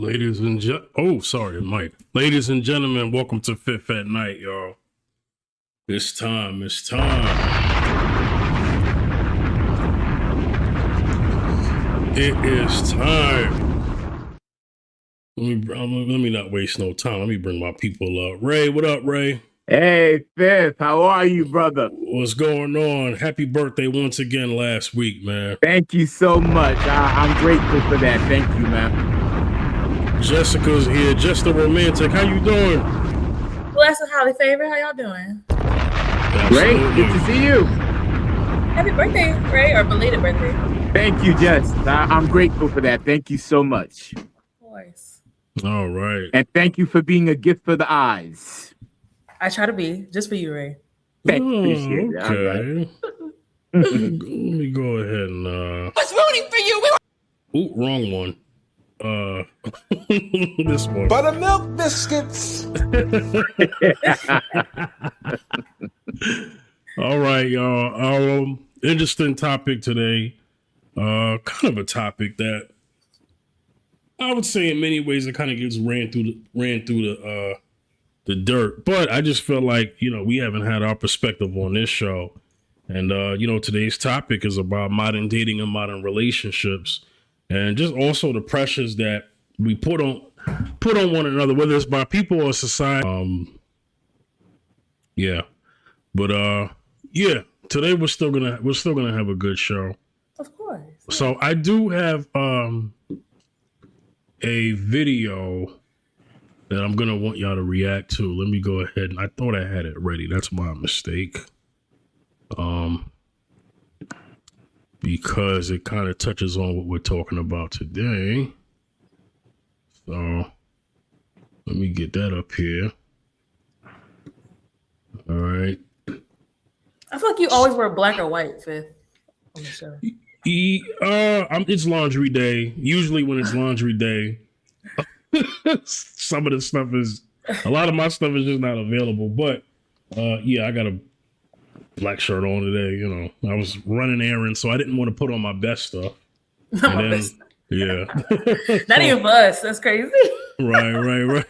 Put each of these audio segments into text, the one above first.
Mike. Ladies and gentlemen, welcome to Fifth at Night, y'all. It's time. It is time. Let me not waste no time. Let me bring my people up. Ray, what up, Ray? Hey, Fifth, how are you, brother? What's going on? Happy birthday once again last week, man. Thank you so much. I'm grateful for that. Thank you, man. Jessica's here. Just the romantic. How you doing? Blessed and highly favored. How y'all doing? Great. Good to see you. Happy birthday, Ray, or belated birthday. Thank you, Jess. I'm grateful for that. Thank you so much. Of course. All right. And thank you for being a gift for the eyes. I try to be, just for you, Ray. Appreciate it. Okay. Let me go ahead and was rooting for you. Ooh, wrong one. This one. Buttermilk biscuits. All right, y'all. Interesting topic today. Kind of a topic that I would say in many ways it kind of gets ran through the dirt. But I just feel like, we haven't had our perspective on this show. And today's topic is about modern dating and modern relationships. And just also the pressures that we put on one another, whether it's by people or society. Today we're still gonna have a good show. Of course. Yeah. So I do have a video that I'm gonna want y'all to react to. Let me go ahead, and I thought I had it ready. That's my mistake. Because it kind of touches on what we're talking about today. So let me get that up here. All right. I feel like you always wear black or white, Fifth, on the show. It's laundry day. Usually when it's laundry day, some of the stuff a lot of my stuff is just not available. But I got a black shirt on today. I was running errands, so I didn't want to put on my best stuff. Yeah. Not even for us. That's crazy. Right.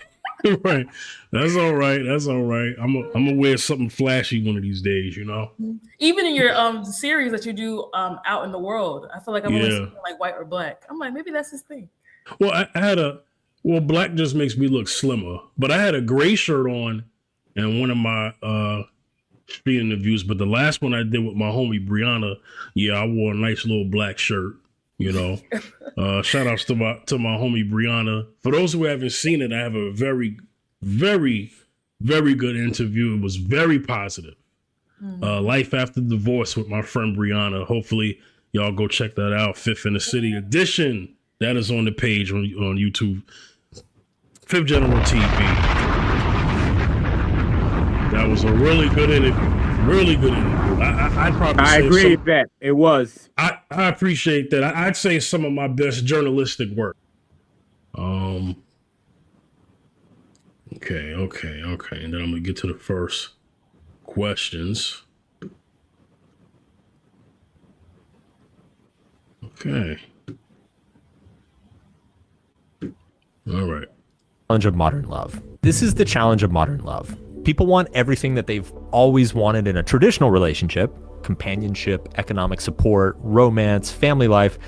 Right. That's all right. I'm gonna wear something flashy one of these days, Even in your series that you do out in the world, I feel like I'm always seeing like white or black. I'm like, maybe that's his thing. Well, I had black just makes me look slimmer, but I had a gray shirt on and one of my street interviews, but the last one I did with my homie Brianna, I wore a nice little black shirt. Shout outs to my homie Brianna. For those who haven't seen it, I have a very, very, very good interview. It was very positive. Life after divorce with my friend Brianna. Hopefully y'all go check that out. Fifth in the City edition. That is on the page on YouTube. Fifth General TV. That was a really good interview. I agree with that. It was. I appreciate that. I'd say some of my best journalistic work. Okay. And then I'm gonna get to the first questions. Okay. All right. Challenge of modern love. This is the challenge of modern love. People want everything that they've always wanted in a traditional relationship: companionship, economic support, romance, family life.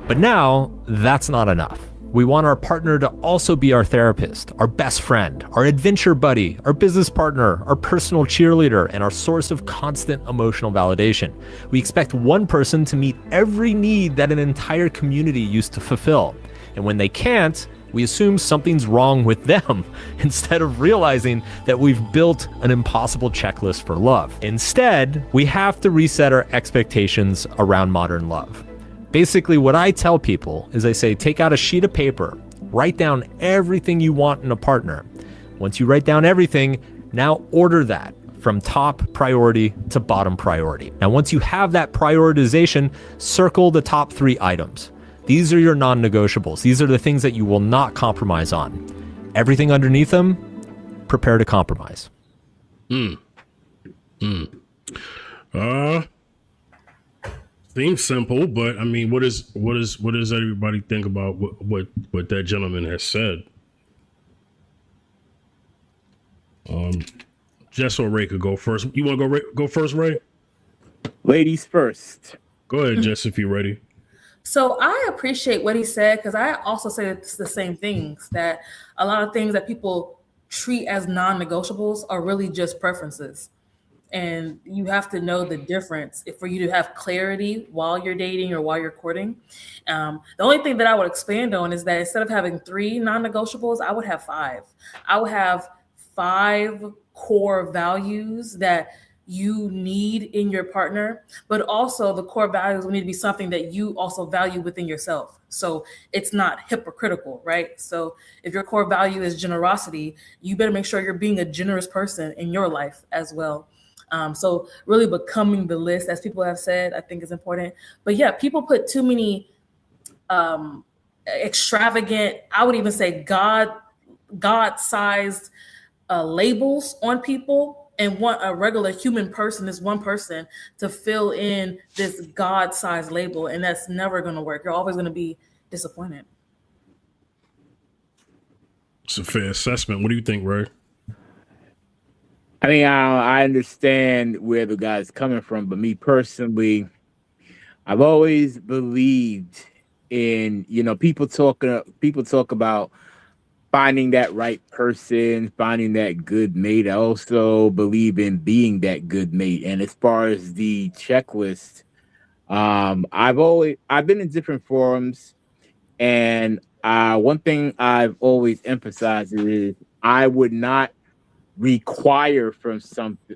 But now that's not enough. We want our partner to also be our therapist, our best friend, our adventure buddy, our business partner, our personal cheerleader, and our source of constant emotional validation. We expect one person to meet every need that an entire community used to fulfill. And when they can't, we assume something's wrong with them instead of realizing that we've built an impossible checklist for love. Instead, we have to reset our expectations around modern love. Basically, what I tell people is I say, take out a sheet of paper, write down everything you want in a partner. Once you write down everything, now order that from top priority to bottom priority. Now, once you have that prioritization, circle the top 3 items. These are your non-negotiables. These are the things that you will not compromise on. Everything underneath them, prepare to compromise. See, Seems simple, but I mean, what does everybody think about what that gentleman has said? Jess or Ray could go first. You want to go first, Ray? Ladies first. Go ahead, Jess, if you're ready. So I appreciate what he said, because I also say it's the same things, that a lot of things that people treat as non-negotiables are really just preferences. And you have to know the difference for you to have clarity while you're dating or while you're courting. The only thing that I would expand on is that instead of having 3 non-negotiables, I would have 5. I would have 5 core values that you need in your partner, but also the core values will need to be something that you also value within yourself. So it's not hypocritical, right? So if your core value is generosity, you better make sure you're being a generous person in your life as well. So really becoming the list, as people have said, I think is important. But yeah, people put too many extravagant, I would even say God-sized labels on people, and want a regular human person, this one person, to fill in this God-sized label, and that's never going to work. You're always going to be disappointed. It's a fair assessment. What do you think, Ray? I mean, I understand where the guy's coming from, but me personally, I've always believed in, people talk about finding that right person, finding that good mate. I also believe in being that good mate. And as far as the checklist, I've been in different forums, and one thing I've always emphasized is I would not require from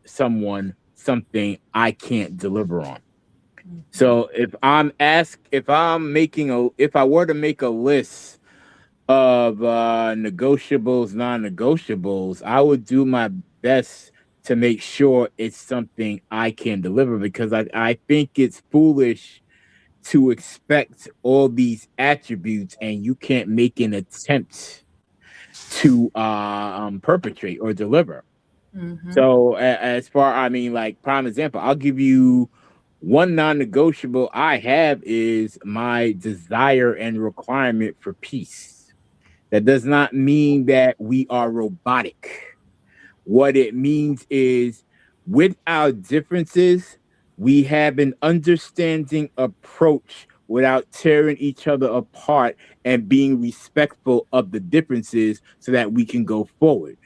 someone something I can't deliver on. So if I were to make a list of negotiables, non-negotiables, I would do my best to make sure it's something I can deliver, because I think it's foolish to expect all these attributes and you can't make an attempt to perpetrate or deliver. Mm-hmm. So prime example, I'll give you one non-negotiable I have is my desire and requirement for peace. That does not mean that we are robotic. What it means is, with our differences, we have an understanding approach without tearing each other apart, and being respectful of the differences so that we can go forward.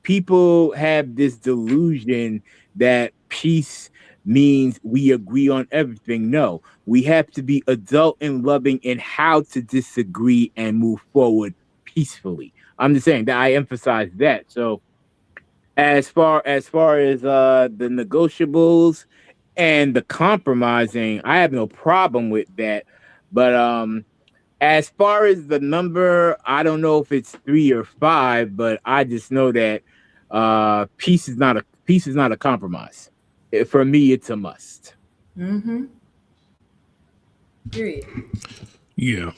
People have this delusion that peace means we agree on everything. No, we have to be adult and loving in how to disagree and move forward peacefully. I'm just saying that I emphasize that. So as far as the negotiables and the compromising, I have no problem with that. But as far as the number, I don't know if it's 3 or 5, but I just know that peace is not a compromise. For me, it's a must. Mm-hmm. Period. Yeah.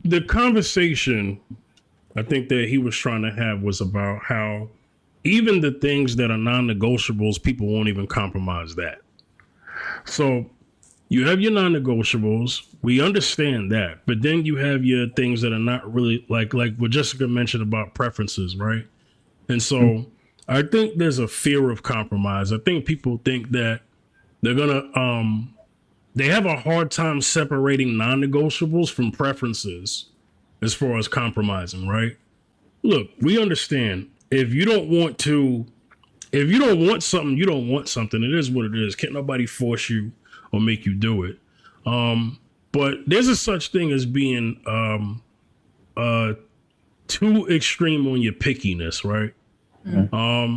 The conversation I think that he was trying to have was about how even the things that are non-negotiables, people won't even compromise that. So you have your non-negotiables. We understand that. But then you have your things that are not really like what Jessica mentioned about preferences, right? And so I think there's a fear of compromise. I think people think that they're going to, they have a hard time separating non-negotiables from preferences as far as compromising, right? Look, we understand if you don't want something, you don't want something. It is what it is. Can't nobody force you or make you do it. But there's a such thing as being too extreme on your pickiness, right? Mm. I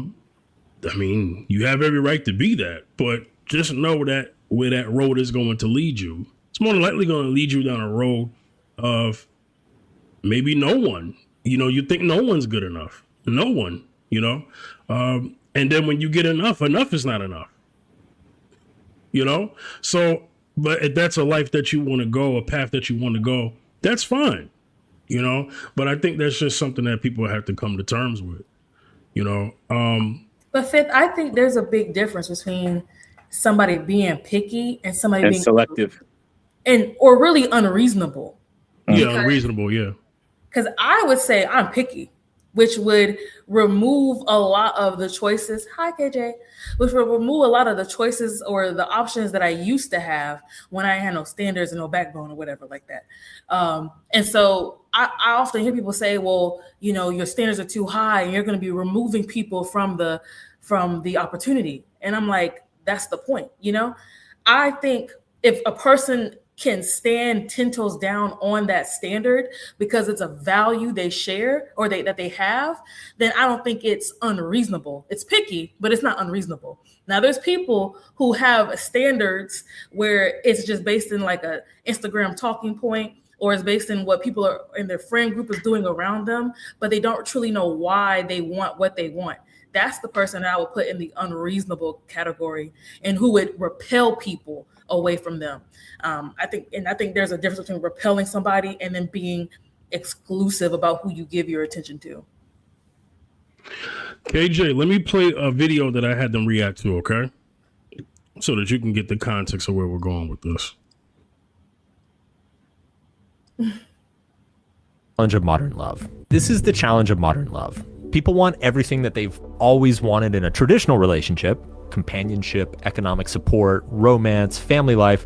mean, you have every right to be that, but just know that where that road is going to lead you, it's more than likely going to lead you down a road of maybe no one. You think no one's good enough. No one, and then when you get enough is not enough. So, but if that's a life that you want to go, a path that you want to go, that's fine, but I think that's just something that people have to come to terms with, But Fifth, I think there's a big difference between somebody being picky and somebody And being selective. or really unreasonable. Yeah, unreasonable. Yeah. Because I would say I'm picky, which would remove a lot of the choices. Hi, KJ. Which would remove a lot of the choices or the options that I used to have when I had no standards and no backbone or whatever like that. And so I often hear people say, well, you know, your standards are too high and you're going to be removing people from the opportunity. And I'm like, that's the point, you know? I think if a person can stand 10 toes down on that standard because it's a value they share or that they have, then I don't think it's unreasonable. It's picky, but it's not unreasonable. Now there's people who have standards where it's just based in like a Instagram talking point, or it's based in what people are in their friend group is doing around them, but they don't truly know why they want what they want. That's the person that I would put in the unreasonable category and who would repel people away from them. I think there's a difference between repelling somebody and then being exclusive about who you give your attention to. KJ, let me play a video that I had them react to, okay? So that you can get the context of where we're going with this. Challenge of modern love. This is the challenge of modern love. People want everything that they've always wanted in a traditional relationship: companionship, economic support, romance, family life.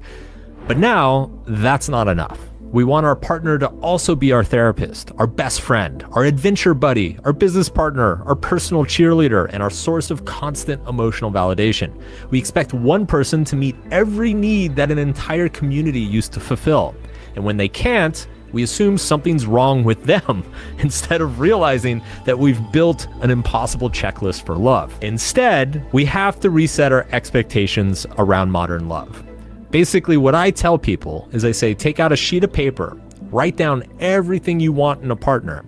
But now that's not enough. We want our partner to also be our therapist, our best friend, our adventure buddy, our business partner, our personal cheerleader, and our source of constant emotional validation. We expect one person to meet every need that an entire community used to fulfill. And when they can't, we assume something's wrong with them instead of realizing that we've built an impossible checklist for love. Instead, we have to reset our expectations around modern love. Basically, what I tell people is I say, take out a sheet of paper, write down everything you want in a partner.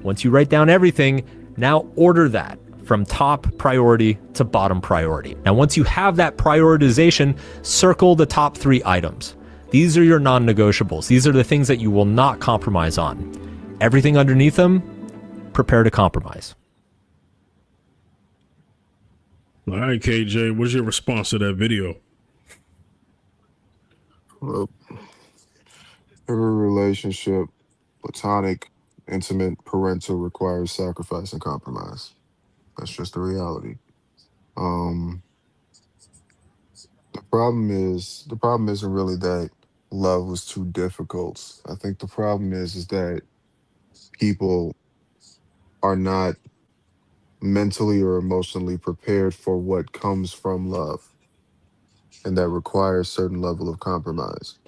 Once you write down everything, now order that from top priority to bottom priority. Now, once you have that prioritization, circle the top 3 items. These are your non-negotiables. These are the things that you will not compromise on. Everything underneath them, prepare to compromise. All right, KJ, what's your response to that video? Well, every relationship, platonic, intimate, parental, requires sacrifice and compromise. That's just the reality. Um, the problem isn't really that love was too difficult. I think the problem is that people are not mentally or emotionally prepared for what comes from love, and that requires certain level of compromise.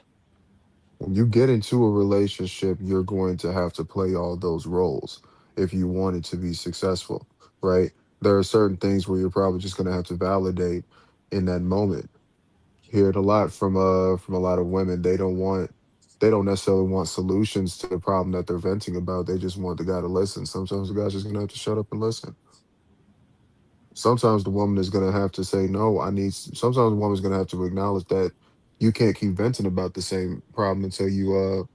When you get into a relationship, you're going to have to play all those roles if you want it to be successful, right? There are certain things where you're probably just going to have to validate in that moment. Hear it a lot from a lot of women. They don't necessarily want solutions to the problem that they're venting about. They just want the guy to listen. Sometimes the guy's just going to have to shut up and listen. Sometimes the woman is going to have to say, no, sometimes the woman's going to have to acknowledge that you can't keep venting about the same problem until you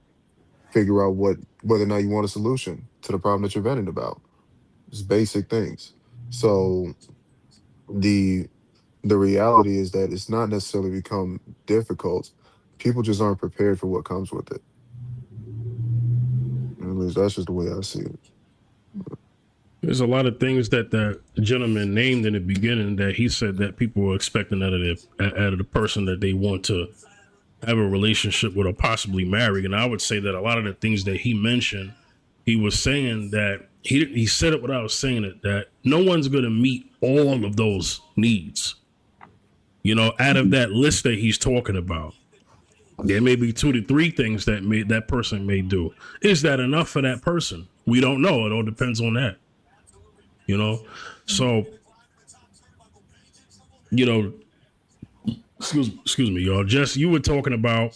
figure out whether or not you want a solution to the problem that you're venting about. It's basic things. So the reality is that it's not necessarily become difficult. People just aren't prepared for what comes with it. At least that's just the way I see it. There's a lot of things that the gentleman named in the beginning that he said that people were expecting out of the person that they want to have a relationship with or possibly marry. And I would say that a lot of the things that he mentioned, he was saying that he said it without saying it, that no one's going to meet all of those needs. You know, out of that list that he's talking about, there may be 2 to 3 things that person may do. Is that enough for that person? We don't know. It all depends on that. You know, so, you know, excuse me, y'all. Jess, you were talking about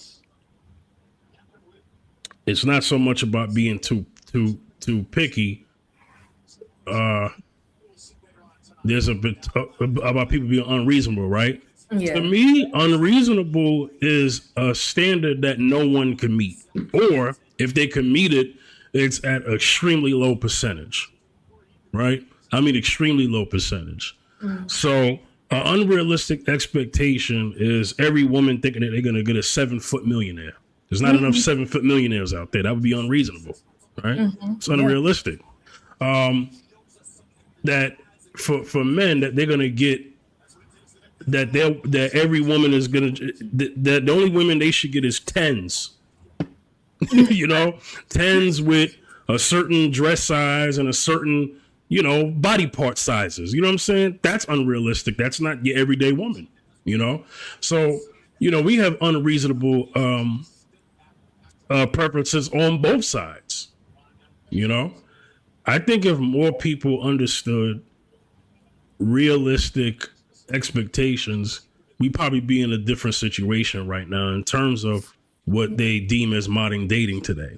it's not so much about being too picky. There's a bit about people being unreasonable, right? Yeah. To me, unreasonable is a standard that no one can meet, or if they can meet it, it's at extremely low percentage, right? I mean, extremely low percentage. So An unrealistic expectation is every woman thinking that they're going to get a 7-foot millionaire. There's not enough 7-foot millionaires out there. That would be unreasonable, right? It's unrealistic. That for men that they're going to get that every woman is going to that the only women they should get is 10s. You know, 10s with a certain dress size and a certain, you know, body part sizes. You know what I'm saying? That's unrealistic. That's not your everyday woman, you know? So, you know, we have unreasonable preferences on both sides, you know? I think if more people understood realistic expectations, we'd probably be in a different situation right now in terms of what they deem as modern dating today.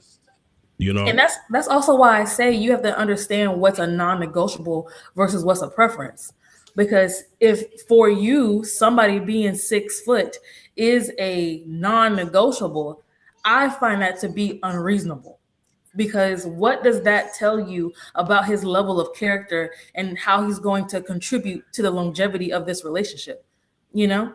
You know, and that's also why I say you have to understand what's a non-negotiable versus what's a preference. Because if for you somebody being 6 foot is a non-negotiable, I find that to be unreasonable. Because what does that tell you about his level of character and how he's going to contribute to the longevity of this relationship? You know,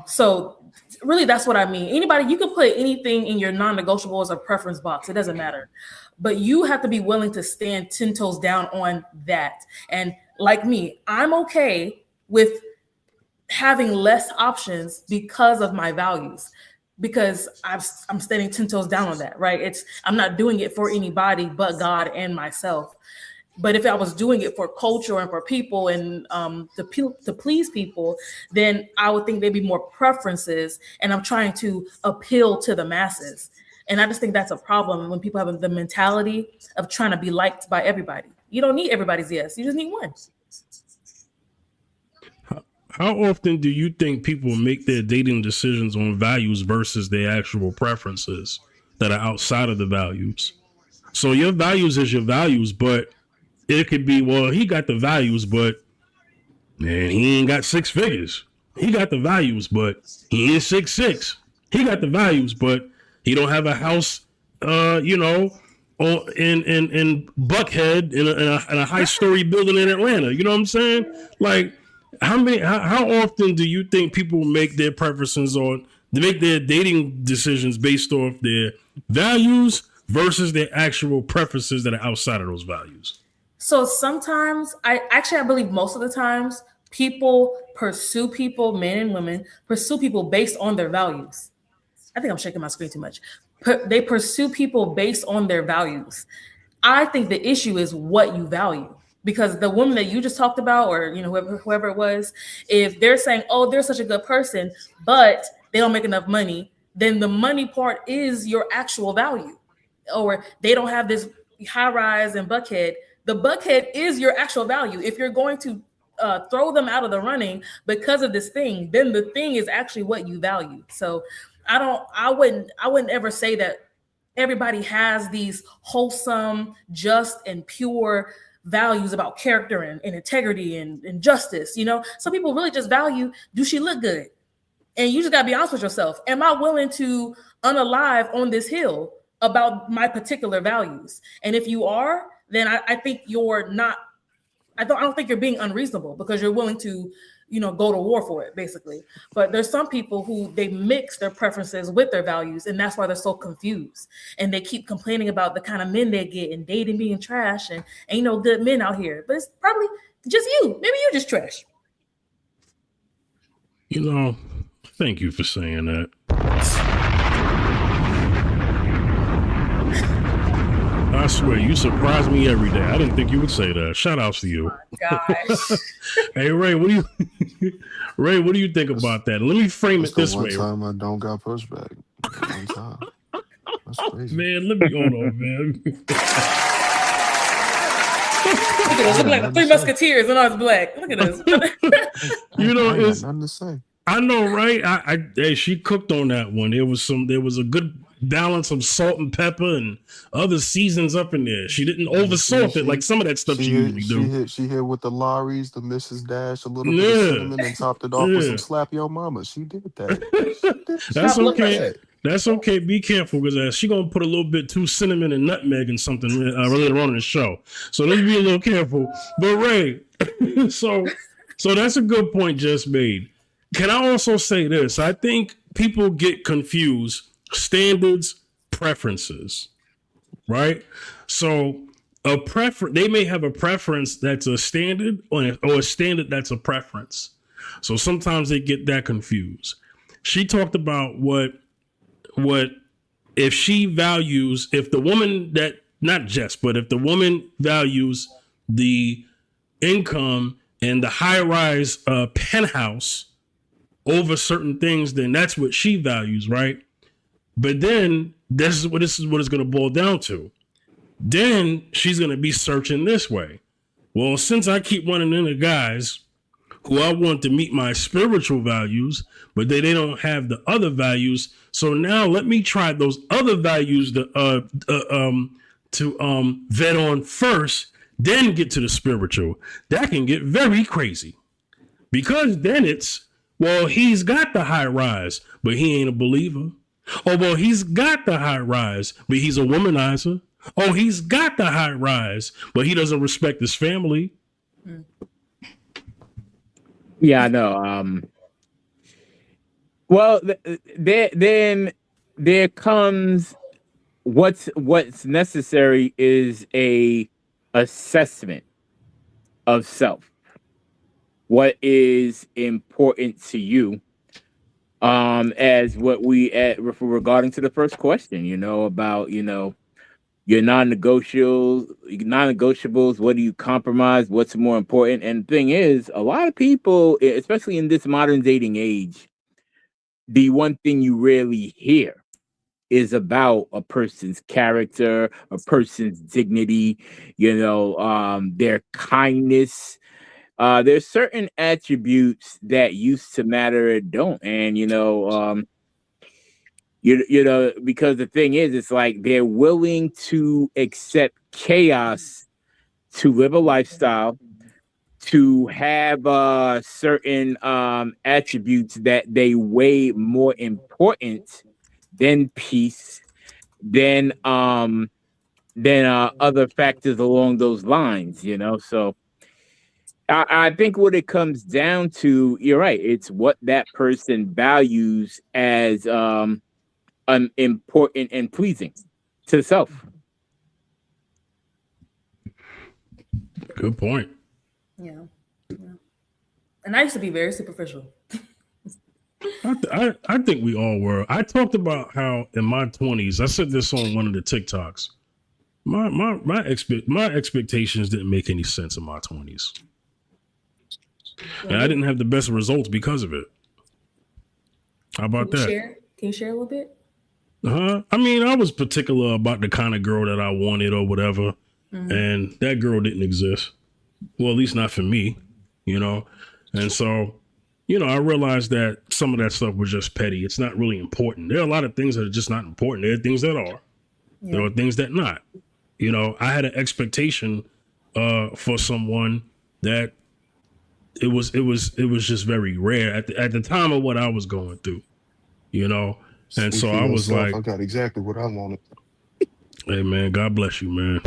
so really that's what I mean. Anybody, you can put anything in your non-negotiable as a preference box. It doesn't matter. But you have to be willing to stand 10 toes down on that. And like me, I'm okay with having less options because of my values, because I'm standing 10 toes down on that, right? I'm not doing it for anybody but God and myself. But if I was doing it for culture and for people and to please people, then I would think there'd be more preferences, and I'm trying to appeal to the masses. And I just think that's a problem when people have the mentality of trying to be liked by everybody. You don't need everybody's yes. You just need one. How often do you think people make their dating decisions on values versus their actual preferences that are outside of the values? So your values is your values, but it could be, well, he got the values, but man, he ain't got 6 figures. He got the values, but he ain't 6'6". He got the values, but he don't have a house, you know, in Buckhead in a high story building in Atlanta. You know what I'm saying? Like, how often do you think people make their preferences make their dating decisions based off their values versus their actual preferences that are outside of those values? So sometimes I believe most of the times people pursue people, men and women, pursue people based on their values. I think I'm shaking my screen too much. They pursue people based on their values. I think the issue is what you value. Because the woman that you just talked about, or you know, whoever it was, if they're saying, "Oh, they're such a good person," but they don't make enough money, then the money part is your actual value. Or they don't have this high rise in Buckhead. The Buckhead is your actual value. If you're going to throw them out of the running because of this thing, then the thing is actually what you value. So I wouldn't ever say that everybody has these wholesome, just, and pure values about character and integrity and justice. You know, some people really just value, do she look good? And you just gotta be honest with yourself. Am I willing to unalive on this hill about my particular values? And if you are, then I think you're not, I don't think you're being unreasonable, because you're willing to, you know, go to war for it, basically. But there's some people who they mix their preferences with their values, and that's why they're so confused. And they keep complaining about the kind of men they get and dating being trash and ain't no good men out here. But it's probably just you. Maybe you're just trash. You know, thank you for saying that. I swear, you surprise me every day. I didn't think you would say that. Shout outs to you. Oh my gosh. Hey, Ray, what do you think about that? Let me frame it this way. One time I don't got pushback. One time. That's crazy. Man, let me hold on, man. Look at us. Look like the Three Musketeers and us black. Look at us. You know, it's nothing to say. I know, right? Hey, she cooked on that one. There was a good balance of salt and pepper and other seasons up in there. She didn't oversalt it like some of that stuff she usually do. She hit with the Lawry's, the Mrs. Dash, a little bit of cinnamon, and topped it off with some Slap Your Mama. She did that. That's okay. That's okay. Be careful, because she gonna put a little bit too cinnamon and nutmeg and something later on in the show. So let's be a little careful. But Ray, so So that's a good point just made. Can I also say this? I think people get confused standards, preferences, right? So they may have a preference that's a standard or a standard that's a preference. So sometimes they get that confused. She talked about what if she values, if the woman that, not just, but if the woman values the income and the high rise penthouse over certain things, then that's what she values, right? But then this is what it's going to boil down to. Then she's going to be searching this way. Well, since I keep running into guys who I want to meet my spiritual values, but they don't have the other values. So now let me try those other values to vet on first, then get to the spiritual. That can get very crazy because then it's, well, he's got the high rise, but he ain't a believer. Oh, well, he's got the high rise, but he's a womanizer. Oh, he's got the high rise, but he doesn't respect his family. Yeah, I know. Well, then there comes what's necessary is a assessment of self. What is important to you? As what regarding to the first question, about your non-negotiables, what do you compromise, what's more important? And the thing is, a lot of people, especially in this modern dating age, the one thing you rarely hear is about a person's character, a person's dignity, their kindness. There's certain attributes that used to matter and don't. And because the thing is, it's like they're willing to accept chaos to live a lifestyle, to have certain attributes that they weigh more important than peace, than other factors along those lines. So I think what it comes down to, you're right, it's what that person values as important and pleasing to self. Good point. Yeah. And I used to be very superficial. I think we all were. I talked about how in my 20s, I said this on one of the TikToks. My expectations didn't make any sense in my 20s. And I didn't have the best results because of it. How about that? Can you share a little bit? I mean, I was particular about the kind of girl that I wanted or whatever. Mm-hmm. And that girl didn't exist. Well, at least not for me, And so, I realized that some of that stuff was just petty. It's not really important. There are a lot of things that are just not important. There are things that are. Yeah. There are things that not. I had an expectation for someone that it was just very rare at the time of what I was going through, And so I was like, I got exactly what I wanted. Hey man, God bless you, man.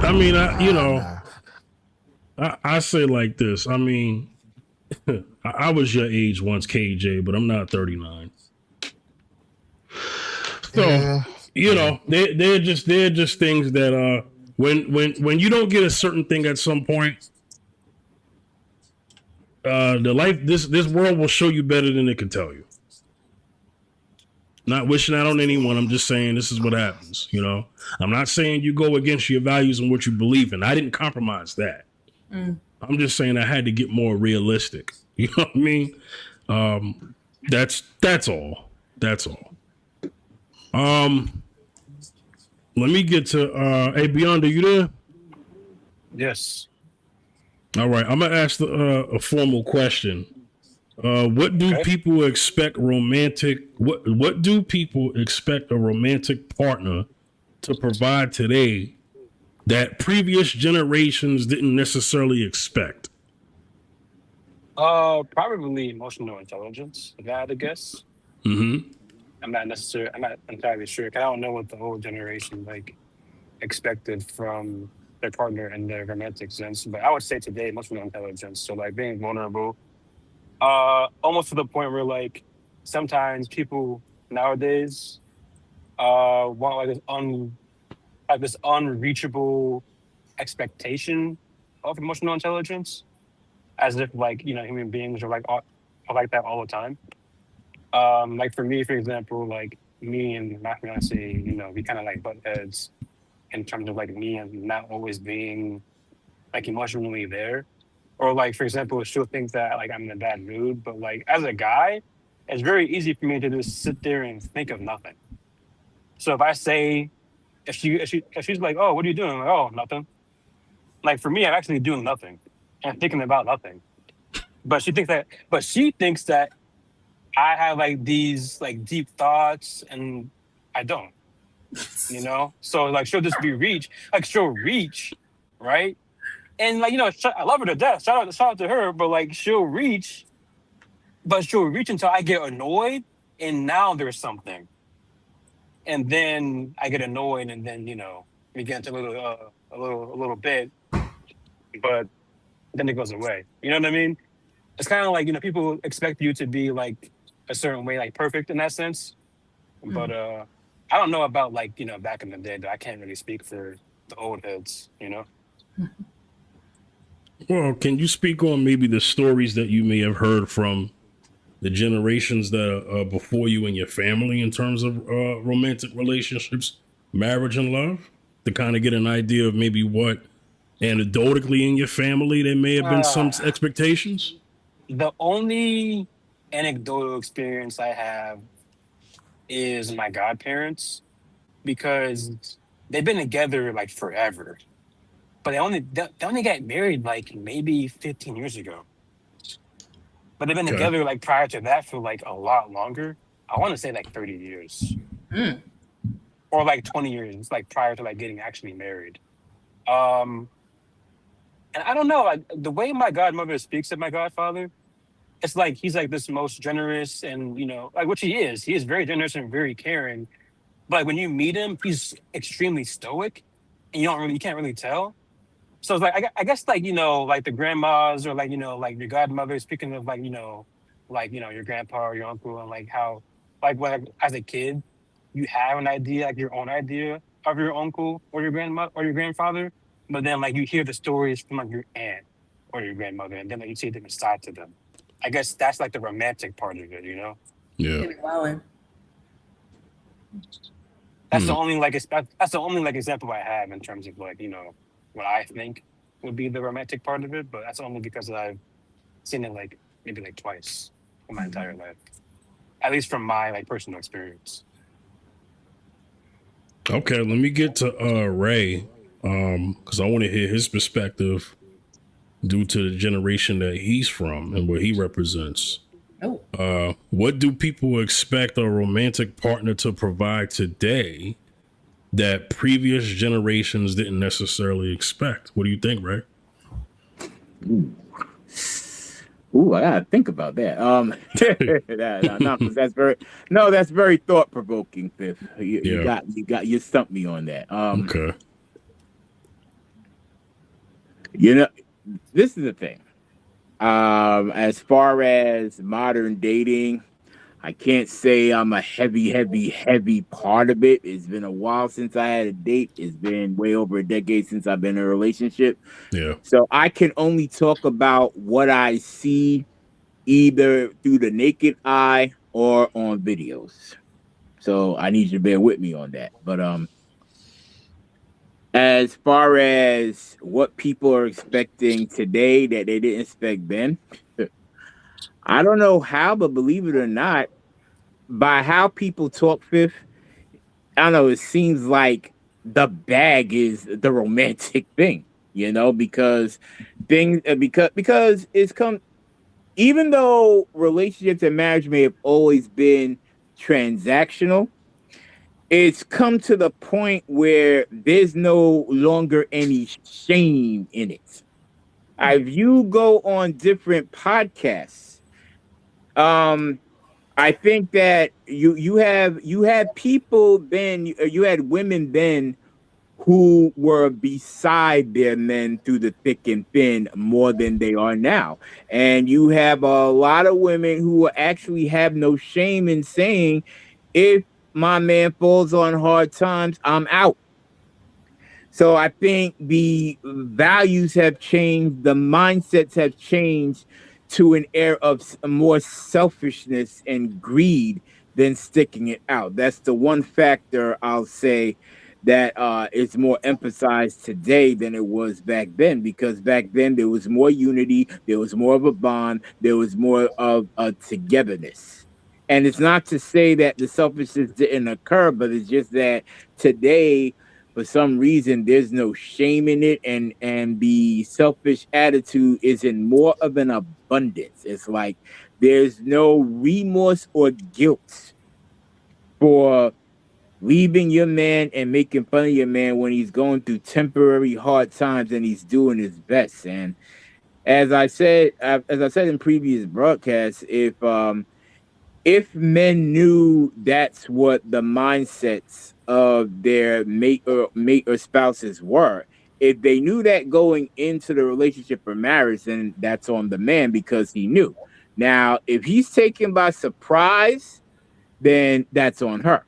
I mean, I say like this. I mean, I was your age once, KJ, but I'm not 39. So, they're just things that when you don't get a certain thing at some point, this world will show you better than it can tell you. Not wishing that on anyone. I'm just saying this is what happens. I'm not saying you go against your values and what you believe in. I didn't compromise that. I'm just saying I had to get more realistic. You know what I mean? That's all. That's all. Let me get to hey Beyond, are you there? Yes. All right, I'm gonna ask a formal question. What do people expect What do people expect a romantic partner to provide today that previous generations didn't necessarily expect? Probably emotional intelligence, if I had to guess. Mm-hmm. I'm not entirely sure, 'cause I don't know what the old generation like expected from their partner in their romantic sense. But I would say today, emotional intelligence. So like being vulnerable, almost to the point where like sometimes people nowadays want like this unreachable expectation of emotional intelligence, as if like human beings are like that all the time. Like for me, for example, like me and my fiance, we kind of like butt heads in terms of like me and not always being like emotionally there. Or like for example, she'll think that like I'm in a bad mood, but like as a guy, it's very easy for me to just sit there and think of nothing. So if I say if she's like, "Oh, what are you doing?" I'm like, "Oh, nothing." Like for me, I'm actually doing nothing and thinking about nothing. But she thinks that I have like these like deep thoughts and I don't, So like she'll reach, right? And like I love her to death. Shout out to her, but like she'll reach until I get annoyed, and now there's something, and then I get annoyed, and then we get into a little bit, but then it goes away. You know what I mean? It's kind of like people expect you to be like a certain way, like perfect in that sense. But I don't know about like back in the day, but I can't really speak for the old heads. Well, can you speak on maybe the stories that you may have heard from the generations that are before you and your family in terms of romantic relationships, marriage, and love, to kind of get an idea of maybe what anecdotally in your family there may have been some Uh, expectations? the only anecdotal experience I have is my godparents because they've been together like forever, but they only got married like maybe 15 years ago. But they've been Okay. together like prior to that for like a lot longer. I want to say like 30 years or like 20 years, like prior to like getting actually married. Um, and I don't know, like the way my godmother speaks of my godfather, it's like he's like this most generous and like which he is. He is very generous and very caring. But like, when you meet him, he's extremely stoic, and you can't really tell. So it's like I guess like like the grandmas or like like your godmother. Speaking of like your grandpa or your uncle and like how like when as a kid you have an idea like your own idea of your uncle or your grandma or your grandfather, but then like you hear the stories from like your aunt or your grandmother, and then like, you see a different side to them. I guess that's like the romantic part of it. Yeah. Wow. That's Hmm. the only like that's the only like example I have in terms of like what I think would be the romantic part of it, but that's only because I've seen it like maybe like twice in my entire life, at least from my like personal experience. Okay, let me get to Ray, because I want to hear his perspective due to the generation that he's from and what he represents. Oh. What do people expect a romantic partner to provide today that previous generations didn't necessarily expect? What do you think, Ray? Ooh, I gotta think about that. No, 'cause that's very thought provoking, Fifth. Yeah. You stumped me on that. Okay. You know, this is the thing. As far as modern dating, I can't say I'm a heavy part of it. It's been a while since I had a date. It's been way over a decade since I've been in a relationship. Yeah. So I can only talk about what I see either through the naked eye or on videos. So I need you to bear with me on that. But as far as what people are expecting today that they didn't expect then, I don't know how, but believe it or not, by how people talk, Fifth, I don't know, it seems like the bag is the romantic thing, because because it's come, even though relationships and marriage may have always been transactional, it's come to the point where there's no longer any shame in it. If you go on different podcasts, um, I think that you had people then, you had women then who were beside their men through the thick and thin more than they are now. And you have a lot of women who actually have no shame in saying, if my man falls on hard times, I'm out. So I think the values have changed, the mindsets have changed to an air of more selfishness and greed than sticking it out. That's the one factor I'll say that is more emphasized today than it was back then, because back then there was more unity, there was more of a bond, there was more of a togetherness. And it's not to say that the selfishness didn't occur, but it's just that today, for some reason, there's no shame in it, and the selfish attitude is in more of an abundance. It's like there's no remorse or guilt for leaving your man and making fun of your man when he's going through temporary hard times and he's doing his best. And as I said in previous broadcasts, if men knew that's what the mindsets of their mate or spouses were, if they knew that going into the relationship or marriage, then that's on the man because he knew. Now, if he's taken by surprise, then that's on her.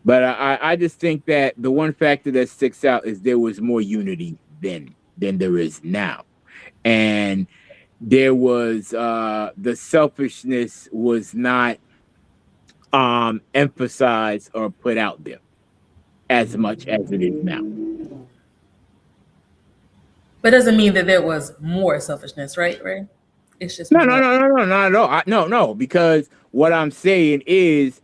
But I just think that the one factor that sticks out is there was more unity then than there is now. And there was the selfishness was not emphasized or put out there as much as it is now. But it doesn't mean that there was more selfishness, right? Right? It's just No, no, more. no, no, no, not at all. No, because what I'm saying is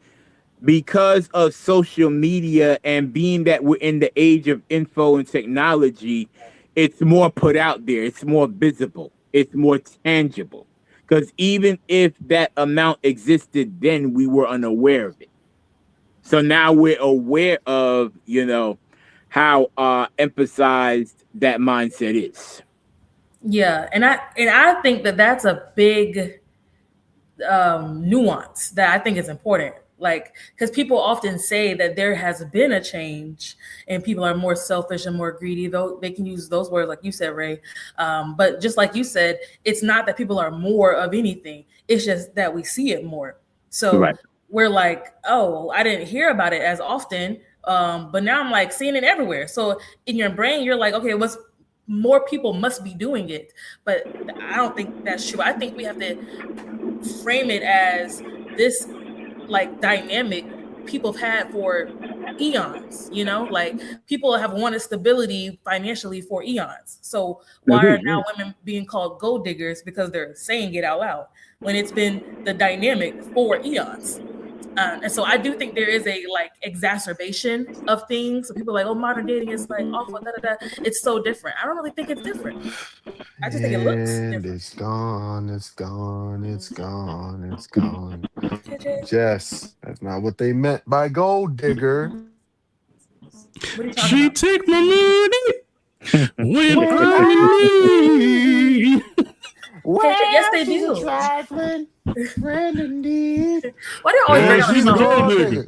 because of social media and being that we're in the age of info and technology, it's more put out there, it's more visible, it's more tangible. Because even if that amount existed then, we were unaware of it. So now we're aware of, how emphasized that mindset is. Yeah, and I think that that's a big nuance that I think is important. Like, because people often say that there has been a change and people are more selfish and more greedy, though they can use those words, like you said, Ray. But just like you said, it's not that people are more of anything, it's just that we see it more. Right. So we're like, oh, I didn't hear about it as often. But now I'm like seeing it everywhere. So in your brain, you're like, okay, what's more people must be doing it. But I don't think that's true. I think we have to frame it as this like dynamic people have had for eons, like people have wanted stability financially for eons. So why are now women being called gold diggers because they're saying it out loud when it's been the dynamic for eons? And so I do think there is a like exacerbation of things. So people are like, oh, modern dating is like awful, da, da, da. It's so different. I don't really think it's different. I just think it looks And different. it's gone, it's gone, it's gone, it's gone. JJ, Jess, that's not what they meant by gold digger. what are you talking She about? take my money when When I'm in need. Yes, they she's a do. trifling friend indeed. Why do you always bring Yeah, out she's a songs? gold digger.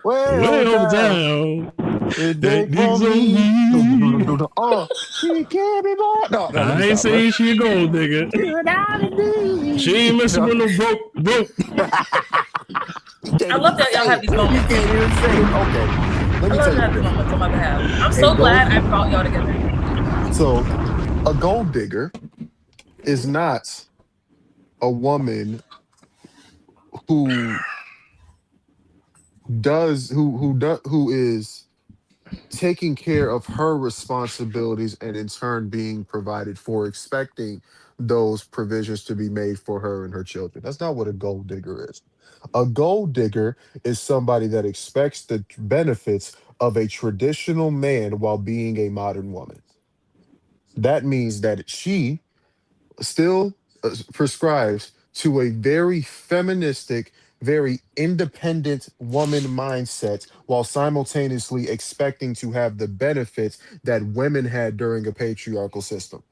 Way Way over over town. town. It That dig digs for on me. me. Oh, she can't be more. No, no, let me I ain't stop. Right? saying she a gold digger. You're not She indeed. ain't messing No. with no broke. I love that y'all Say have it. these You moments. can't even say it. Okay. Let I me love tell to you have these this. moments on my behalf. I'm A so glad gold I brought y'all together. so a gold digger is not a woman who who is taking care of her responsibilities and in turn being provided for, expecting those provisions to be made for her and her children. That's not what a gold digger is. A gold digger is somebody that expects the benefits of a traditional man while being a modern woman. That means that she still prescribes to a very feministic, very independent woman mindset while simultaneously expecting to have the benefits that women had during a patriarchal system.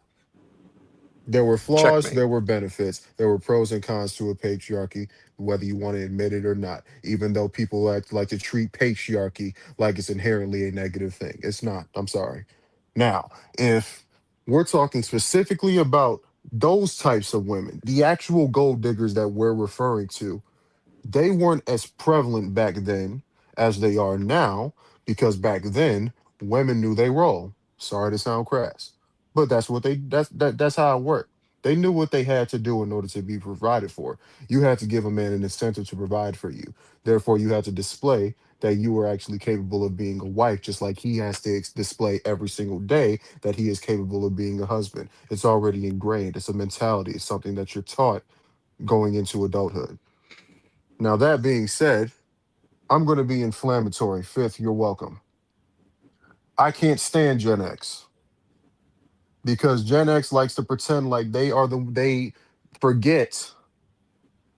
There were flaws, Checkmate. there were benefits, there were pros and cons to a patriarchy, whether you want to admit it or not. Even though people like to treat patriarchy like it's inherently a negative thing, it's not. I'm sorry. Now, if we're talking specifically about those types of women, the actual gold diggers that we're referring to, they weren't as prevalent back then as they are now because back then women knew their role. Sorry to sound crass, but that's how it worked. They knew what they had to do in order to be provided for. You had to give a man an incentive to provide for you. Therefore, you had to display that you were actually capable of being a wife, just like he has to display every single day that he is capable of being a husband. It's already ingrained. It's a mentality. It's something that you're taught going into adulthood. Now, that being said, I'm going to be inflammatory. Fifth, you're welcome. I can't stand Gen X because Gen X likes to pretend like they forget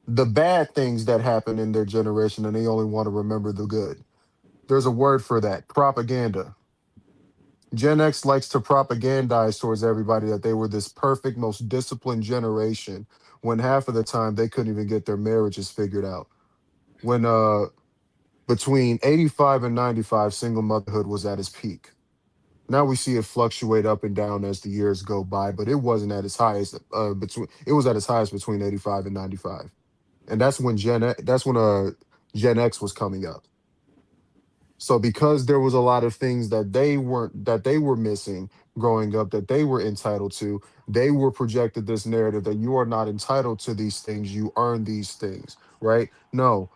the bad things that happen in their generation and they only want to remember the good. There's a word for that, propaganda. Gen X likes to propagandize towards everybody that they were this perfect, most disciplined generation when half of the time they couldn't even get their marriages figured out. When between 85 and 95, single motherhood was at its peak. Now we see it fluctuate up and down as the years go by, but it wasn't at its highest between it was at its highest between 85 and 95. And that's when Gen X was coming up. So because there was a lot of things that they were missing growing up that they were entitled to, they were projected this narrative that you are not entitled to these things, you earn these things, right? No,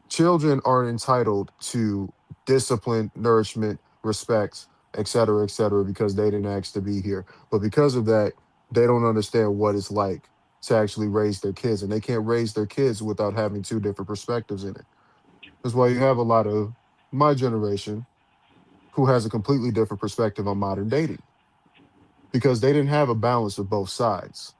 children are entitled to discipline, nourishment, respect, et cetera, because they didn't ask to be here. But because of that, they don't understand what it's like to actually raise their kids. And they can't raise their kids without having two different perspectives in it. That's why you have a lot of my generation who has a completely different perspective on modern dating because they didn't have a balance of both sides.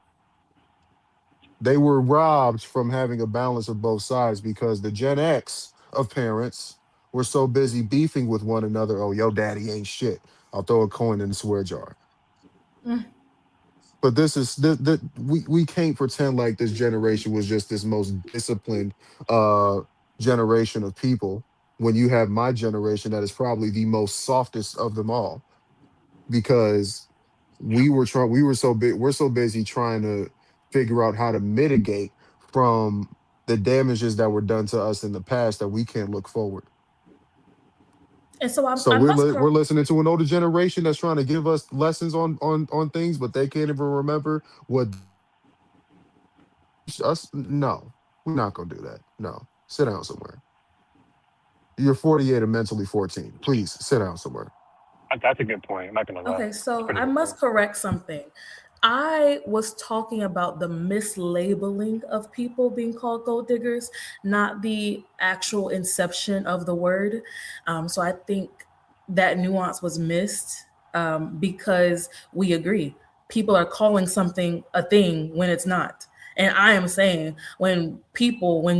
They were robbed from having a balance of both sides because the Gen X of parents were so busy beefing with one another. Oh, yo, daddy ain't shit. I'll throw a coin in the swear jar. Mm. But we can't pretend like this generation was just this most disciplined uh, generation of people when you have my generation that is probably the most softest of them all because we're so busy trying to figure out how to mitigate from the damages that were done to us in the past that we can't look forward. And so So we're listening to an older generation that's trying to give us lessons on things, but they can't even remember what us. No, we're not gonna do that. No, sit down somewhere. You're 48 and mentally 14. Please sit down somewhere. That's a good point. I'm not gonna lie. Okay, It's a so pretty I good must point. correct something. I was talking about the mislabeling of people being called gold diggers, not the actual inception of the word. So I think that nuance was missed because we agree. People are calling something a thing when it's not. And I am saying when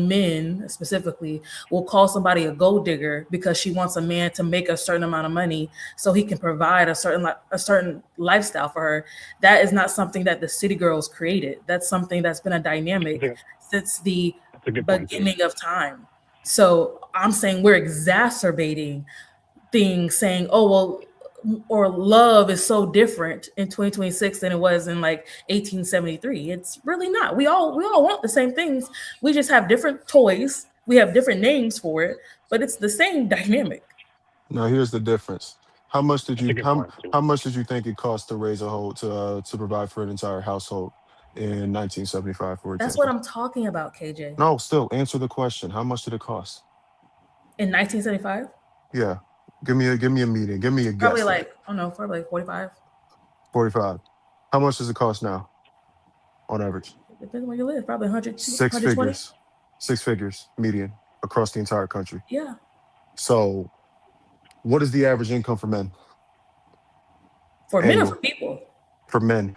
men specifically will call somebody a gold digger because she wants a man to make a certain amount of money so he can provide a certain lifestyle for her, that is not something that the city girls created. That's something that's been a I dynamic think since the that's a good point too. beginning of time. So I'm saying we're exacerbating things, saying, oh, well, or love is so different in 2026 than it was in like 1873. It's really not. We all want the same things. We just have different toys. We have different names for it, but it's the same dynamic. Now here's the difference. How much did That's a you good point too. how much did you think it cost to raise a whole to provide for an entire household in 1975, for That's what example? I'm talking about, KJ. No, still answer the question. How much did it cost? In 1975, Yeah. Give me a median. Give me a probably guess then. like, I don't know, probably like 45. 45. How much does it cost now on average? Depending on where you live, probably 100, Six 120. figures. Six figures median across the entire country. Yeah. So what is the average income for men For men or for annual? people? For men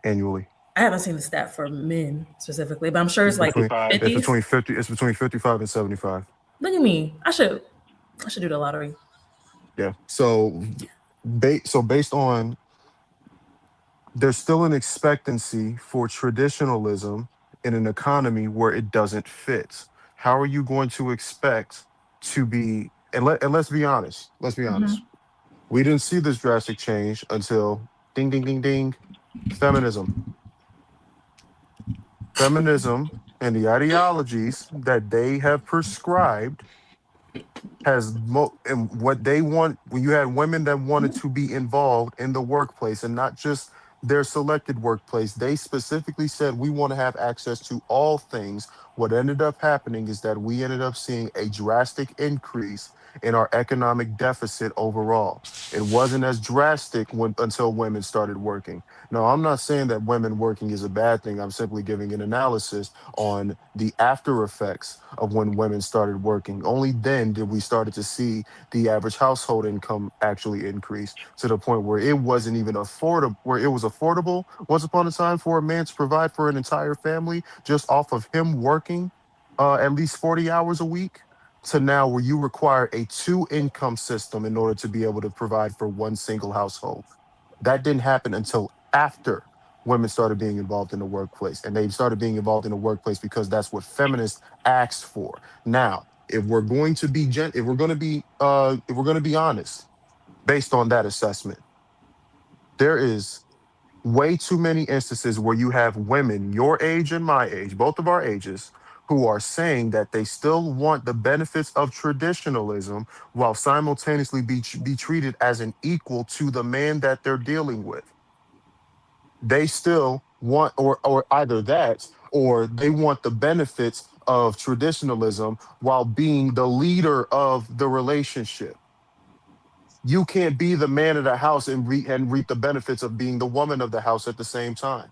annually. I haven't seen the stat for men specifically, but I'm sure it's It's like between 55. it's 50s. between 50 it's between 55 and 75. Look at me. I should do the lottery. Yeah. So based on there's still an expectancy for traditionalism in an economy where it doesn't fit. How are you going to expect to be, and let's be honest, let's be honest. Mhm. We didn't see this drastic change until ding, ding, ding, ding, feminism. Feminism and the ideologies that they have prescribed and what they want, when you had women that wanted to be involved in the workplace and not just their selected workplace, they specifically said we want to have access to all things. What ended up happening is that we ended up seeing a drastic increase in our economic deficit overall. It wasn't as drastic until women started working. No, I'm not saying that women working is a bad thing. I'm simply giving an analysis on the after effects of when women started working. Only then did we started to see the average household income actually increase to the point where it wasn't even affordable, where it was affordable once upon a time for a man to provide for an entire family just off of him working at least 40 hours a week, to now where you require a two income system in order to be able to provide for one single household. That didn't happen until after women started being involved in the workplace, and they started being involved in the workplace because that's what feminists asked for. Now, if we're going to be if we're going to be honest, based on that assessment, there is way too many instances where you have women your age and my age, both of our ages, who are saying that they still want the benefits of traditionalism while simultaneously be treated as an equal to the man that they're dealing with. They still want, or either that, or they want the benefits of traditionalism while being the leader of the relationship. You can't be the man of the house and reap the benefits of being the woman of the house at the same time.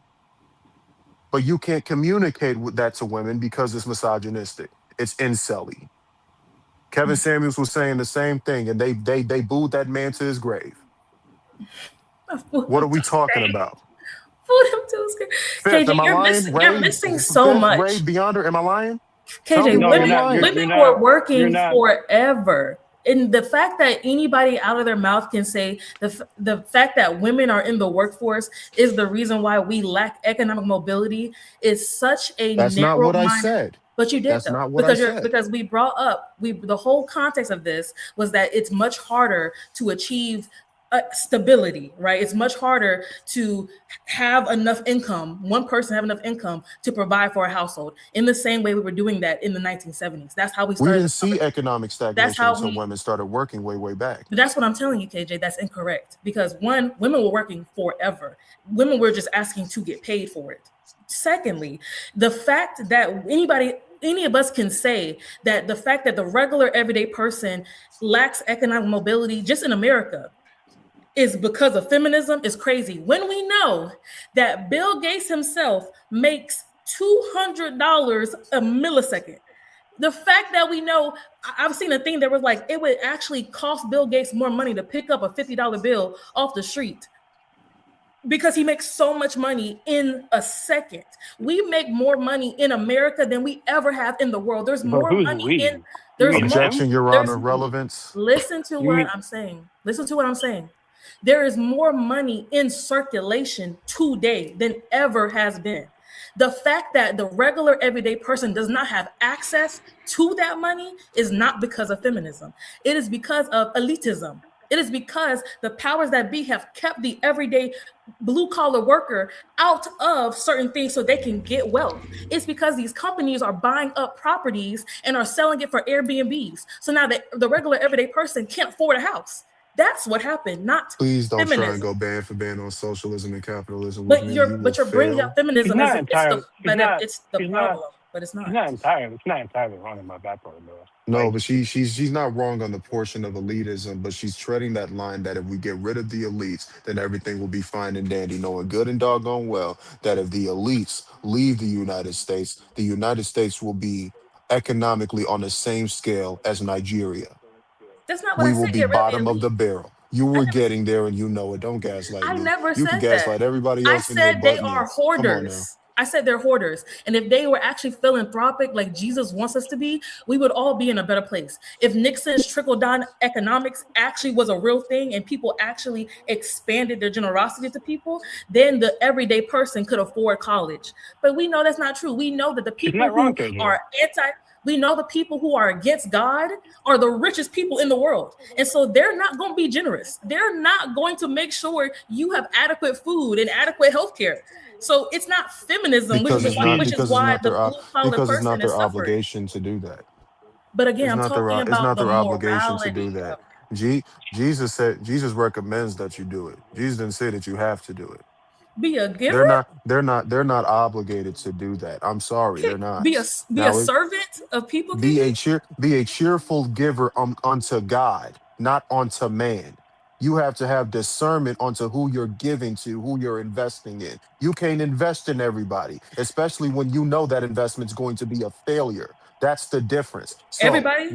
But you can't communicate with that to women because it's misogynistic. It's incelly. Kevin Samuels was saying the same thing, and they booed that man to his grave. Food What are him we to his talking grave. about? Food him to his grave. Fifth, KJ, am I you're lying? missing. You're Ray, missing so Fifth, Ray, much. Beyonder, am I lying? Tell me KJ, No, where you're I'm women not. lying. women You're were not. You're working not. forever. And the fact that anybody out of their mouth can say the fact that women are in the workforce is the reason why we lack economic mobility is such a That's not narrow what I minded. said. But you did That's though, not what I because you're said. because we brought up the whole context of this was that it's much harder to achieve stability, right? It's much harder to have enough income, one person have enough income to provide for a household in the same way we were doing that in the 1970s. That's how we We started didn't this see conversation. economic That's stagnation how until we women started working way, way back. that's what I'm telling you, KJ. That's incorrect because one, women were working forever. Women were just asking to get paid for it. Secondly, the fact that any of us can say that the fact that the regular everyday person lacks economic mobility just in America is because of feminism is crazy. When we know that Bill Gates himself makes $200 a millisecond, the fact that we know, I've seen a thing that was like it would actually cost Bill Gates more money to pick up a $50 bill off the street because he makes so much money in a second. We make more money in America than we ever have in the world. There's But more who's money in we? You there's mean more him? Objection, Your there's Honor. Relevance. listen to You what mean I'm saying. Listen to what I'm saying. There is more money in circulation today than ever has been. The fact that the regular everyday person does not have access to that money is not because of feminism. It is because of elitism. It is because the powers that be have kept the everyday blue collar worker out of certain things so they can get wealth. It's because these companies are buying up properties and are selling it for Airbnbs. So now the regular everyday person can't afford a house. That's what happened, not Please don't try and feminism. go band for band on socialism and capitalism with me. You will But you're bringing up fail. feminism as if he's not it's the he's not problem, but it's he's not. not entirely wrong in my background though. No, Like but she's not wrong on the portion of elitism, but she's treading that line that if we get rid of the elites, then everything will be fine and dandy, knowing good and doggone well that if the elites leave the United States will be economically on the same scale as Nigeria. That's not what We I will said. be Get rid of the bottom of elite. the barrel. You I were never getting there and you know it. Don't gaslight I me. never You can said that. gaslight everybody I else in here said they but are me. Come on now. hoarders. I said they're hoarders. And if they were actually philanthropic like Jesus wants us to be, we would all be in a better place. If Nixon's trickle-down economics actually was a real thing and people actually expanded their generosity to people, then the everyday person could afford college. But we know that's not true. We know that the people who are we know the people who are against God are the richest people in the world. And so they're not going to be generous. They're not going to make sure you have adequate food and adequate health care. So it's not feminism, because it's not which is why the blue-collar because it's person not their is suffering. obligation to do that. But again, It's I'm not talking it's about not the their obligation to do morality that. of it. Jesus recommends that you do it. Jesus didn't say that you have to do it. Be a giver, They're not obligated to do that. I'm sorry, they're be not. a Now servant of people, be a cheerful giver unto God, not unto man. You have to have discernment onto who you're giving to, who you're investing in. You can't invest in everybody, especially when you know that investment's going to be a failure. That's the difference. So everybody,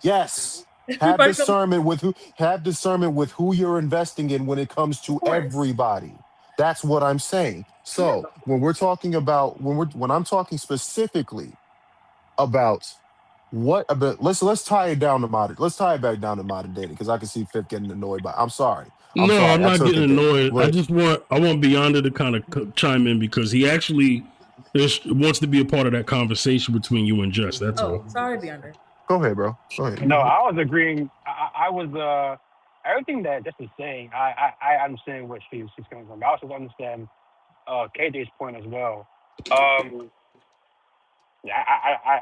yes, everybody comes. have discernment with who you're investing in when it comes Of to course. everybody. That's what I'm saying. Yeah. So when I'm talking specifically about let's tie it down to modern. Let's tie it back down to modern day because I can see Fifth getting annoyed by. I'm sorry. I'm No, I'm sorry. I not took getting it there. annoyed. But I want Beyonder to kind of chime in because he actually wants to be a part of that conversation between you and Jess. That's Oh, all. sorry, Beyonder. go ahead, bro. Go ahead. You No, got it. I was agreeing. I was everything that Jess is saying. I understand where she's coming from. I also understand KJ's point as well. Um, yeah,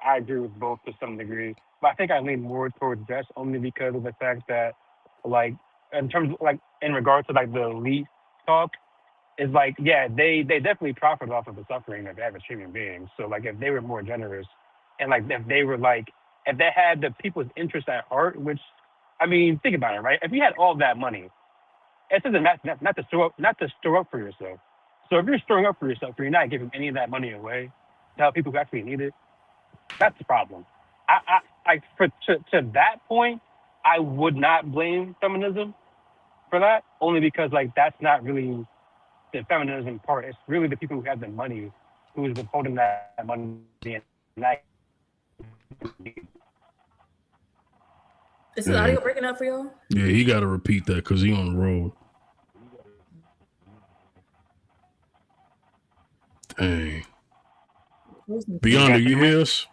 I agree with both to some degree, but I think I lean more towards Jess only because of the fact that, like, in terms of, like, in regard to like the elite talk, is like, yeah, they definitely profit off of the suffering of average human beings. So like, if they were more generous, and like if they were like, if they had the people's interest at heart, which, I mean, think about it, right? If you had all that money, it doesn't not to store up for yourself. So if you're storing up for yourself, but you're not giving any of that money away to help people who actually need it, that's the problem. To that point, I would not blame feminism for that, only because like that's not really the feminism part. It's really the people who have the money who's withholding that money. And that, Is the Yeah, audio breaking up for y'all? yeah, he got to repeat that because he on the road. Dang, Beyonder, you hear us?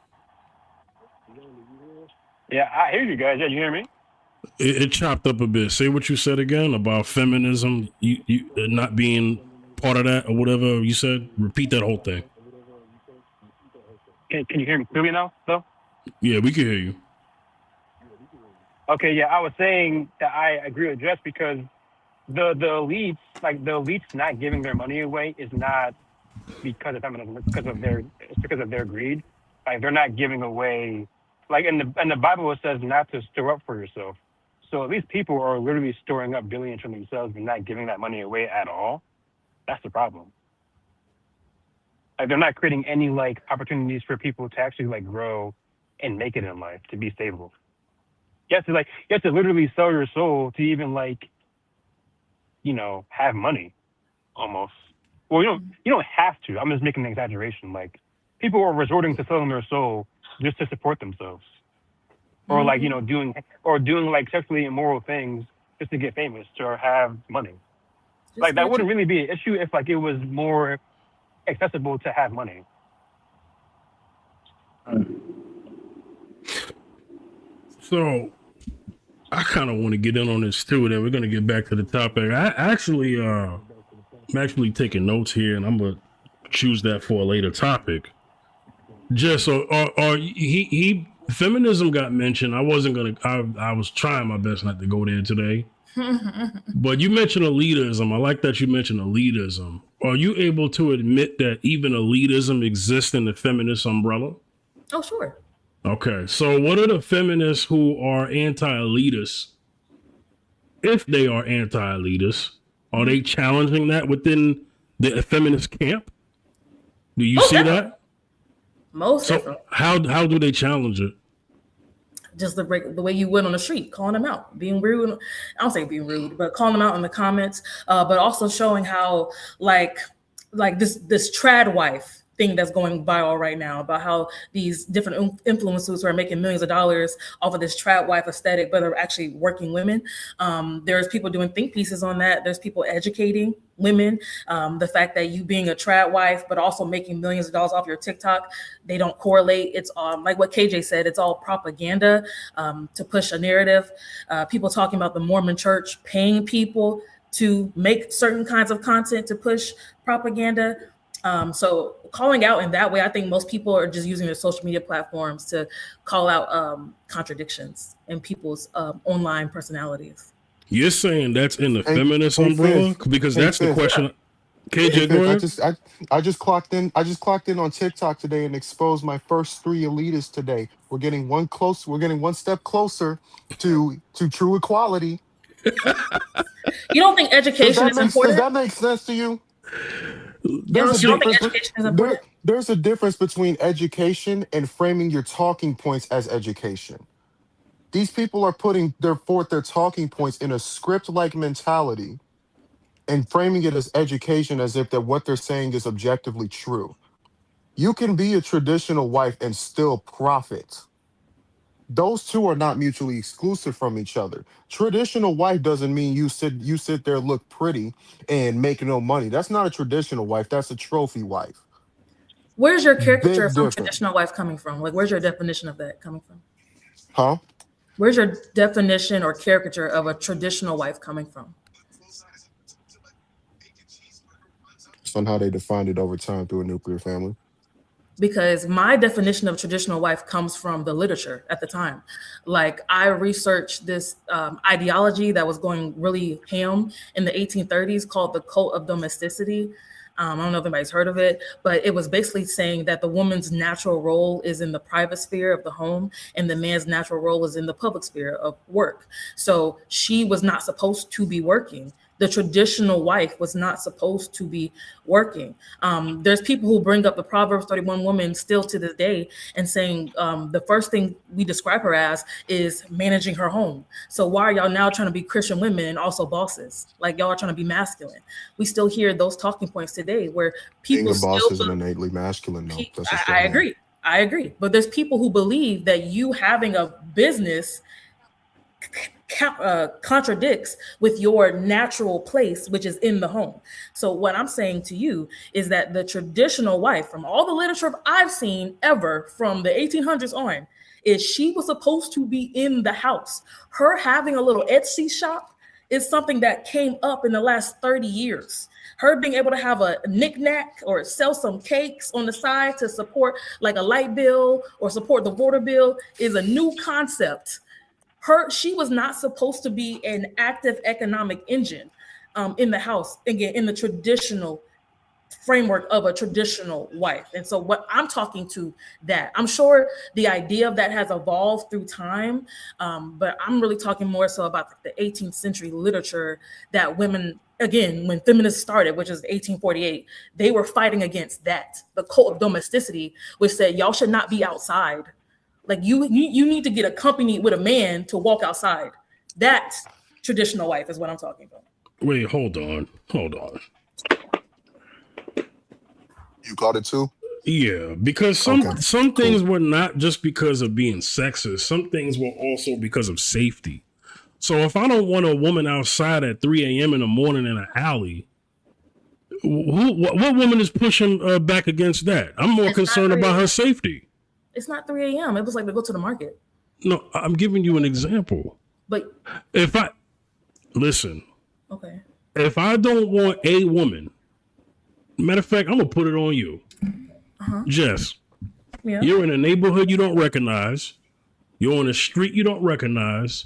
yeah, I hear you guys. Yeah, you hear me? It chopped up a bit. Say what you said again about feminism. You not being part of that or whatever you said. Repeat that whole thing. Can you hear me clearly now, though? Yeah, we can hear you. Okay, yeah, I was saying that I agree with Jess because the elites not giving their money away is not because of feminism. It's because of their greed. Like they're not giving away. Like in the Bible, it says not to store up for yourself. So these people are literally storing up billions for themselves and not giving that money away at all. That's the problem. Like they're not creating any like opportunities for people to actually like grow and make it in life to be stable. You have to literally sell your soul to even like, have money almost. Well, you don't have to. I'm just making an exaggeration. Like people are resorting to selling their soul just to support themselves. Or like, doing like sexually immoral things just to get famous or have money. Just Like that get wouldn't really be an issue if like it was more accessible to have money. So I kind of want to get in on this too. Then we're gonna get back to the topic. I'm actually taking notes here, and I'm gonna choose that for a later topic. Just so, he feminism got mentioned. I wasn't gonna. I was trying my best not to go there today. But you mentioned elitism. I like that you mentioned elitism. Are you able to admit that even elitism exists in the feminist umbrella? Oh, sure. Okay, so what are the feminists who are anti-elitist? If they are anti-elitist, are they challenging that within the feminist camp? Do you see definitely. that? Most So definitely. how do they challenge it? Just the way you would on the street, calling them out, being rude. I don't say being rude, but calling them out in the comments, but also showing how like like this trad wife thing that's going viral right now about how these different influencers are making millions of dollars off of this trad wife aesthetic, but are actually working women. There's people doing think pieces on that. There's people educating women. The fact that you being a trad wife, but also making millions of dollars off your TikTok, they don't correlate. It's like what KJ said, it's all propaganda to push a narrative. People talking about the Mormon church paying people to make certain kinds of content to push propaganda. So calling out in that way, I think most people are just using their social media platforms to call out contradictions in people's online personalities. You're saying that's in the Hey, feminist hey, umbrella? Fifth. Because Hey, that's the Fifth. question. Hey, KJ, go Fifth. ahead. I just clocked in. I just clocked in on TikTok today and exposed my first 3 elitists today. We're getting one step closer to true equality. You don't think education is Does important? that make sense to you? There's a You don't think difference. education is important? There's a difference between education and framing your talking points as education. These people are putting forth their talking points in a script-like mentality and framing it as education as if that what they're saying is objectively true. You can be a traditional wife and still profit. Those two are not mutually exclusive from each other. Traditional wife doesn't mean you sit there, look pretty, and make no money. That's not a traditional wife. That's a trophy wife. Where's your caricature Big from difference. traditional wife coming from? Like, where's your definition of that coming from? Huh? Where's your definition or caricature of a traditional wife coming from? It's on how they defined it over time through a nuclear family. Because my definition of traditional wife comes from the literature at the time. Like, I researched this ideology that was going really ham in the 1830s called the cult of domesticity. I don't know if anybody's heard of it, but it was basically saying that the woman's natural role is in the private sphere of the home and the man's natural role is in the public sphere of work. So she was not supposed to be working. The traditional wife was not supposed to be working. There's people who bring up the Proverbs 31 woman still to this day and saying the first thing we describe her as is managing her home. So why are y'all now trying to be Christian women and also bosses? Like, y'all are trying to be masculine. We still hear those talking points today where Being people a boss still isn't innately masculine, though. That's a I strong man. agree. I agree. But there's people who believe that you having a business contradicts with your natural place, which is in the home. So what I'm saying to you is that the traditional wife, from all the literature I've seen ever from the 1800s on, is she was supposed to be in the house. Her having a little Etsy shop is something that came up in the last 30 years. Her being able to have a knickknack or sell some cakes on the side to support like a light bill or support the water bill is a new concept. She was not supposed to be an active economic engine in the house, again, in the traditional framework of a traditional wife. And so what I'm talking to that, I'm sure the idea of that has evolved through time, but I'm really talking more so about the 18th century literature that women, again, when feminists started, which is 1848, they were fighting against that, the cult of domesticity, which said y'all should not be outside. Like you need to get accompanied with a man to walk outside. That's traditional wife is what I'm talking about. Wait, hold on. You got it too? Yeah, because some things were not just because of being sexist. Some things were also because of safety. So if I don't want a woman outside at 3 a.m. in the morning in an alley, what woman is pushing back against that? I'm more concerned about her safety. It's not 3 a.m. It was like to go to the market. No, I'm giving you an example. But if I listen, okay, if I don't want a woman, matter of fact, I'm gonna put it on you, Jess. Yeah. You're in a neighborhood you don't recognize. You're on a street you don't recognize.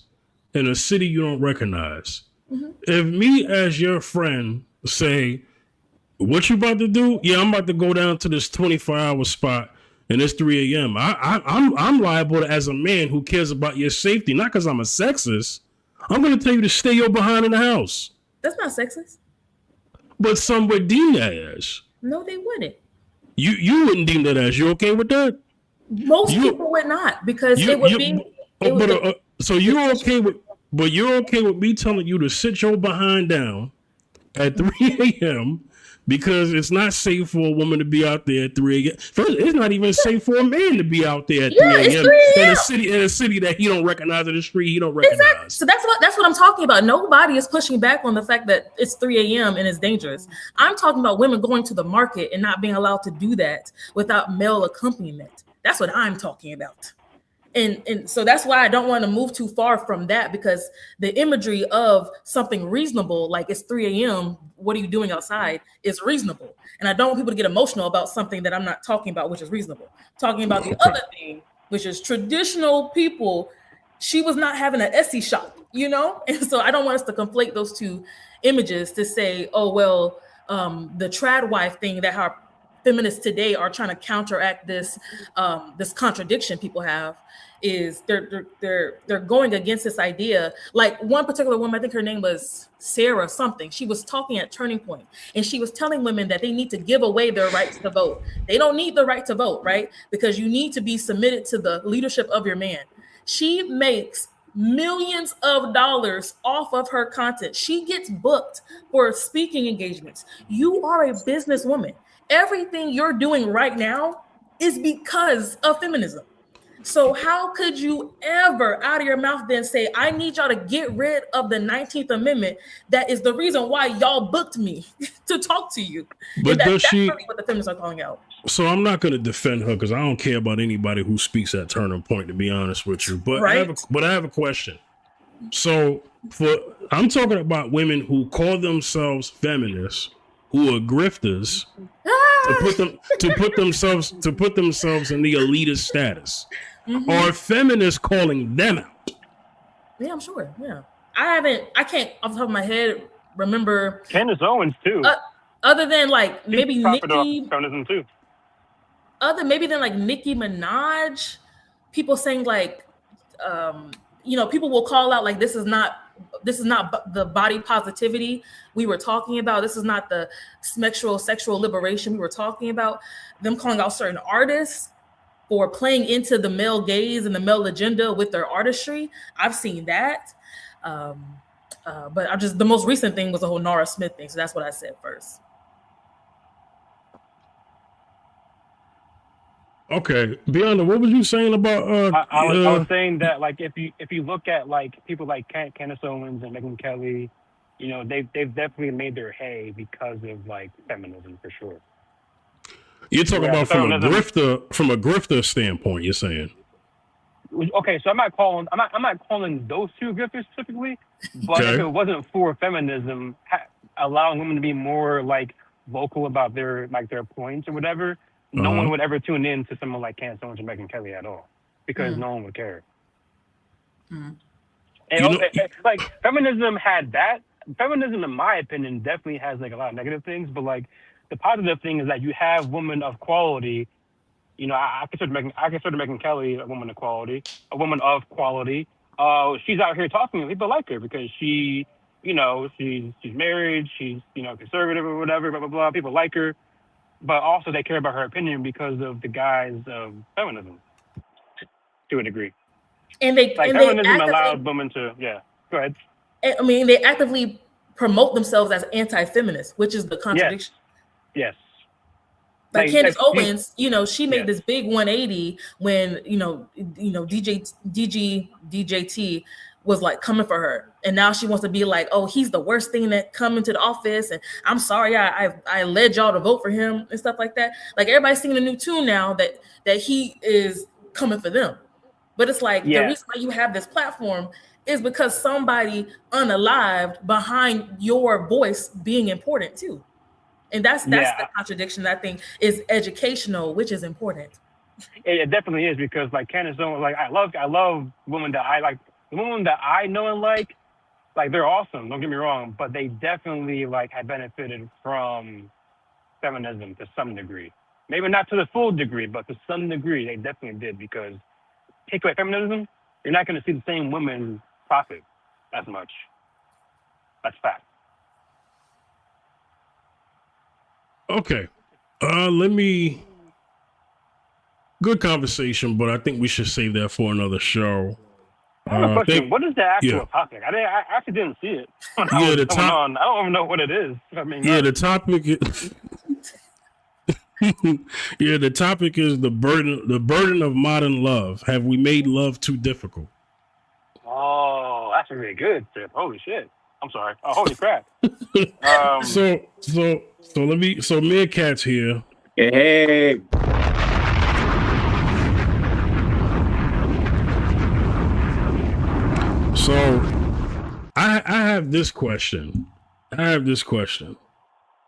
In a city you don't recognize. Mm-hmm. If me as your friend say, "What you about to do?" Yeah, I'm about to go down to this 24-hour spot. And it's 3 a.m. I'm liable as a man who cares about your safety, not because I'm a sexist. I'm going to tell you to stay your behind in the house. That's not sexist. But some would deem that as. No, they wouldn't. You wouldn't deem that as. You okay with that? Most people would not, because it would be. So you're okay with, but you're okay with me telling you to sit your behind down at 3 a.m. because it's not safe for a woman to be out there at 3 a.m. First, it's not even safe for a man to be out there at 3 it's a.m. 3 in a.m. a city that he don't recognize, in the street he don't recognize. Exactly. So that's what I'm talking about. Nobody is pushing back on the fact that it's 3 a.m. and it's dangerous. I'm talking about women going to the market and not being allowed to do that without male accompaniment. That's what I'm talking about. And so that's why I don't want to move too far from that, because the imagery of something reasonable, like it's 3 a.m., what are you doing outside, is reasonable. And I don't want people to get emotional about something that I'm not talking about, which is reasonable. Talking about the other thing, which is traditional people. She was not having an Etsy shop, you know? And so I don't want us to conflate those two images to say, oh, well, the trad wife thing that our feminists today are trying to counteract this contradiction people have, is they're going against this idea. Like one particular woman, I think her name was Sarah something, she was talking at Turning Point, and she was telling women that they need to give away their rights to vote. They don't need the right to vote, right? Because you need to be submitted to the leadership of your man. She makes millions of dollars off of her content. She gets booked for speaking engagements. You are a businesswoman. Everything you're doing right now is because of feminism. So how could you ever out of your mouth then say, I need y'all to get rid of the 19th Amendment? That is the reason why y'all booked me to talk to you. But That's really what the feminists are calling out. So I'm not going to defend her because I don't care about anybody who speaks at Turning Point, to be honest with you. But right? I have a question. So I'm talking about women who call themselves feminists, who are grifters, to put themselves in the elitist status. Mm-hmm. Are feminists calling them out? Yeah, I'm sure. Yeah, I can't off the top of my head remember. Candace Owens too. Other than like maybe Nicki. Feminism too. Maybe than like Nicki Minaj, people saying like, people will call out like this is not the body positivity we were talking about. This is not the sexual liberation we were talking about. Them calling out certain artists for playing into the male gaze and the male agenda with their artistry. I've seen that. But the most recent thing was the whole Nora Smith thing. So that's what I said first. Okay, Beyonce, what was you saying about? I was saying that like if you look at like people like Candace Owens and Megyn Kelly, they've definitely made their hay because of like feminism for sure. You're talking about from a grifter standpoint. You're saying. Okay, so I'm not calling those two grifters specifically, but if it wasn't for feminism allowing women to be more like vocal about their points or whatever, no one would ever tune in to someone like Candace Owens or Megyn Kelly at all, because no one would care. And like feminism had that. Feminism, in my opinion, definitely has like a lot of negative things, but like the positive thing is that you have women of quality. I consider Megyn Kelly a woman of quality. She's out here talking and people like her because she's married, she's conservative or whatever, blah blah blah. People like her. But also they care about her opinion because of the guise of feminism, to a degree. And feminism allowed women to, go ahead. I mean, they actively promote themselves as anti-feminist, which is the contradiction. Yes. Like Candace Owens, she made this big 180 when, DJT was like coming for her. And now she wants to be like, oh, he's the worst thing that come into the office. And I'm sorry, I led y'all to vote for him and stuff like that. Like everybody's singing a new tune now that he is coming for them. But it's like the reason why you have this platform is because somebody unalived behind your voice being important too. And that's the contradiction that I think is educational, which is important. It definitely is, because like Candace Owens, like I love women that I like. The women that I know and like they're awesome. Don't get me wrong, but they definitely like have benefited from feminism to some degree. Maybe not to the full degree, but to some degree they definitely did, because take away feminism, you're not going to see the same women profit as much. That's fact. Okay. Good conversation, but I think we should save that for another show. I have a question. Think, What is the actual yeah, topic? I actually didn't see it when I yeah, was the going top, on. I don't even know what it is. I mean, yeah, the topic is, yeah, the topic is the burden of modern love. Have we made love too difficult? oh, that's really good, Tip. Holy shit. I'm sorry. Oh, holy crap. Um, So Meerkat's here. Hey, So I have this question. And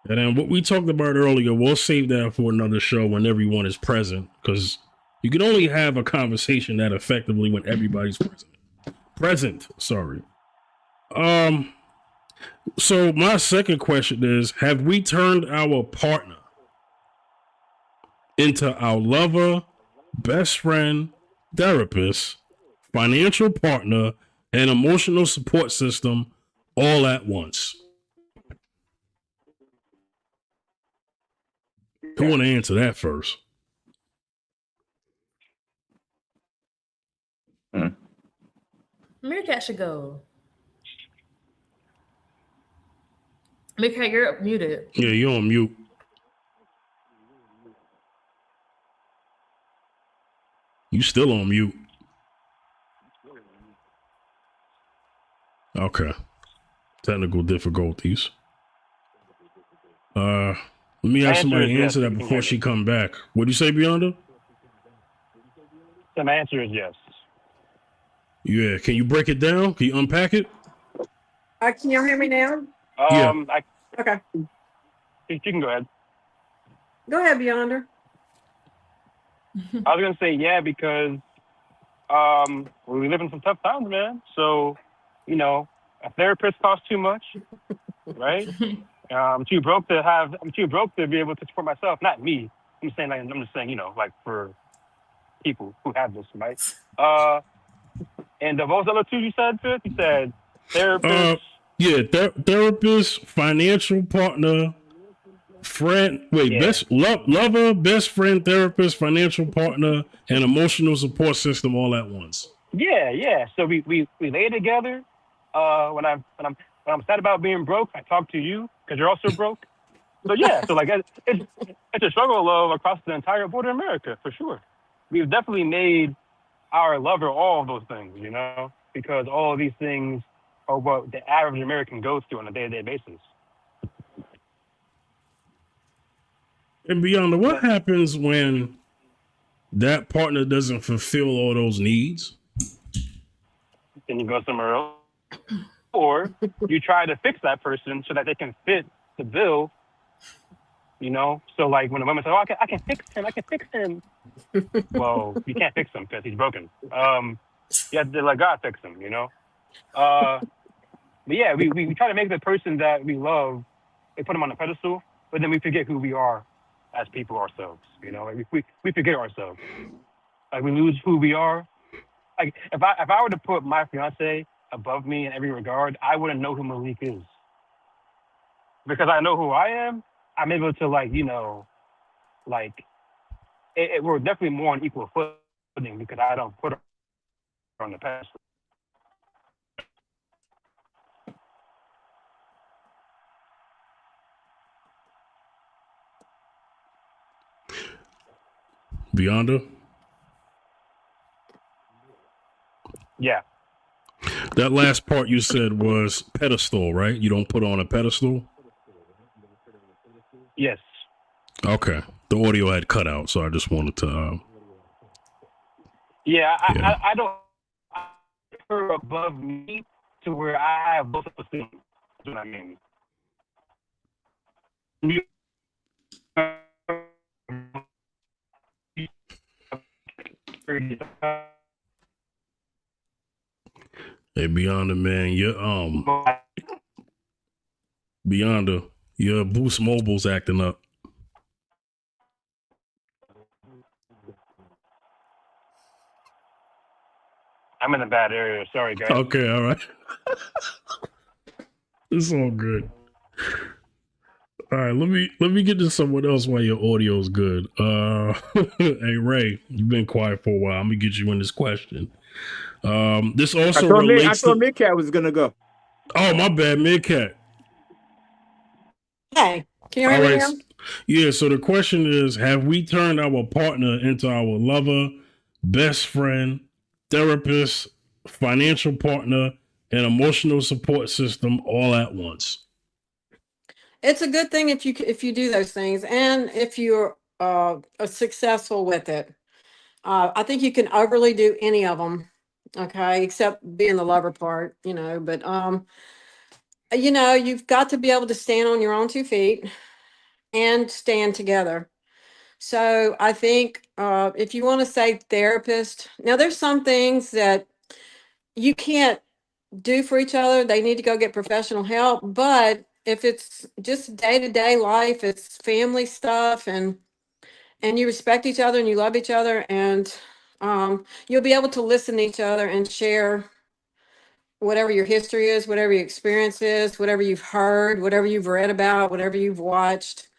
then what we talked about earlier, we'll save that for another show when everyone is present, because you can only have a conversation that effectively when everybody's present. Sorry. Um. So my second question is: have we turned our partner into our lover, best friend, therapist, financial partner, and emotional support system all at once? Who want to answer that first? Meerkat should go. Meerkat, you're muted. Yeah, you're on mute. You still on mute. Okay. Technical difficulties. Let me my have answer is somebody yes. answer If that you can before hear she me. come back. What'd you say, Beyonda? So my answer is yes. Yeah. Can you break it down? Can you unpack it? Can y'all hear me now? Yeah. Okay. You can go ahead. Go ahead, Beyonder. I was gonna say yeah because we live in some tough times, man. So, you know, a therapist costs too much, right? I'm too broke to be able to support myself. Not me. I'm just saying, you know, like for people who have this, right? And what was the other two you said, Fifth? You said therapist. Yeah. Therapist, financial partner, friend. Wait, Yeah. lover, best friend, therapist, financial partner, and emotional support system all at once. Yeah. So we lay together. When I'm sad about being broke, I talk to you because you're also broke. So yeah, so like it's a struggle of love across the entire border of America for sure. We've definitely made our lover all of those things, you know, because all of these things are what the average American goes through on a day-to-day basis. And beyond, what happens when that partner doesn't fulfill all those needs? Then you go somewhere else, or you try to fix that person so that they can fit the bill. You know, so like when a woman says, "Oh, I can fix him," well, you can't fix him because he's broken. You have to let God fix him. You know. But yeah, we try to make the person that we love, we put him on a pedestal, but then we forget who we are as people ourselves. You know, like we forget ourselves. Like we lose who we are. Like if I were to put my fiance above me in every regard, I wouldn't know who Malik is because I know who I am. I'm able to we're definitely more on equal footing because I don't put her on the pedestal. Beyonda? Yeah. That last part you said was pedestal, right? You don't put on a pedestal? Yes. Okay. The audio had cut out, so I just wanted to. Yeah. Yeah. I don't put her above me to where I have both of those things. That's what I mean. Hey, Beyonda, man, Beyonda, your Boost Mobile's acting up. I'm in a bad area. Sorry, guys. Okay, all right. It's all good. All right, let me get to someone else while your audio's good. Hey Ray, you've been quiet for a while. I'm gonna get you in this question. This I also thought relates to. Midcat was gonna go. Oh, my bad, Midcat. Hey, can you hear All me right. now? Yeah. So the question is: have we turned our partner into our lover, best friend, therapist, financial partner, and emotional support system all at once? It's a good thing if you do those things, and if you're are successful with it. I think you can overly do any of them, okay, except being the lover part, you know. But you've got to be able to stand on your own 2 feet and stand together. So I think if you want to say therapist, now there's some things that you can't do for each other. They need to go get professional help. But if it's just day to day life, it's family stuff, and you respect each other and you love each other, and you'll be able to listen to each other and share whatever your history is, whatever your experience is, whatever you've heard, whatever you've read about, whatever you've watched,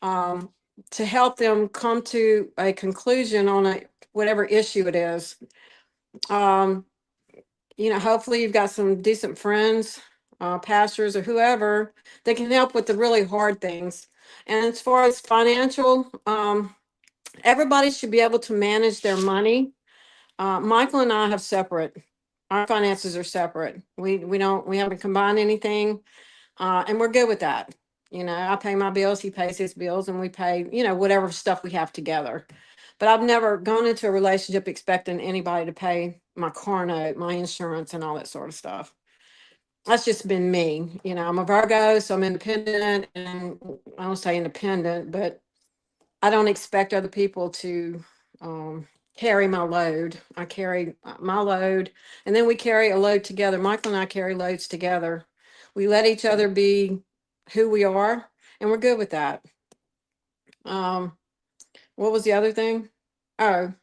um, to help them come to a conclusion on whatever issue it is. Um, hopefully you've got some decent friends, pastors or whoever that can help with the really hard things. And as far as financial, everybody should be able to manage their money. Michael and I have separate. Our finances are separate. We haven't combined anything, and we're good with that. I pay my bills, he pays his bills, and we pay whatever stuff we have together. But I've never gone into a relationship expecting anybody to pay my car note, my insurance, and all that sort of stuff. That's just been me. I'm a Virgo, so I'm independent, and I don't say independent, but I don't expect other people to carry my load. I carry my load, and then we carry a load together. Michael and I carry loads together. We let each other be who we are, and we're good with that. What was the other thing? Oh,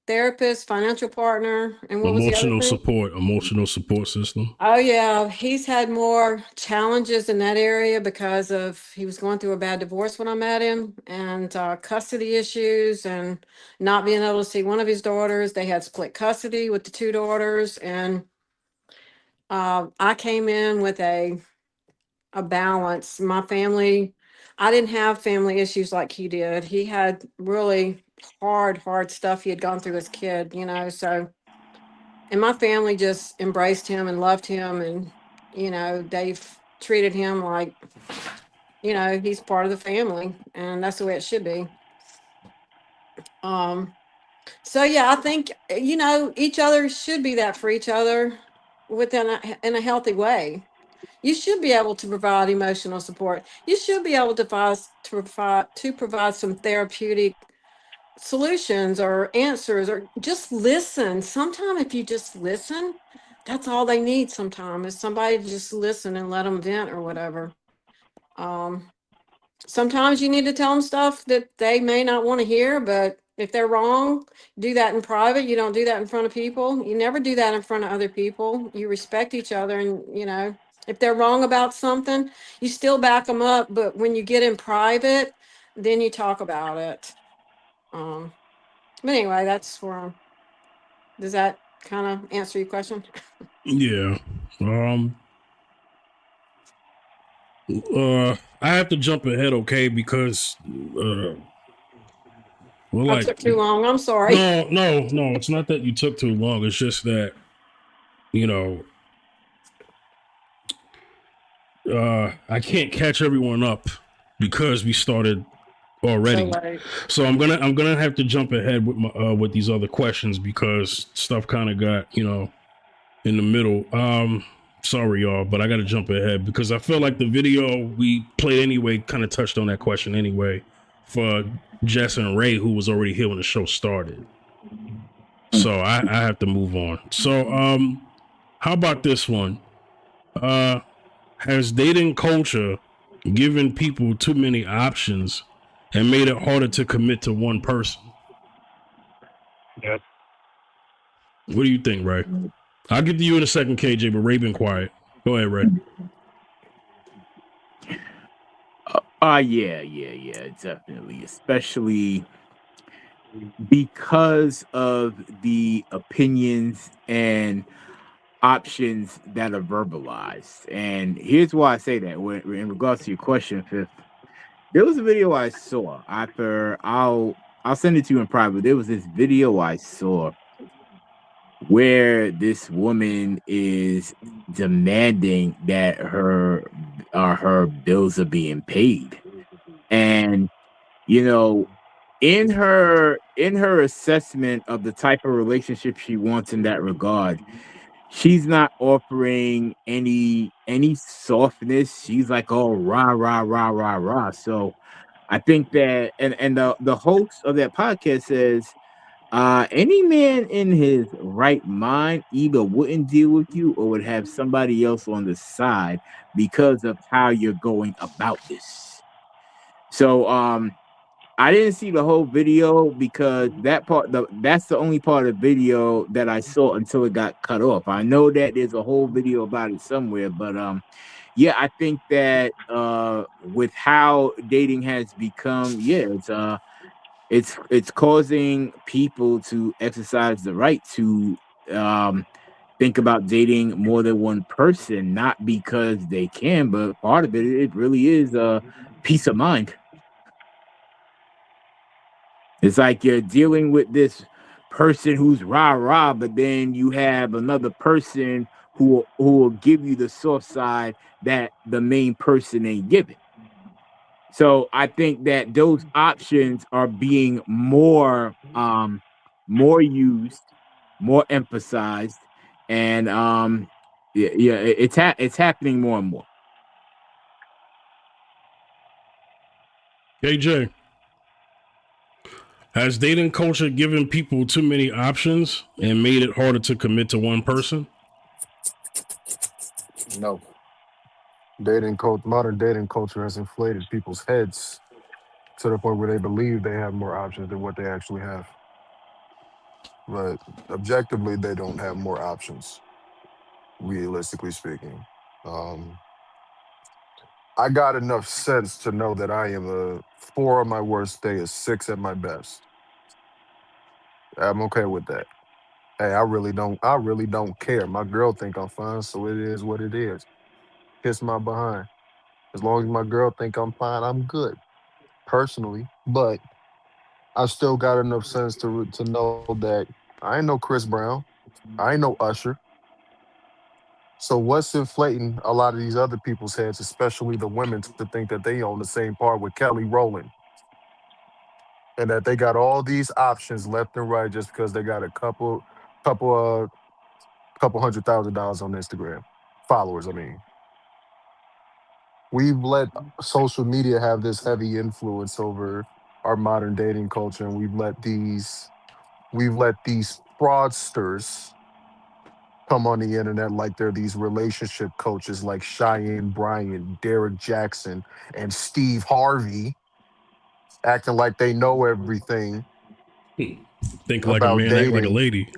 therapist, financial partner, and what was the other thing? Emotional support system. Oh yeah, he's had more challenges in that area because he was going through a bad divorce when I met him, and custody issues, and not being able to see one of his daughters. They had split custody with the two daughters, and I came in with a balance. My family, I didn't have family issues like he did. He had really hard stuff he had gone through as a kid, so. And my family just embraced him and loved him, and they've treated him like he's part of the family, and that's the way it should be. So yeah, I think each other should be that for each other in a healthy way. You should be able to provide emotional support. You should be able to provide some therapeutic solutions or answers, or just listen. Sometimes if you just listen, that's all they need. Sometimes is somebody to just listen and let them vent or whatever. Sometimes you need to tell them stuff that they may not want to hear, but if they're wrong, do that in private. You don't do that in front of people. You never do that in front of other people. You respect each other, and if they're wrong about something, you still back them up, but when you get in private, then you talk about it. But anyway, that's where. Does that kind of answer your question? Yeah. I have to jump ahead, okay, because we're I like, took too long. I'm sorry. no. It's not that you took too long. It's just that I can't catch everyone up because we started already. So I'm gonna have to jump ahead with my with these other questions because stuff kind of got in the middle. Sorry y'all, but I gotta jump ahead because I feel like the video we played anyway kind of touched on that question anyway for Jess and Ray, who was already here when the show started. So I have to move on. So how about this one? Has dating culture given people too many options and made it harder to commit to one person? Yeah. What do you think, Ray? I'll get to you in a second, KJ, but Ray been quiet. Go ahead, Ray. Yeah, definitely. Especially because of the opinions and options that are verbalized. And here's why I say that in regards to your question, Fifth. There was a video I saw after I'll send it to you in private. There was this video I saw where this woman is demanding that her bills are being paid. And you know, in her assessment of the type of relationship she wants in that regard, she's not offering any softness. She's like, oh, rah rah rah rah rah. So I think that, and the host of that podcast says, any man in his right mind either wouldn't deal with you or would have somebody else on the side because of how you're going about this. So I didn't see the whole video because that's the only part of the video that I saw until it got cut off. I know that there's a whole video about it somewhere, but yeah, I think that with how dating has become, yeah, it's causing people to exercise the right to um think about dating more than one person, not because they can, but part of it really is peace of mind. It's like you're dealing with this person who's rah rah, but then you have another person who will give you the soft side that the main person ain't giving. So I think that those options are being more used, more emphasized, and yeah, it's happening more and more. AJ, has dating culture given people too many options and made it harder to commit to one person? No, modern dating culture has inflated people's heads to the point where they believe they have more options than what they actually have. But objectively, they don't have more options, realistically speaking. Um, I got enough sense to know that I am a four on my worst day, a six at my best. I'm okay with that. Hey, I really don't care. My girl think I'm fine, so it is what it is. Kiss my behind. As long as my girl think I'm fine, I'm good personally. But I still got enough sense to know that I ain't no Chris Brown. I ain't no Usher. So what's inflating a lot of these other people's heads, especially the women, to think that they own the same part with Kelly Rowland and that they got all these options left and right just because they got a couple couple $100,000 on Instagram followers. I mean, we've let social media have this heavy influence over our modern dating culture, and we've let these fraudsters come on the internet like they're these relationship coaches like Cheyenne Bryant, Derek Jackson, and Steve Harvey, acting like they know everything Think like a about man, act like a dating. lady.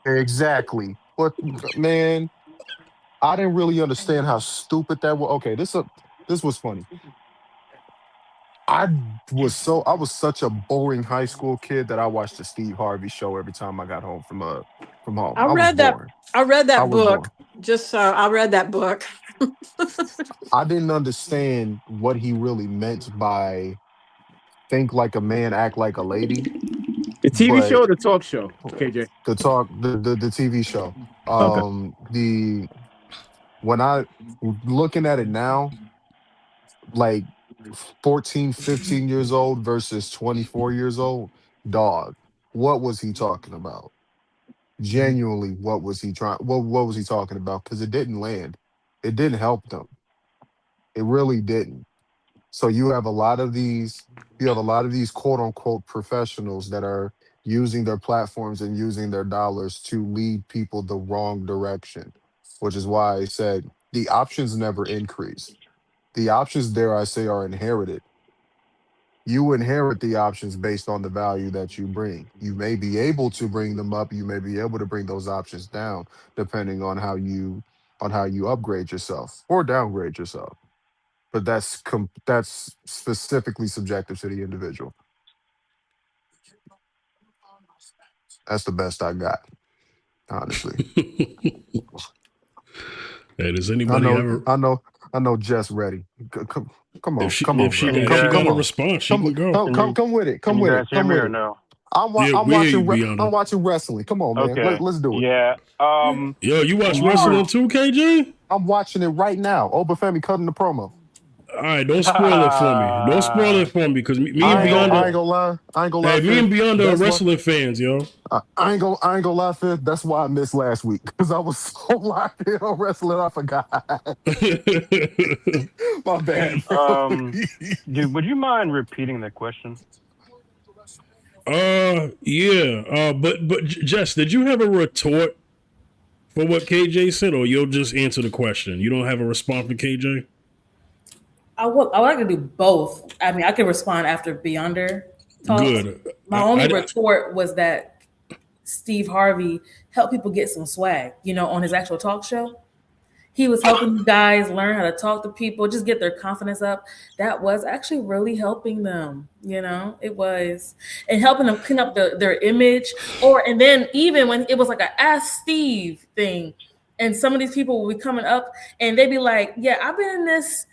Exactly. But man, I didn't really understand how stupid that was. Okay, this was funny. I I was such a boring high school kid that I watched the Steve Harvey show every time I got home from home. I I was read that. boring. I read I that was book. boring. Just so I read that book. I didn't understand what he really meant by think like a man, act like a lady. The TV But show or the talk show, KJ? the TV show, Okay. the when I looking at it now, like 14, 15 years old versus 24 years old, dog, what was he talking about? Genuinely, what was he talking about? Because it didn't land. It didn't help them. It really didn't. So you have a lot of these quote unquote professionals that are using their platforms and using their dollars to lead people the wrong direction, which is why I said the options never increase. The options, dare I say, are inherited. You inherit the options based on the value that you bring. You may be able to bring them up, you may be able to bring those options down, depending on how you upgrade yourself or downgrade yourself. But that's specifically subjective to the individual. That's the best I got, honestly. Hey, does I anybody know, ever? I know, I know. Jess ready. Come, If she come if on, she bro. Can you got if Come, she guys got come a on. response, she can go. Come with it. can Come you with guys it. hear Come me with or it. no? Yeah, I'm we hear you, watching. Beyonce. I'm watching wrestling. Come on, man. Okay. Let's do it. Yeah. Yo, you When watch you wrestling were too, KJ? I'm watching it right now. Obafemi cutting the promo. All right, don't spoil it for me. Don't spoil it for me, because me and I Beyonce. ain't gonna lie. I ain't gonna lie, Hey, me Fifth. and Beyonce are That's why wrestling fans, yo. I ain't gonna lie, Fifth. That's why I missed last week because I was so locked in on wrestling. I forgot. My bad, bro. dude, would you mind repeating the question? Yeah. But Jess, did you have a retort for what KJ said, or you'll just answer the question? You don't have a response for KJ? I would like to do both. I mean, I could respond after Beyonder talks. Good. My only retort was that Steve Harvey helped people get some swag, on his actual talk show. He was helping you guys learn how to talk to people, just get their confidence up. That was actually really helping them, it was. And helping them clean up their image. And then even when it was like a Ask Steve thing, and some of these people would be coming up and they'd be like, yeah, I've been in this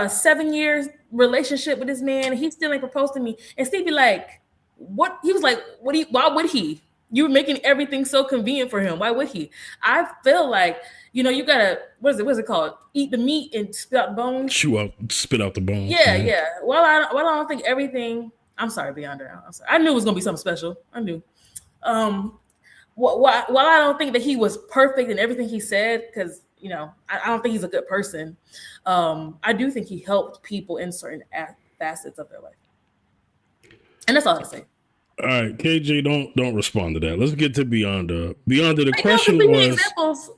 7 years relationship with this man, and he still ain't proposed to me. And Steve be like, what? He was like, why would he? You were making everything so convenient for him. Why would he? I feel like, you gotta, what is it called? Eat the meat and spit out the bones. Spit out the bones. Yeah, yeah. While I don't think everything, I'm sorry, Beyonder. I'm sorry. I knew it was gonna be something special. I knew. While I don't think that he was perfect in everything he said, because I don't think he's a good person. I do think he helped people in certain facets of their life, and that's all I say. All right, KJ, don't respond to that. Let's get to Beyonder. Beyonder, the question Give me was examples.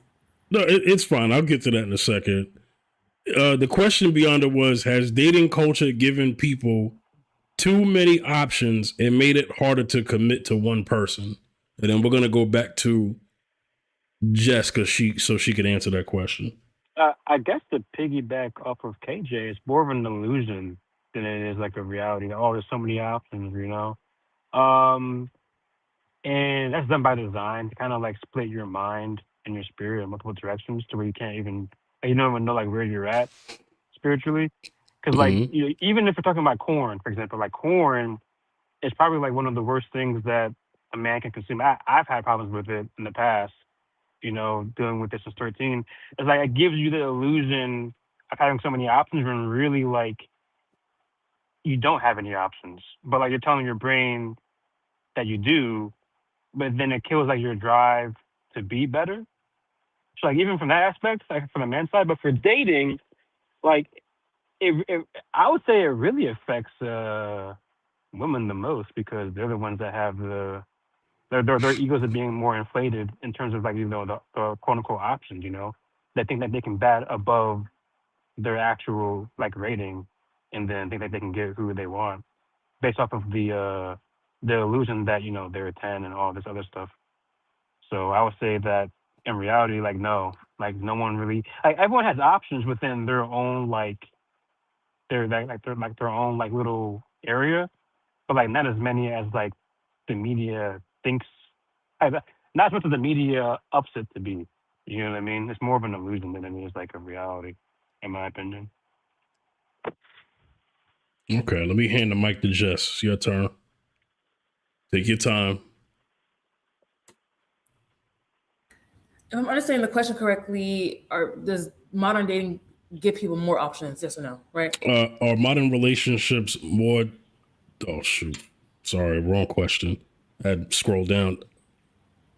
no, it's fine. I'll get to that in a second. The question Beyonder was: has dating culture given people too many options and made it harder to commit to one person? And then we're gonna go back to Jess so she could answer that question. I guess to piggyback off of KJ, it's more of an illusion than it is like a reality. Oh, there's so many options. Um, and that's done by design to kind of like split your mind and your spirit in multiple directions to where you don't even know like where you're at spiritually. Because like Mm-hmm. even if we're talking about corn, for example, like corn is probably like one of the worst things that a man can consume. I've had problems with it in the past. Dealing with this since 13. It's like it gives you the illusion of having so many options when really like you don't have any options. But like you're telling your brain that you do, but then it kills like your drive to be better. So like even from that aspect, like from the man's side, but for dating, like I would say it really affects women the most because they're the ones that have their egos are being more inflated in terms of like the quote unquote options. They think that they can bat above their actual like rating, and then think that they can get who they want based off of the illusion that they're a 10 and all this other stuff. So I would say that in reality, like no, like no one really like everyone has options within their own their own like little area, but like not as many as like the media thinks. Like, not as much as the media ups it to be. You know what I mean? It's more of an illusion than it is like a reality, in my opinion. Okay, let me hand the mic to Jess. It's your turn. Take your time. If I'm understanding the question correctly, does modern dating give people more options? Yes or no? Right? Are modern relationships more? Oh shoot! Sorry, wrong question. I had to scroll down.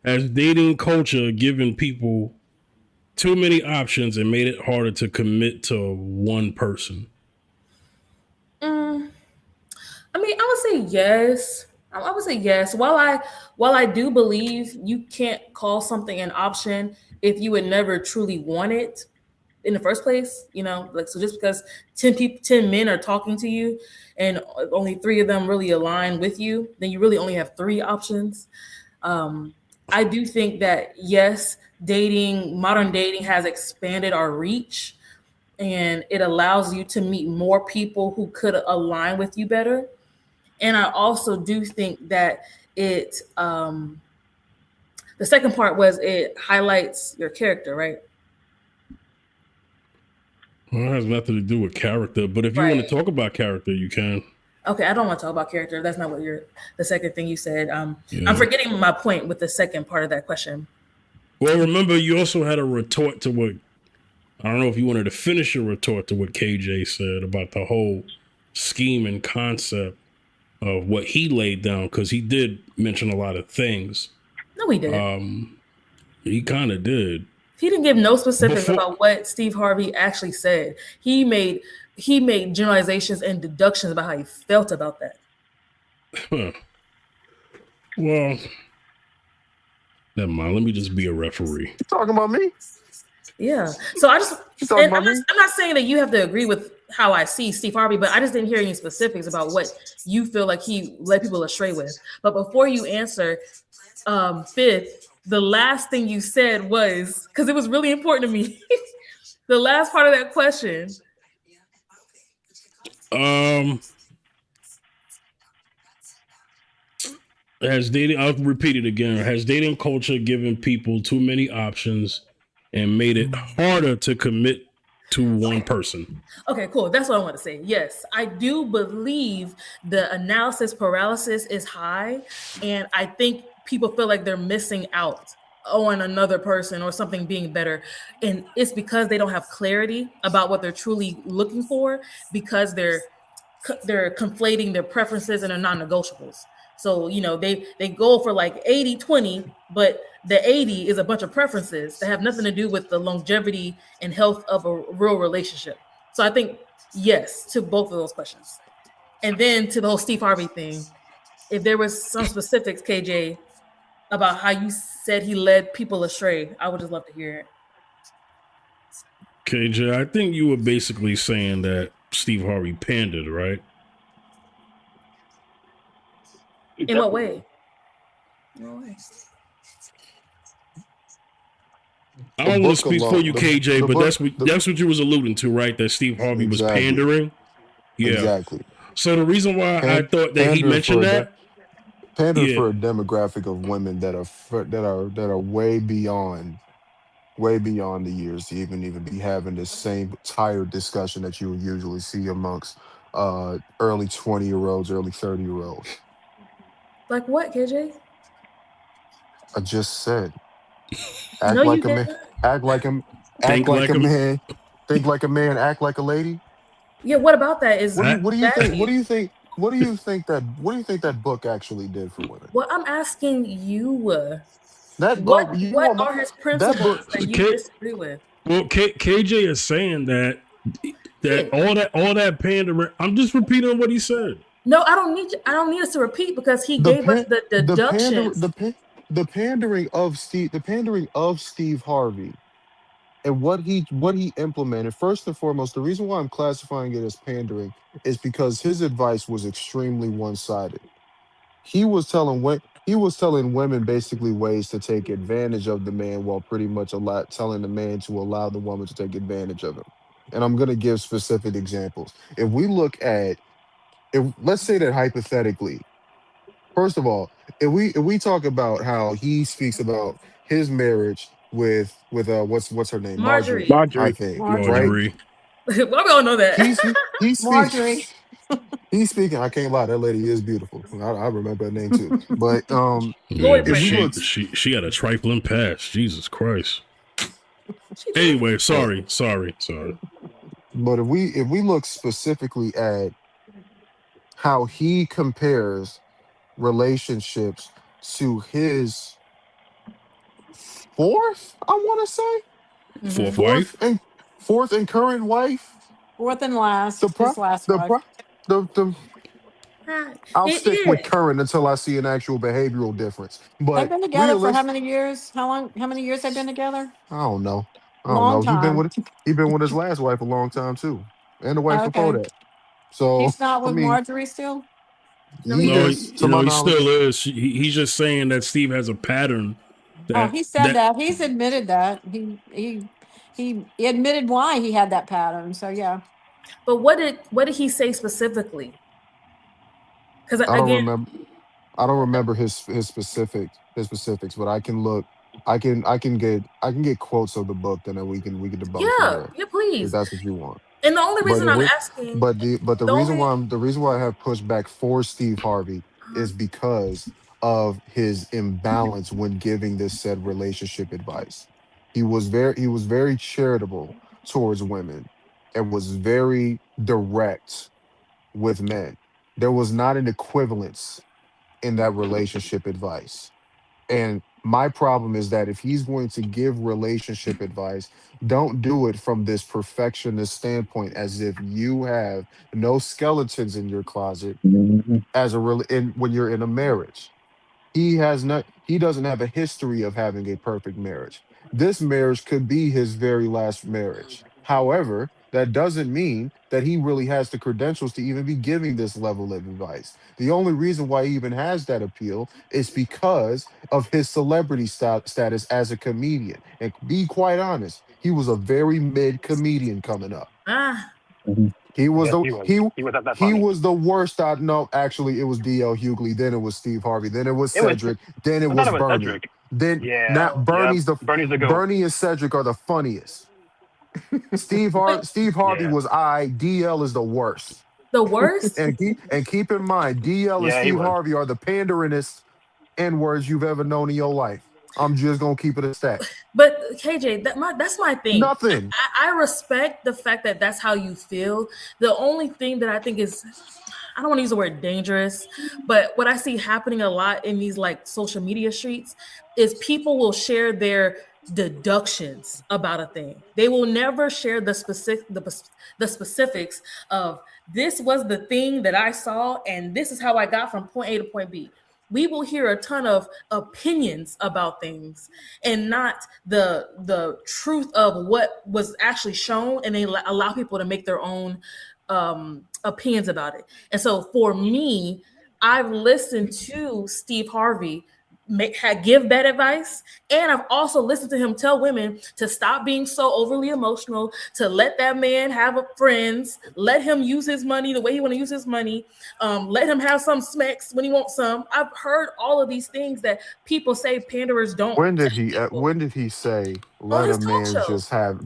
Has dating culture given people too many options and made it harder to commit to one person? Mm, I mean, I would say yes. I would say yes. While I do believe you can't call something an option if you would never truly want it in the first place, like so just because 10 men are talking to you and only 3 of them really align with you, then you really only have 3 options. I do think that yes, modern dating has expanded our reach and it allows you to meet more people who could align with you better. And I also do think that it The second part was it highlights your character, right? Well, it has nothing to do with character, but if you want to talk about character, you can. Okay, I don't want to talk about character. That's not what the second thing you said. Yeah. I'm forgetting my point with the second part of that question. Well, remember, you also had a retort to what, I don't know if you wanted to finish your retort to what KJ said about the whole scheme and concept of what he laid down, because he did mention a lot of things. No, he didn't. He kind of did. He didn't give no specifics about what Steve Harvey actually said. He made generalizations and deductions about how he felt about that. Huh. Well, never mind. Let me just be a referee. You talking about me? Yeah. So I just, talking about I'm not saying that you have to agree with how I see Steve Harvey, but I just didn't hear any specifics about what you feel like he led people astray with. But before you answer, Fifth, the last thing you said was, because it was really important to me, the last part of that question. I'll repeat it again. Has dating culture given people too many options and made it harder to commit to one person? Okay, cool. That's what I want to say. Yes, I do believe the analysis paralysis is high, and I think people feel like they're missing out on another person or something being better, and it's because they don't have clarity about what they're truly looking for, because they're conflating their preferences and their non-negotiables. So, they go for like 80-20, but the 80 is a bunch of preferences that have nothing to do with the longevity and health of a real relationship. So I think yes to both of those questions. And then to the whole Steve Harvey thing, if there was some specifics, KJ, about how you said he led people astray, I would just love to hear it. KJ, I think you were basically saying that Steve Harvey pandered, right? In what way? No way. I don't want to speak for you, KJ, but that's what you was alluding to, right? That Steve Harvey was pandering. Yeah, exactly. So the reation why I thought that he mentioned that pandered for a demographic of women that are way beyond the years to even be having the same tired discussion that you would usually see amongst early 20-year-olds, early 30-year-olds. Like what, KJ? I just said. Act like a man. Act like a man. Think like a man. Act like a lady. Yeah. What about that? What do you think? What do you think? What do you think that book actually did for women? Well, I'm asking you. That what book. What are his principles that you disagree with? Well, KJ is saying that all that pandering. I'm just repeating what he said. No, I don't need us to repeat, because he gave us the deductions. The pandering of Steve Harvey and what he implemented. First and foremost, the reason why I'm classifying it as pandering is because his advice was extremely one-sided. He was telling women basically ways to take advantage of the man, while pretty much telling the man to allow the woman to take advantage of him. And I'm going to give specific examples. If let's say that hypothetically, first of all, if we talk about how he speaks about his marriage with what's her name, Marjorie. I think, Marjorie. right? Why we all know that? He's Marjorie. He's speaking. I can't lie, that lady is beautiful. I remember her name too. But she had a trifling past. Jesus Christ. Anyway, sorry. But if we look specifically at how he compares relationships to his fourth, I want to say, fourth and current wife, fourth and last, his last wife. I'll stick with current until I see an actual behavioral difference. But they've been together for how many years? How many years they've been together? I don't know. Long time. He been with his last wife a long time too, and the wife before that. So he's not with Marjorie still. He still is. He's just saying that Steve has a pattern. He said that. He's admitted that. He admitted why he had that pattern. So yeah. But what did he say specifically? Because I don't remember. I don't remember his specifics, but I can look. I can get quotes of the book, and then we can debunk from Yeah, there yeah, if please. that's what you want. And the only But reason the I'm re- asking, but the the reason only why I have pushed back for Steve Harvey is because of his imbalance when giving this said relationship advice. He was very charitable towards women and was very direct with men. There was not an equivalence in that relationship advice. And my problem is that if he's going to give relationship advice, don't do it from this perfectionist standpoint as if you have no skeletons in your closet Mhm. when you're in a marriage. He doesn't have a history of having a perfect marriage. This marriage could be his very last marriage. However, that doesn't mean that he really has the credentials to even be giving this level of advice. The only reason why he even has that appeal is because of his celebrity status as a comedian. And be quite honest, he was a very mid comedian coming up. ah, Mhm. He was Yes, the he was. he He was not that he funny. was the worst. I know. Actually, it was D.L. Hughley. Then it was Steve Harvey. Then it was It was. Cedric. Then it I thought was it was Bernie. Cedric. Then Yeah. not Yep. Bernie's the goat. Bernie and Cedric are the funniest. but Steve Harvey Yeah. was I. DL is the worst. the worst. And keep in mind, DL and Yeah, he Steve was. Harvey are the panderingest N words you've ever known in your life. I'm just gonna keep it a stack. But KJ, that's my thing. Nothing. I respect the fact that that's how you feel. The only thing that I think is, I don't want to use the word dangerous, but what I see happening a lot in these like social media streets is people will share their deductions about a thing. They will never share the specifics of this was the thing that I saw and this is how I got from point A to point B. We will hear a ton of opinions about things and not the truth of what was actually shown, and they allow people to make their own opinions about it. And so for me, I've listened to Steve Harvey give that advice, and I've also listened to him tell women to stop being so overly emotional, to let that man have friends, let him use his money the way he want to use his money, let him have some smacks when he wants some. I've heard all of these things that people say panderers don't When did tell he? people When did he say on let a his talk man show. just have?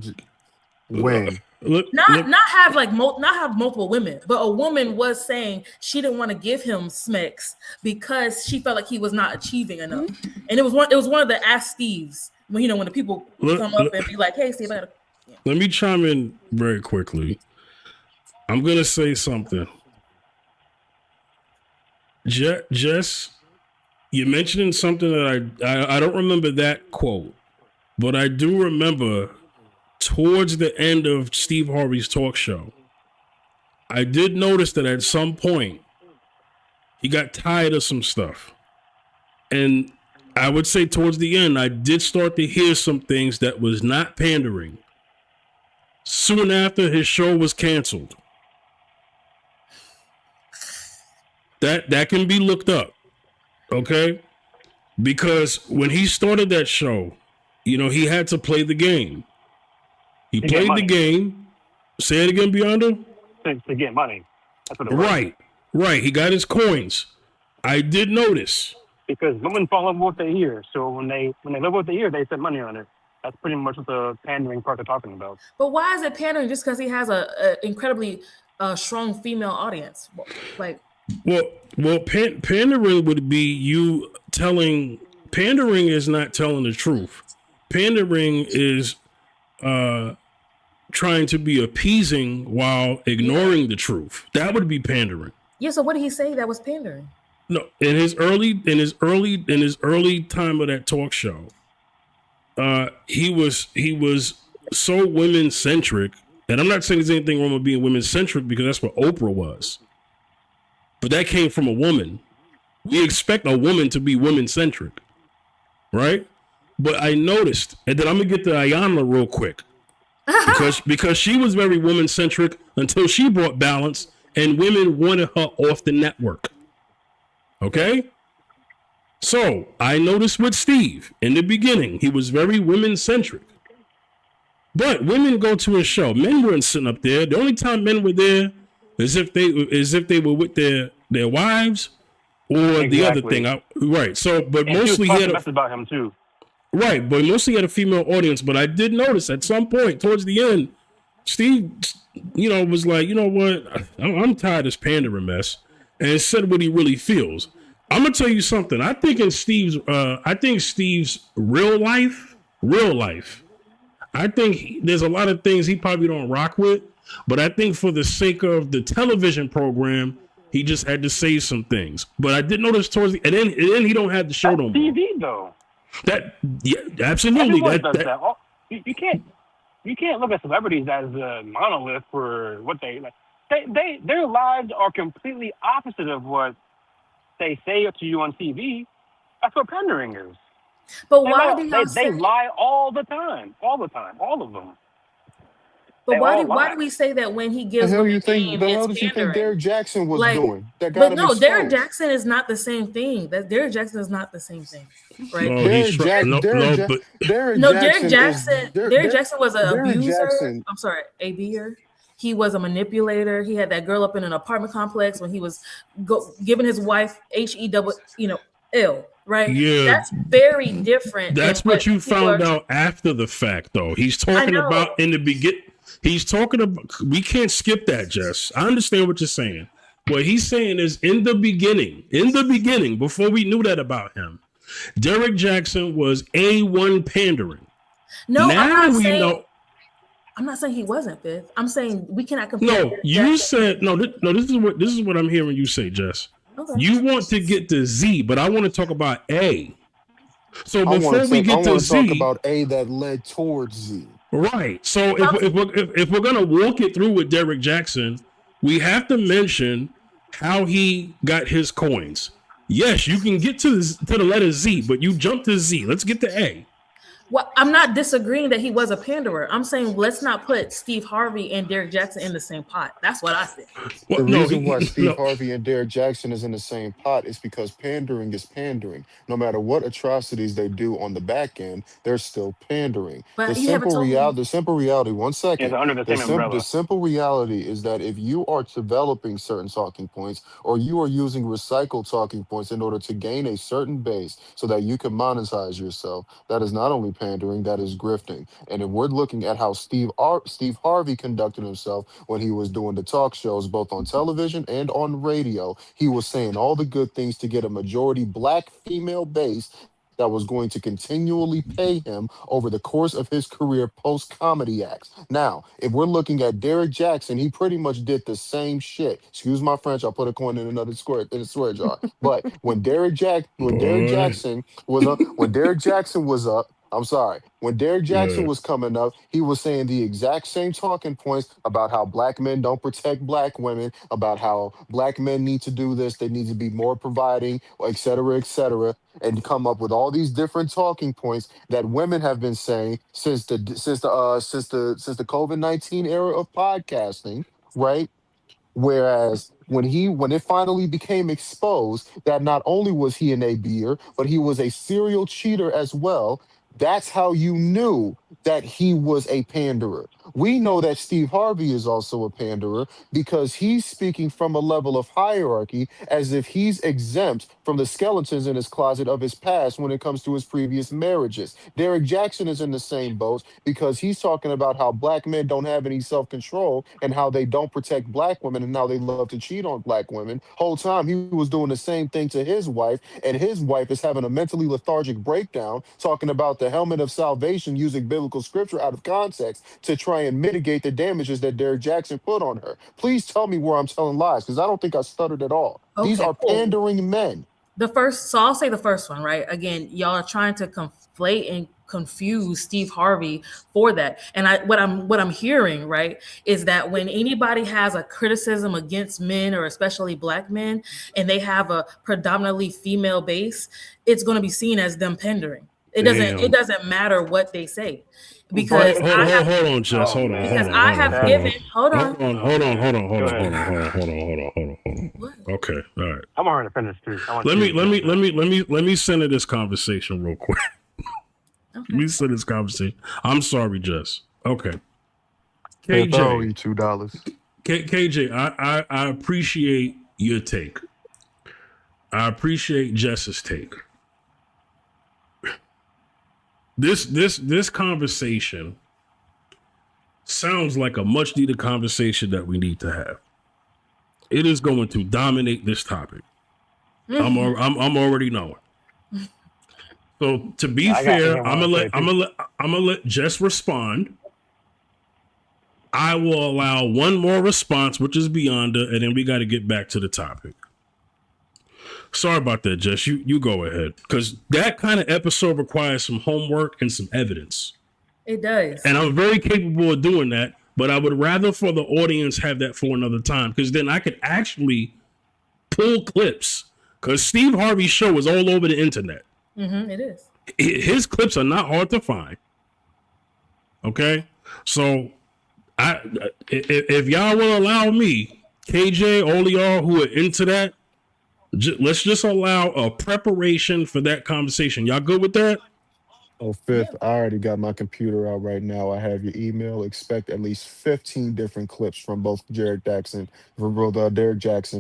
Look, When? look, Not have like not have multiple women, but a woman was saying she didn't want to give him smacks because she felt like he was not achieving enough. And it was one of the Ask Steves when when the people look, come up and be like, "Hey, Steve, I gotta." Yeah. let me chime in very quickly. I'm gonna say something. Jess, you're mentioning something that I don't remember that quote, but I do remember towards the end of Steve Harvey's talk show, I did notice that at some point he got tired of some stuff. And I would say towards the end, I did start to hear some things that was not pandering. Soon after his show was canceled. That can be looked up. Okay? Because when he started that show, he had to play the game. He To get played the money. game. Say it again, Beyonder. To get money. That's what it was. Right. He got his coins. I did notice. Because women fall in love with what they hear. So when they love what they hear, they spend money on it. That's pretty much what the pandering part they're talking about. But why is it pandering just because he has a incredibly strong female audience? Like, Well, pandering would be you telling. Pandering is not telling the truth. Pandering is trying to be appeasing while ignoring the truth. That would be pandering. yeah. So what did he say that was pandering? No, in his early time of that talk show, he was so women centric, and I'm not saying there's anything wrong with being women centric because that's what Oprah was, but that came from a woman. We expect a woman to be women centric, right? But I noticed, and then I'm gonna get to Ayanna real quick because she was very woman centric until she brought balance, and women wanted her off the network. Okay? So, I noticed with Steve, in the beginning, he was very women-centric. But women go to a show. Men weren't sitting up there. The only time men were there is if they were with their wives Or the other Exactly. thing, right? So, but And she was mostly he talking had mess about him too. right, but mostly had a female audience. But I did notice at some point towards the end, Steve, was like, you know what, I'm tired of this pandering mess, and said what he really feels. I'm gonna tell you something. I think Steve's real life. I think there's a lot of things he probably don't rock with, but I think for the sake of the television program, he just had to say some things. But I did notice towards the and then he don't have the show That's no more. TV though. Absolutely. Everyone does that. You can't look at celebrities as a monolith for what they like. Their lives are completely opposite of what they say to you on TV. That's what pandering is. But why do y'all they lie all the time, all of them. But why do we say that when he gives them a name, The hell it's did you think pandering? Derek Jackson was Like, doing that got but him no, Derek exposed? Jackson is not the same thing. Derek Jackson is not the same thing, right? No, he's trying. Derek Jackson was an Derek abuser. Jackson. I'm sorry, abuser. He was a manipulator. He had that girl up in an apartment complex when he was giving his wife HEL, right? Yeah, that's very different. That's what you found out after the fact, though. He's talking about in the beginning. He's talking about. We can't skip that, Jess. I understand what you're saying. What he's saying is in the beginning, before we knew that about him, Derek Jackson was A1 pandering. No, now I'm not saying he wasn't, Fifth. I'm saying we cannot compare. No, you said no. This is what I'm hearing you say, Jess. Okay. You want to get to Z, but I want to talk about A. So before we get to Z, talk about A that led towards Z. Right. So if we're gonna walk it through with Derek Jackson, we have to mention how he got his coins. Yes, you can get to the letter Z, but you jump to Z. Let's get to A. Well, I'm not disagreeing that he was a panderer. I'm saying let's not put Steve Harvey and Derek Jackson in the same pot. That's what I think. The reason why Steve Harvey and Derek Jackson is in the same pot is because pandering is pandering. No matter what atrocities they do on the back end, they're still pandering. But the simple reality. One second. The simple reality is that if you are developing certain talking points, or you are using recycled talking points in order to gain a certain base so that you can monetize yourself, that is not only pandering, that is grifting. And if we're looking at how Steve Harvey conducted himself when he was doing the talk shows both on television and on radio, he was saying all the good things to get a majority black female base that was going to continually pay him over the course of his career post-comedy acts. Now, if we're looking at Derek Jackson, he pretty much did the same shit. Excuse my French, I'll put a coin in a swear jar. But when Derek Jackson was up, I'm sorry. When Derek Jackson was coming up, he was saying the exact same talking points about how black men don't protect black women, about how black men need to do this, they need to be more providing, et cetera, and come up with all these different talking points that women have been saying since the COVID-19 era of podcasting, right? Whereas when it finally became exposed that not only was he an abuser, but he was a serial cheater as well, that's how you knew that he was a panderer. We know that Steve Harvey is also a panderer because he's speaking from a level of hierarchy as if he's exempt from the skeletons in his closet of his past when it comes to his previous marriages. Derek Jackson is in the same boat because he's talking about how black men don't have any self-control and how they don't protect black women and how they love to cheat on black women. Whole time he was doing the same thing to his wife, and his wife is having a mentally lethargic breakdown talking about the helmet of salvation using biblical scripture out of context to try and mitigate the damages that Derek Jackson put on her. Please tell me where I'm telling lies, because I don't think I stuttered at all. Okay, these are pandering men. So I'll say the first one, right? Again, y'all are trying to conflate and confuse Steve Harvey for that. And what I'm hearing, right, is that when anybody has a criticism against men or especially black men, and they have a predominantly female base, it's going to be seen as them pandering. It doesn't matter what they say. Because hold on, Jess. Hold on. Okay, all right. I'm already to finish too. Let me center this conversation real quick. Okay. Let me center this conversation. I'm sorry, Jess. Okay. KJ, I owe you $2. KJ, I appreciate your take. I appreciate Jess's take. This conversation sounds like a much needed conversation that we need to have. It is going to dominate this topic. I'm already knowing. So to be fair, I'm gonna let Jess respond. I will allow one more response, which is Beyonda, and then we got to get back to the topic. Sorry about that, Jess. You go ahead, because that kind of episode requires some homework and some evidence. It does, and I'm very capable of doing that. But I would rather for the audience have that for another time, because then I could actually pull clips. Because Steve Harvey's show is all over the internet. It is. His clips are not hard to find. Okay, so if y'all will allow me, KJ, all of y'all who are into that, let's just allow a preparation for that conversation. Y'all good with that? Oh, Fifth, I already got my computer out right now. I have your email. Expect at least 15 different clips from both Derek Jackson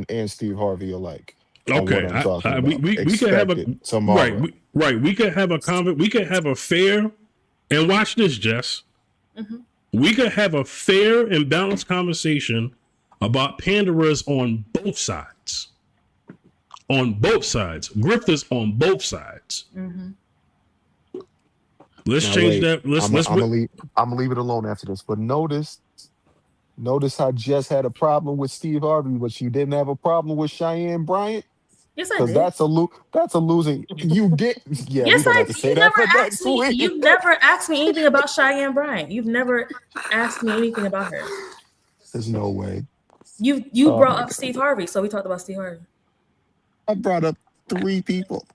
and Steve Harvey alike. Okay, what I'm talking about. We can have a tomorrow. Right. We can have a fair, and watch this, Jess. We could have a fair and balanced conversation about panderers on both sides. On both sides, grifters on both sides. Let's Now, change wait, that. I'm gonna leave it alone after this. But notice how Jess had a problem with Steve Harvey, but she didn't have a problem with Cheyenne Bryant. Yes, I Because did. that's a losing. You did. Yeah, Yes, we're gonna I have to did. say that for next week. You've never asked me anything about Cheyenne Bryant. You've never asked me anything about her. There's no way. You Oh brought my up Steve Harvey, so we talked about Steve Harvey. I brought up 3 people.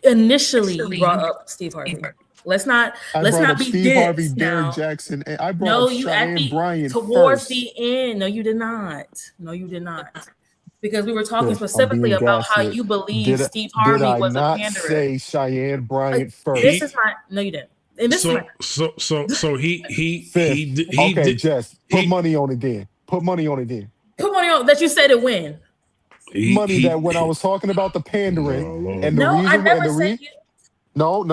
Initially, you brought up Steve Harvey. Let's not be Steve Harvey, dense Derek now. Jackson, and I brought No, up you Cheyenne Bryant towards first. the end. No, you did not. No, you did not. Because we were talking Fifth, I'm specifically being about how gaslit. you believe Did Steve Harvey did I was a not panderer. say Cheyenne Bryant first? This is my no, you didn't. And this is my So he Fifth. Okay, Jess, put money on it then. Put money on it then. put money on that you said it when. Money that when I was talking about the pandering and the No, I reason never and the said you. No.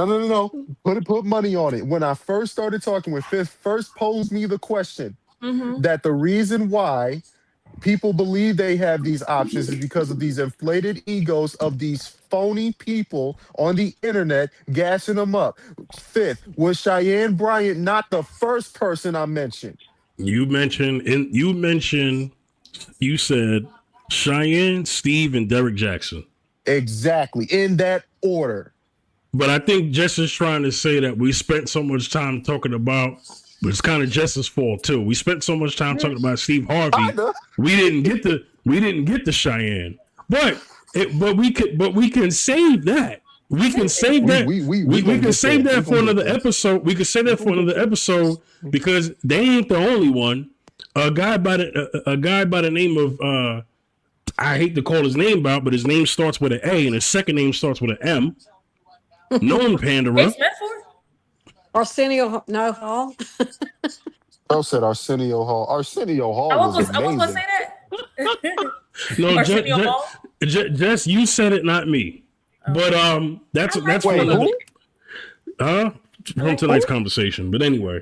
Put money on it. When I first started talking, when Fifth first posed me the question that the reason why people believe they have these options is because of these inflated egos of these phony people on the internet gassing them up. Fifth, was Cheyenne Bryant not the first person I mentioned? You said Cheyenne, Steve, and Derek Jackson. Exactly, in that order. But I think Jess is trying to say that we spent so much time talking about, but it's kind of Jess's fault too. We spent so much time talking about Steve Harvey. We didn't get the Cheyenne. But we can save that. We can save that. We can save that for another episode. We can save that for another episode because they ain't the only one. A guy by the name of I hate to call his name out, but his name starts with an A and his second name starts with an M. Known panderer. Arsenio Hall. I said Arsenio Hall. Arsenio Hall I was was amazing. gonna say that. No, Arsenio Hall? Jess, you said it, not me. But that's Wait, from who? from tonight's conversation. But anyway,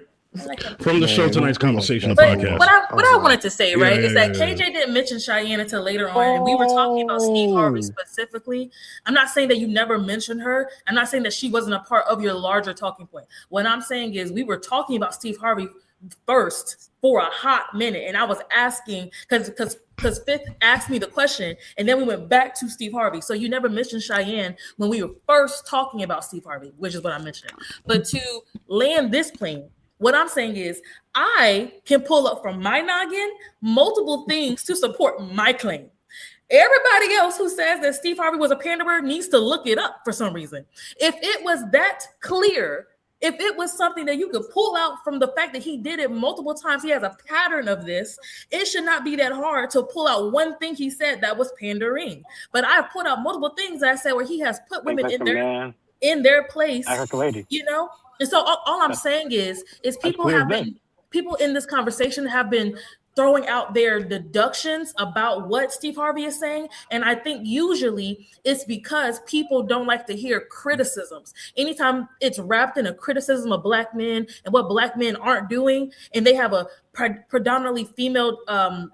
from the show tonight's conversation, the But podcast. what I wanted to say, right, is that yeah. KJ didn't mention Cheyenne until later on, and we were talking about Steve Harvey specifically. I'm not saying that you never mentioned her. I'm not saying that she wasn't a part of your larger talking point. What I'm saying is we were talking about Steve Harvey first for a hot minute, and I was asking because Fifth asked me the question, and then we went back to Steve Harvey. So you never mentioned Cheyenne when we were first talking about Steve Harvey, which is what I mentioned. But to land this plane, what I'm saying is I can pull up from my noggin multiple things to support my claim. Everybody else who says that Steve Harvey was a panderer needs to look it up for some reason. If it was that clear, if it was something that you could pull out from the fact that he did it multiple times, he has a pattern of this, it should not be that hard to pull out one thing he said that was pandering. But I've put out multiple things that I said where he has put women in their place, you know? And so all I'm saying is people in this conversation have been throwing out their deductions about what Steve Harvey is saying. And I think usually it's because people don't like to hear criticisms. Anytime it's wrapped in a criticism of Black men and what Black men aren't doing, and they have a predominantly female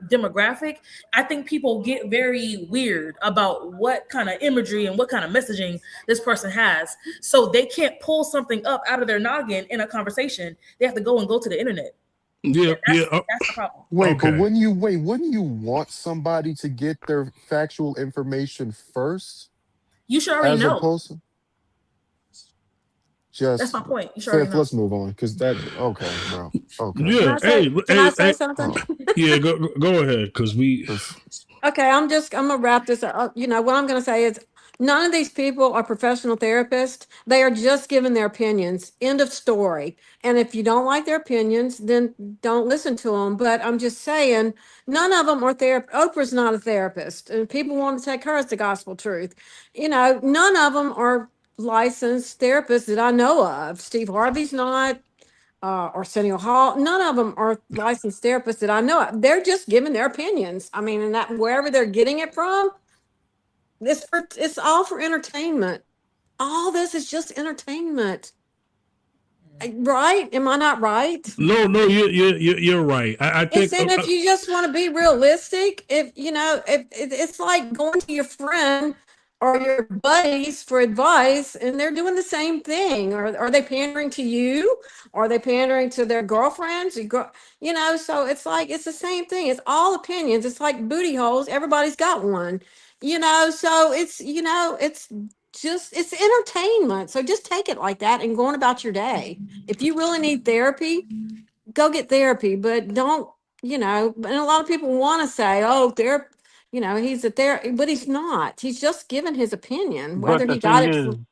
demographic, I think people get very weird about what kind of imagery and what kind of messaging this person has. So they can't pull something up out of their noggin in a conversation. They have to go to the internet. Yeah, That's the problem. Wait, but Okay. wouldn't you want somebody to get their factual information first, You should already as know. opposed to That's just my point. You should already Fifth? know. Let's move on, because that okay, bro. Okay. Can Yeah. I say, can I say Hey. something? Yeah. Go ahead, because we. 'Cause- Okay, I'm gonna wrap this up. You know, what I'm gonna say is none of these people are professional therapists. They are just giving their opinions. End of story. And if you don't like their opinions, then don't listen to them. But I'm just saying, none of them are Oprah's not a therapist, and people want to take her as the gospel truth. You know, none of them are licensed therapists that I know of. Steve Harvey's not. Arsenio Hall, none of them are licensed therapists that I know of. They're just giving their opinions. I mean, and that wherever they're getting it from, it's all for entertainment. All this is just entertainment. Right? Am I not right? No, you're right. I think. And if you just want to be realistic, if you know, if it's like going to your friend or your buddies for advice, and they're doing the same thing. Or are they pandering to you? Are they pandering to their girlfriends? You know, so it's like it's the same thing. It's all opinions. It's like booty holes. Everybody's got one. You know, so it's it's entertainment. So just take it like that and go on about your day. If you really need therapy, go get therapy, but don't, you know, and a lot of people want to say, oh, you know, he's a therapist, but he's not. He's just giving his opinion, But whether the he got thing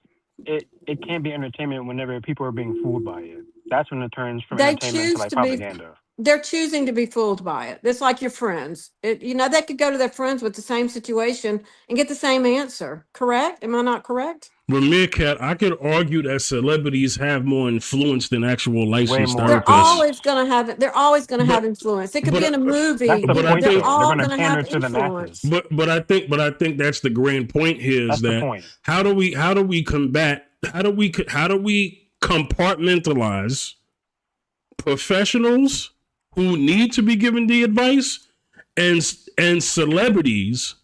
it. is, it can't be entertainment whenever people are being fooled by it. That's when it turns from They entertainment to choose like to be, propaganda. they're choosing to be fooled by it. It's like your friends. You know, they could go to their friends with the same situation and get the same answer. Correct? Am I not correct? With Meerkat, I could argue that celebrities have more influence than actual licensed more. They're therapists. always going to have it. They're always going to But- have influence. It could but- be in a movie. That's the But I point. think- They're They're all going to going to have pander to the influence. masses. But I think that's the grand point here is That's the that point. how do we combat how do we compartmentalize professionals who need to be given the advice and celebrities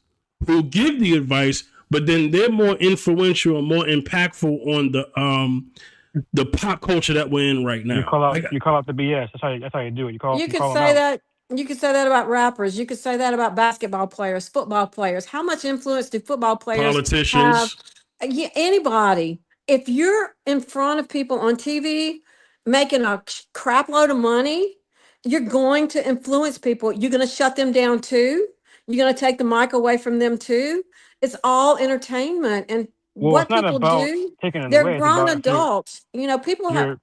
who give the advice, but then they're more influential and more impactful on the pop culture that we're in right now. You call out the BS. That's how you do it. You You could call say them out. that. You could say that about rappers. You could say that about basketball players, football players. How much influence do football players have? Politicians. Yeah, anybody. If you're in front of people on TV making a crap load of money, you're going to influence people. You're going to shut them down too. You're going to take the mic away from them too. It's all entertainment. And Well, what it's not people about do, taking it they're away. It's grown about adults. You know, people have.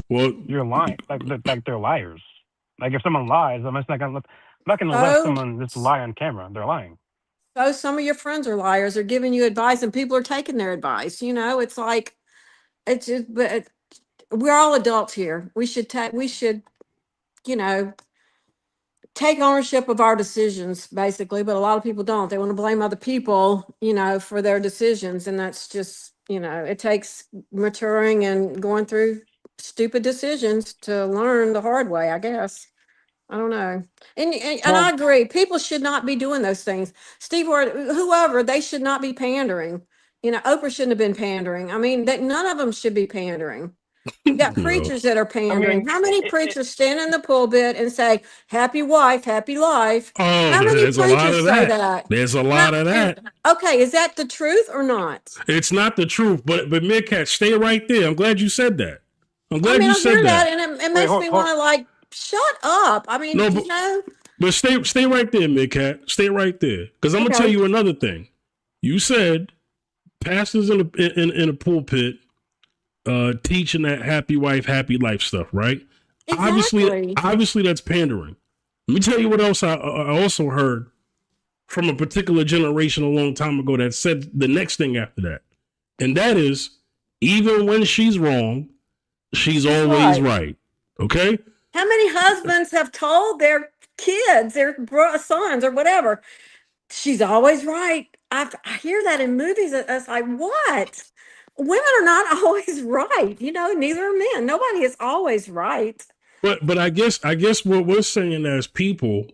You're lying. Like they're liars. Like if someone lies, I'm not gonna let someone just lie on camera. They're lying. So some of your friends are liars. They're giving you advice, and people are taking their advice. You know, it's like it's just. But we're all adults here. We should take. We should, you know, take ownership of our decisions, basically. But a lot of people don't. They want to blame other people, you know, for their decisions, and that's just, you know, it takes maturing and going through stupid decisions to learn the hard way, I guess. I don't know. And I agree. People should not be doing those things. Steve or whoever, they should not be pandering. You know, Oprah shouldn't have been pandering. I mean, that none of them should be pandering. You got preachers that are pandering. How many preachers stand in the pulpit and say, happy wife, happy life? Oh, How many there's a lot preachers of say that. that? There's a lot of that. Okay, is that the truth or not? It's not the truth, but Meerkat, stay right there. I'm glad you said that. I'm glad I you said hear that. and it makes me want to like shut up. I mean, No, you know. But stay right there, Meerkat. Stay right there, because I'm gonna tell you another thing. You said pastors in a pulpit teaching that happy wife, happy life stuff, right? Exactly. Obviously, that's pandering. Let me tell you what else I also heard from a particular generation a long time ago that said the next thing after that, and that is, even when she's wrong, she's always right. Okay. How many husbands have told their kids, their sons or whatever, she's always right? I hear that in movies. It's like, what? Women are not always right. Neither are men. Nobody is always right. But I guess what we're saying as people,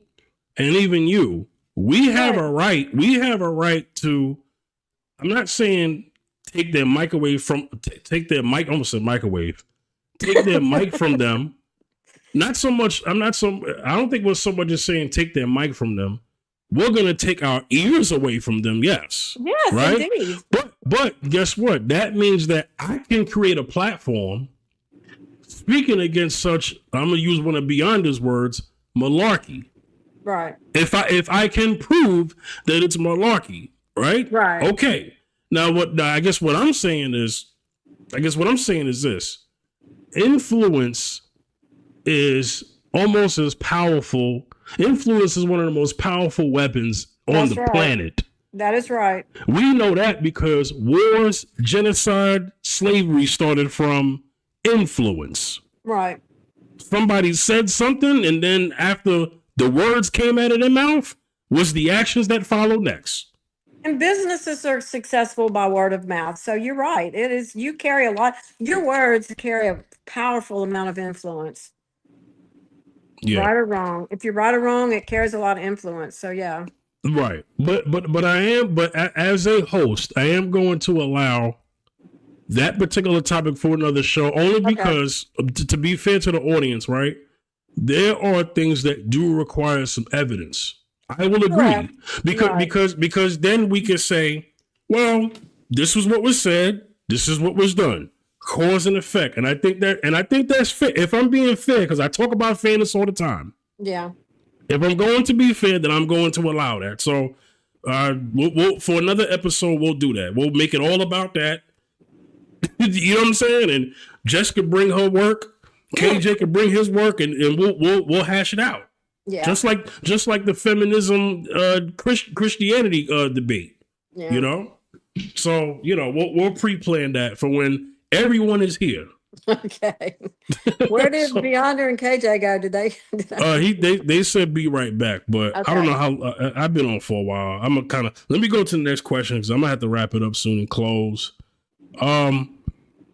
and even you, we have a right. We have a right to. I'm not saying take their microwave from take their mic. Almost said microwave. Take their mic from them. Not so much. I don't think we're so much just saying take their mic from them. We're gonna take our ears away from them. Yes. Yes, right? indeed. But guess what? That means that I can create a platform speaking against such. I'm gonna use one of Beyonce's words, malarkey. Right. If I can prove that it's malarkey, right? Right. Okay. Now I guess what I'm saying is this. Influence is almost as powerful. Influence is one of the most powerful weapons on the planet. That is right. We know that because wars, genocide, slavery started from influence. Right. Somebody said something, and then after the words came out of their mouth, was the actions that followed next. And businesses are successful by word of mouth. So you're right. It is. You carry a lot. Your words carry a powerful amount of influence. Yeah. Right or wrong. If you're right or wrong, it carries a lot of influence. So yeah. Right. But as a host, I am going to allow that particular topic for another show only because to be fair to the audience, right? There are things that do require some evidence. I will agree because then we can say, well, this was what was said, this is what was done, cause and effect, and I think that's fair. If I'm being fair, because I talk about fairness all the time. Yeah. If I'm going to be fair, then I'm going to allow that. So, we'll for another episode, we'll do that. We'll make it all about that. You know what I'm saying? And Jess could bring her work, KJ could bring his work, and we'll hash it out. Yeah. Just like the feminism Christianity debate. Yeah. You know? So, we'll pre-plan that for when everyone is here. Okay. Where did Beyonder and KJ go? Did they? They said be right back, but I don't know how. I've been on for a while. I'm gonna kind of let me go to the next question because I'm gonna have to wrap it up soon and close.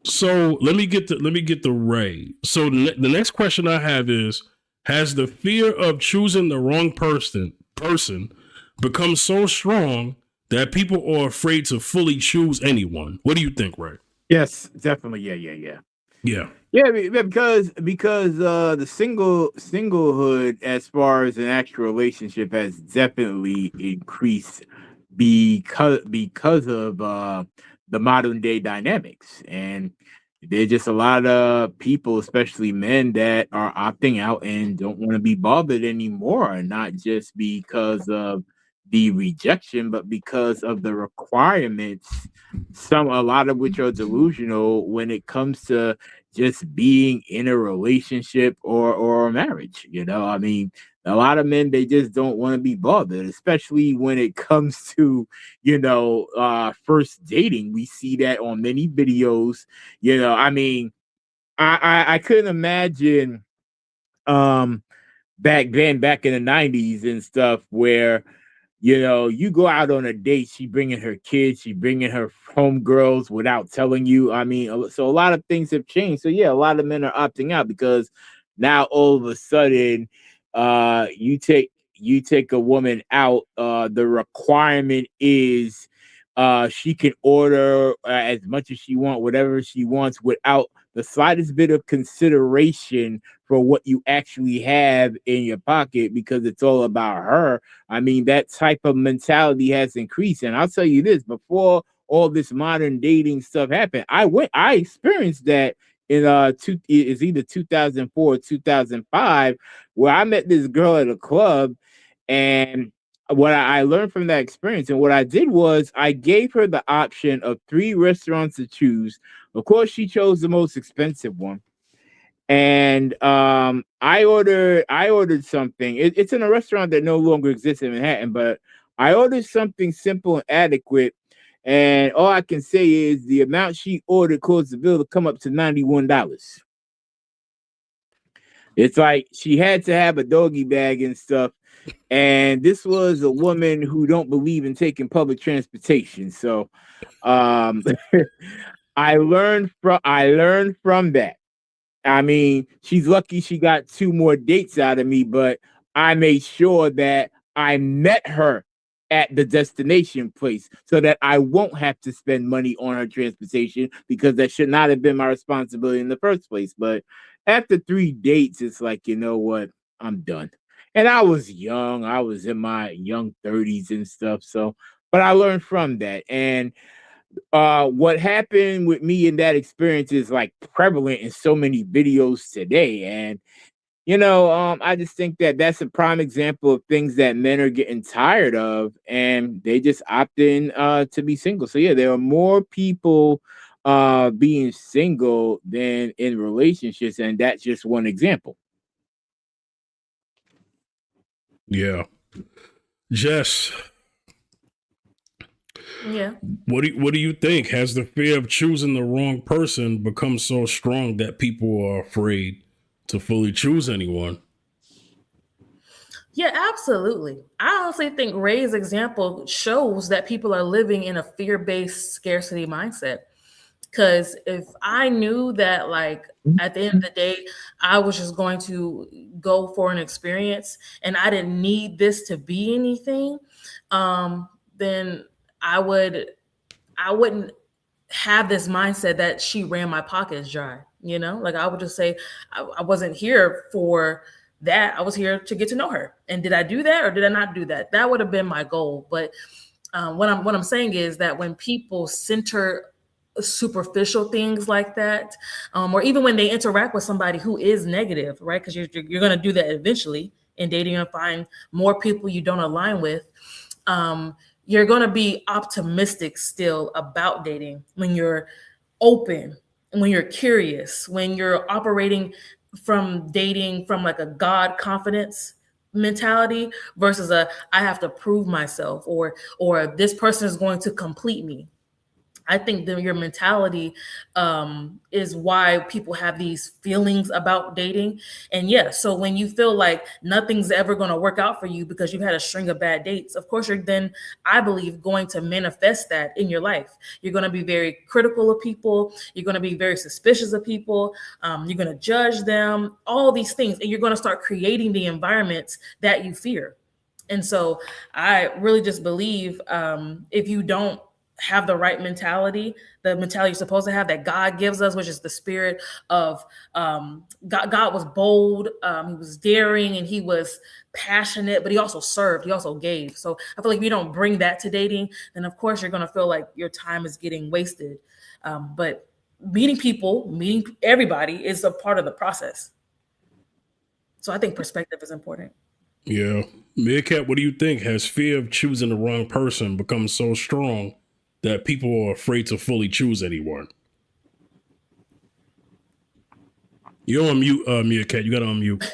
So let me get the Ray. So the next question I have is: has the fear of choosing the wrong person become so strong that people are afraid to fully choose anyone? What do you think, Ray? Yes, definitely. Yeah. Yeah, because the singlehood as far as an actual relationship has definitely increased because of the modern day dynamics, and there's just a lot of people, especially men, that are opting out and don't want to be bothered anymore, not just because of the rejection, but because of the requirements, a lot of which are delusional when it comes to just being in a relationship or a marriage. I mean, a lot of men, they just don't want to be bothered, especially when it comes to, first dating. We see that on many videos. I mean, I couldn't imagine back in the 90s and stuff where you go out on a date, she bringing her kids, she bringing her homegirls without telling you. I mean, so a lot of things have changed. So yeah, a lot of men are opting out because now all of a sudden, you take a woman out. The requirement is she can order as much as she wants, whatever she wants, without the slightest bit of consideration for what you actually have in your pocket, because it's all about her. I mean, that type of mentality has increased. And I'll tell you this, before all this modern dating stuff happened, I experienced that in it's either 2004 or 2005, where I met this girl at a club, and what I learned from that experience, and what I did was I gave her the option of 3 restaurants to choose. Of course, she chose the most expensive one. And I ordered something. It's in a restaurant that no longer exists in Manhattan, but I ordered something simple and adequate. And all I can say is the amount she ordered caused the bill to come up to $91. It's like she had to have a doggy bag and stuff. And this was a woman who don't believe in taking public transportation. So um I learned from that. I mean, she's lucky she got 2 more dates out of me, but I made sure that I met her at the destination place so that I won't have to spend money on her transportation because that should not have been my responsibility in the first place. But after 3 dates, it's like, you know what? I'm done. And I was young. I was in my young 30s and stuff. So, but I learned from that. And what happened with me in that experience is like prevalent in so many videos today. And I just think that that's a prime example of things that men are getting tired of, and they just opt in to be single. So yeah, there are more people being single than in relationships, and that's just one example. Yeah. Jess, Yeah. what do you think? Has the fear of choosing the wrong person become so strong that people are afraid to fully choose anyone? Yeah, absolutely. I honestly think Ray's example shows that people are living in a fear-based scarcity mindset. Because if I knew that, like, at the end of the day, I was just going to go for an experience and I didn't need this to be anything, then I would I wouldn't have this mindset that she ran my pockets dry. Like I would just say I wasn't here for that. I was here to get to know her. And did I do that or did I not do that? That would have been my goal. But what I'm saying is that when people center superficial things like that, or even when they interact with somebody who is negative, right? Because you're going to do that eventually in dating. You're going to find more people you don't align with. You're going to be optimistic still about dating when you're open, when you're curious, when you're operating from dating from like a God confidence mentality versus a I have to prove myself, or this person is going to complete me. I think that your mentality is why people have these feelings about dating. And yeah, so when you feel like nothing's ever going to work out for you because you've had a string of bad dates, of course, you're then, I believe, going to manifest that in your life. You're going to be very critical of people. You're going to be very suspicious of people. You're going to judge them, all these things. And you're going to start creating the environments that you fear. And so I really just believe if you don't have the right mentality, the mentality you're supposed to have that God gives us, which is the spirit of God. God was bold, he was daring, and he was passionate, but he also served, he also gave. So I feel like if you don't bring that to dating, then of course you're going to feel like your time is getting wasted. But meeting people, meeting everybody is a part of the process. So I think perspective is important. Yeah. Meerkat, what do you think? Has fear of choosing the wrong person become so strong that people are afraid to fully choose anyone? You're on mute, Meerkat. You got to unmute.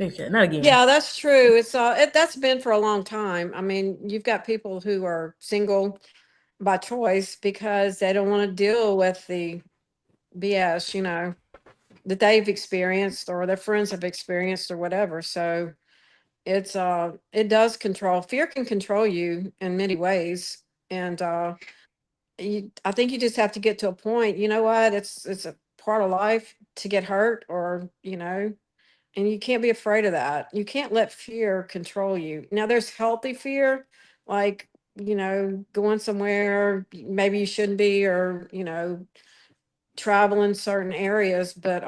Okay, not again. Yeah, that's true. That's been for a long time. I mean, you've got people who are single by choice because they don't want to deal with the BS, that they've experienced or their friends have experienced or whatever. So it does control. Fear can control you in many ways. And I think you just have to get to a point, you know what? It's a part of life to get hurt or, and you can't be afraid of that. You can't let fear control you. Now there's healthy fear, like, going somewhere maybe you shouldn't be, or, travel in certain areas, but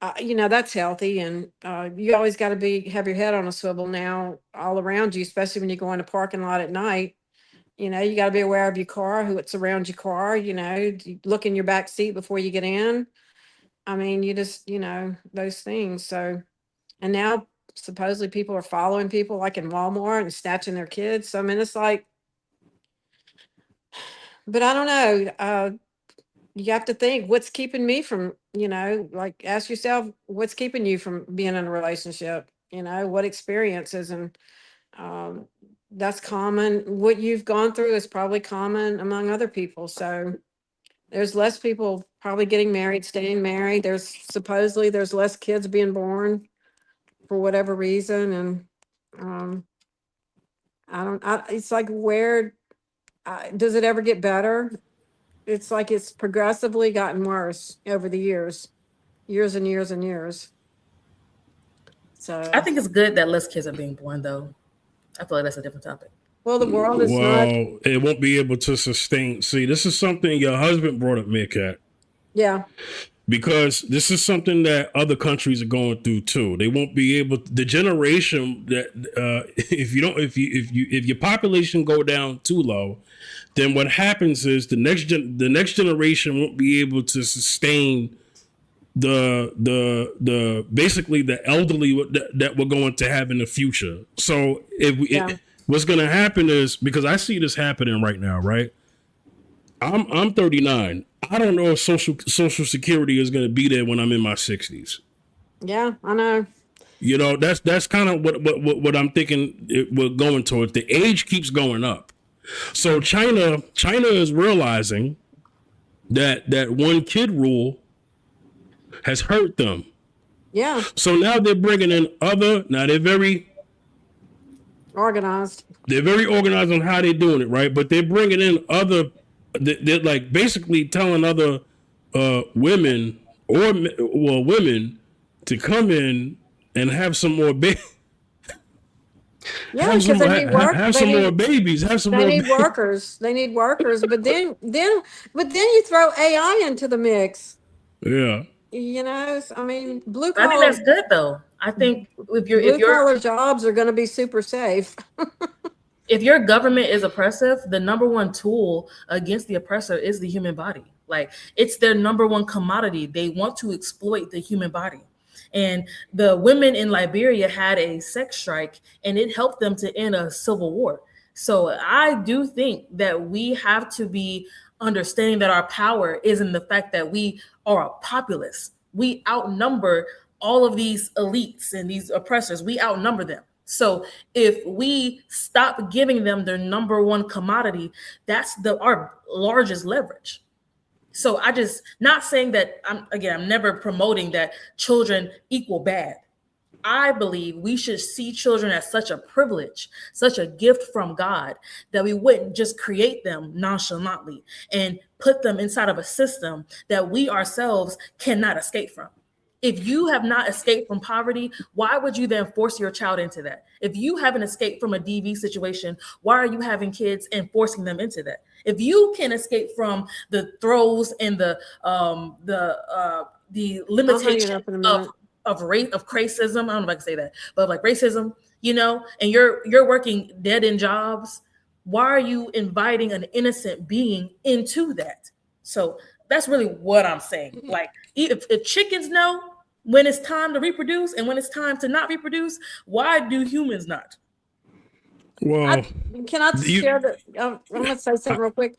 that's healthy. And you always got to have your head on a swivel now all around you, especially when you go in a parking lot at night. You got to be aware of your car, who it's around your car. You look in your back seat before you get in. I mean, you just, those things. So, and now supposedly people are following people like in Walmart and snatching their kids. So, I mean, it's like, but I don't know. You have to think, what's keeping me from, like, ask yourself, what's keeping you from being in a relationship? What experiences, and um, that's common. What you've gone through is probably common among other people. So There's less people probably getting married, staying married. There's less kids being born for whatever reason. And um, it's like does it ever get better? It's like it's progressively gotten worse over the years and years and years. So I think it's good that less kids are being born, though. I feel like that's a different topic. well, the world is not. Well, it won't be able to sustain. See, this is something your husband brought up, Meerkat, Yeah. because this is something that other countries are going through too. They won't be able the generation that if your population go down too low, then what happens is the next generation won't be able to sustain the basically the elderly that we're going to have in the future. So what's going to happen is, because I see this happening right now, right? I'm 39. I don't know if social security is going to be there when I'm in my 60s. Yeah, I know. You know, that's kind of what I'm thinking we're going towards. The age keeps going up. So China is realizing that one kid rule has hurt them. Yeah. So now they're bringing in they're very organized. They're very organized on how they're doing it, right? But they're bringing in they're like basically telling other women women to come in and have some more Yeah, because they need work. Have some more babies. They need workers. They need workers. But then you throw AI into the mix. Yeah. You know, I mean, blue I collar. think that's good, though. I think if your blue collar jobs are going to be super safe. If your government is oppressive, the number one tool against the oppressor is the human body. Like, it's their number one commodity. They want to exploit the human body. And the women in Liberia had a sex strike, and it helped them to end a civil war. So I do think that we have to be understanding that our power is in the fact that we are a populace. We outnumber all of these elites and these oppressors. We outnumber them. So if we stop giving them their number one commodity, that's our largest leverage. So I just, not saying that, I'm never promoting that children equal bad. I believe we should see children as such a privilege, such a gift from God, that we wouldn't just create them nonchalantly and put them inside of a system that we ourselves cannot escape from. If you have not escaped from poverty, why would you then force your child into that? If you haven't escaped from a DV situation, why are you having kids and forcing them into that? If you can escape from the throes and the limitation of racism, I don't know if I can say that, but like racism, you know, and you're working dead end jobs, why are you inviting an innocent being into that? So that's really what I'm saying. Like, if chickens know when it's time to reproduce and when it's time to not reproduce, why do humans not? Well, can I share that? I'm going to say something real quick.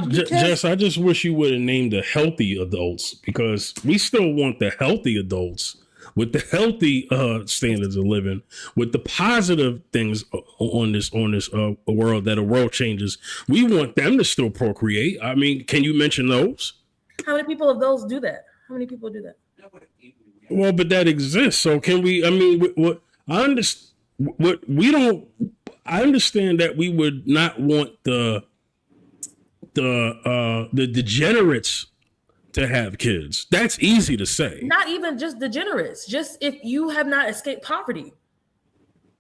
Jess, I just wish you would have named the healthy adults, because we still want the healthy adults with the healthy standards of living, with the positive things on this world, that a world changes. We want them to still procreate. I mean, can you mention those? How many people of those do that? How many people do that? Well, but that exists. So can we? I mean, what I understand, what we don't. I understand that we would not want the degenerates to have kids. That's easy to say. Not even just degenerates. Just if you have not escaped poverty.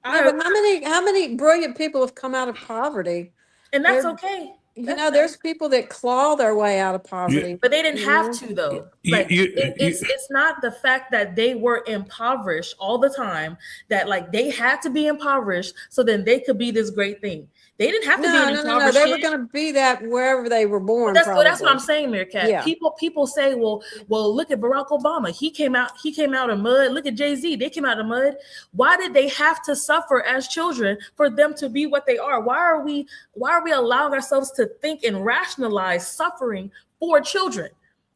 Yeah, but how many brilliant people have come out of poverty? And that's okay. You know, there's people that claw their way out of poverty. But they didn't have to, though. Like, it's not the fact that they were impoverished all the time, that like they had to be impoverished so then they could be this great thing. They didn't have to be impoverished. No. They were going to be that wherever they were born. That's what I'm saying, Meerkat. Yeah. People say, well, look at Barack Obama. He came out of mud. Look at Jay-Z. They came out of mud. Why did they have to suffer as children for them to be what they are? Why are we allowing ourselves to think and rationalize suffering for children?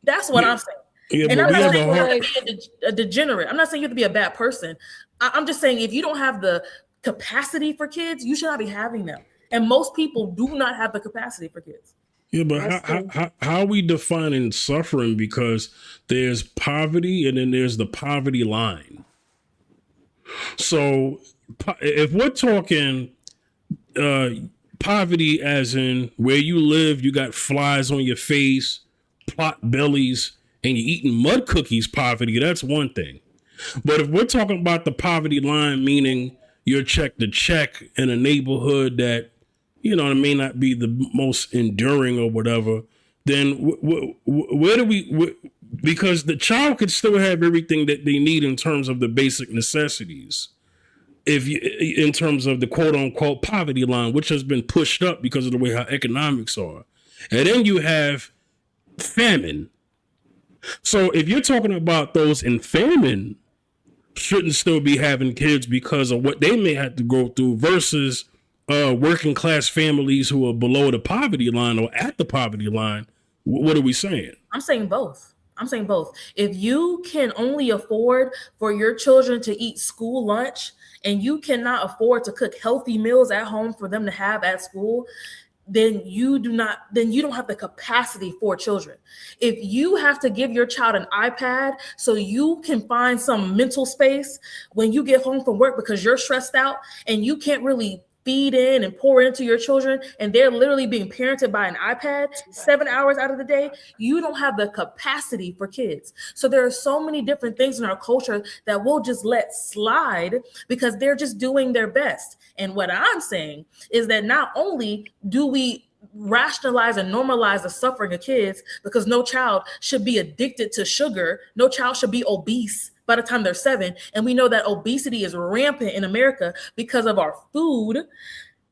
That's what I'm saying. Yeah, and I'm not saying you have to be a degenerate. I'm not saying you have to be a bad person. I'm just saying, if you don't have the capacity for kids, you should not be having them. And most people do not have the capacity for kids. Yeah, but That's true. how are we defining suffering? Because there's poverty and then there's the poverty line. So if we're talking poverty as in where you live, you got flies on your face, pot bellies, and you're eating mud cookies, poverty, that's one thing. But if we're talking about the poverty line, meaning you're check to check in a neighborhood that, you know, it may not be the most enduring or whatever, then where do we, because the child could still have everything that they need in terms of the basic necessities. If you, in terms of the quote unquote poverty line, which has been pushed up because of the way how economics are. And then you have famine. So if you're talking about those in famine, shouldn't still be having kids because of what they may have to go through versus working class families who are below the poverty line or at the poverty line. What are we saying? I'm saying both. I'm saying both. If you can only afford for your children to eat school lunch and you cannot afford to cook healthy meals at home for them to have at school, then you don't have the capacity for children. If you have to give your child an iPad so you can find some mental space when you get home from work because you're stressed out and you can't really feed in and pour into your children and they're literally being parented by an iPad 7 hours out of the day, you don't have the capacity for kids. So there are so many different things in our culture that we'll just let slide because they're just doing their best. And what I'm saying is that not only do we rationalize and normalize the suffering of kids because no child should be addicted to sugar, no child should be obese by the time they're 7. And we know that obesity is rampant in America because of our food.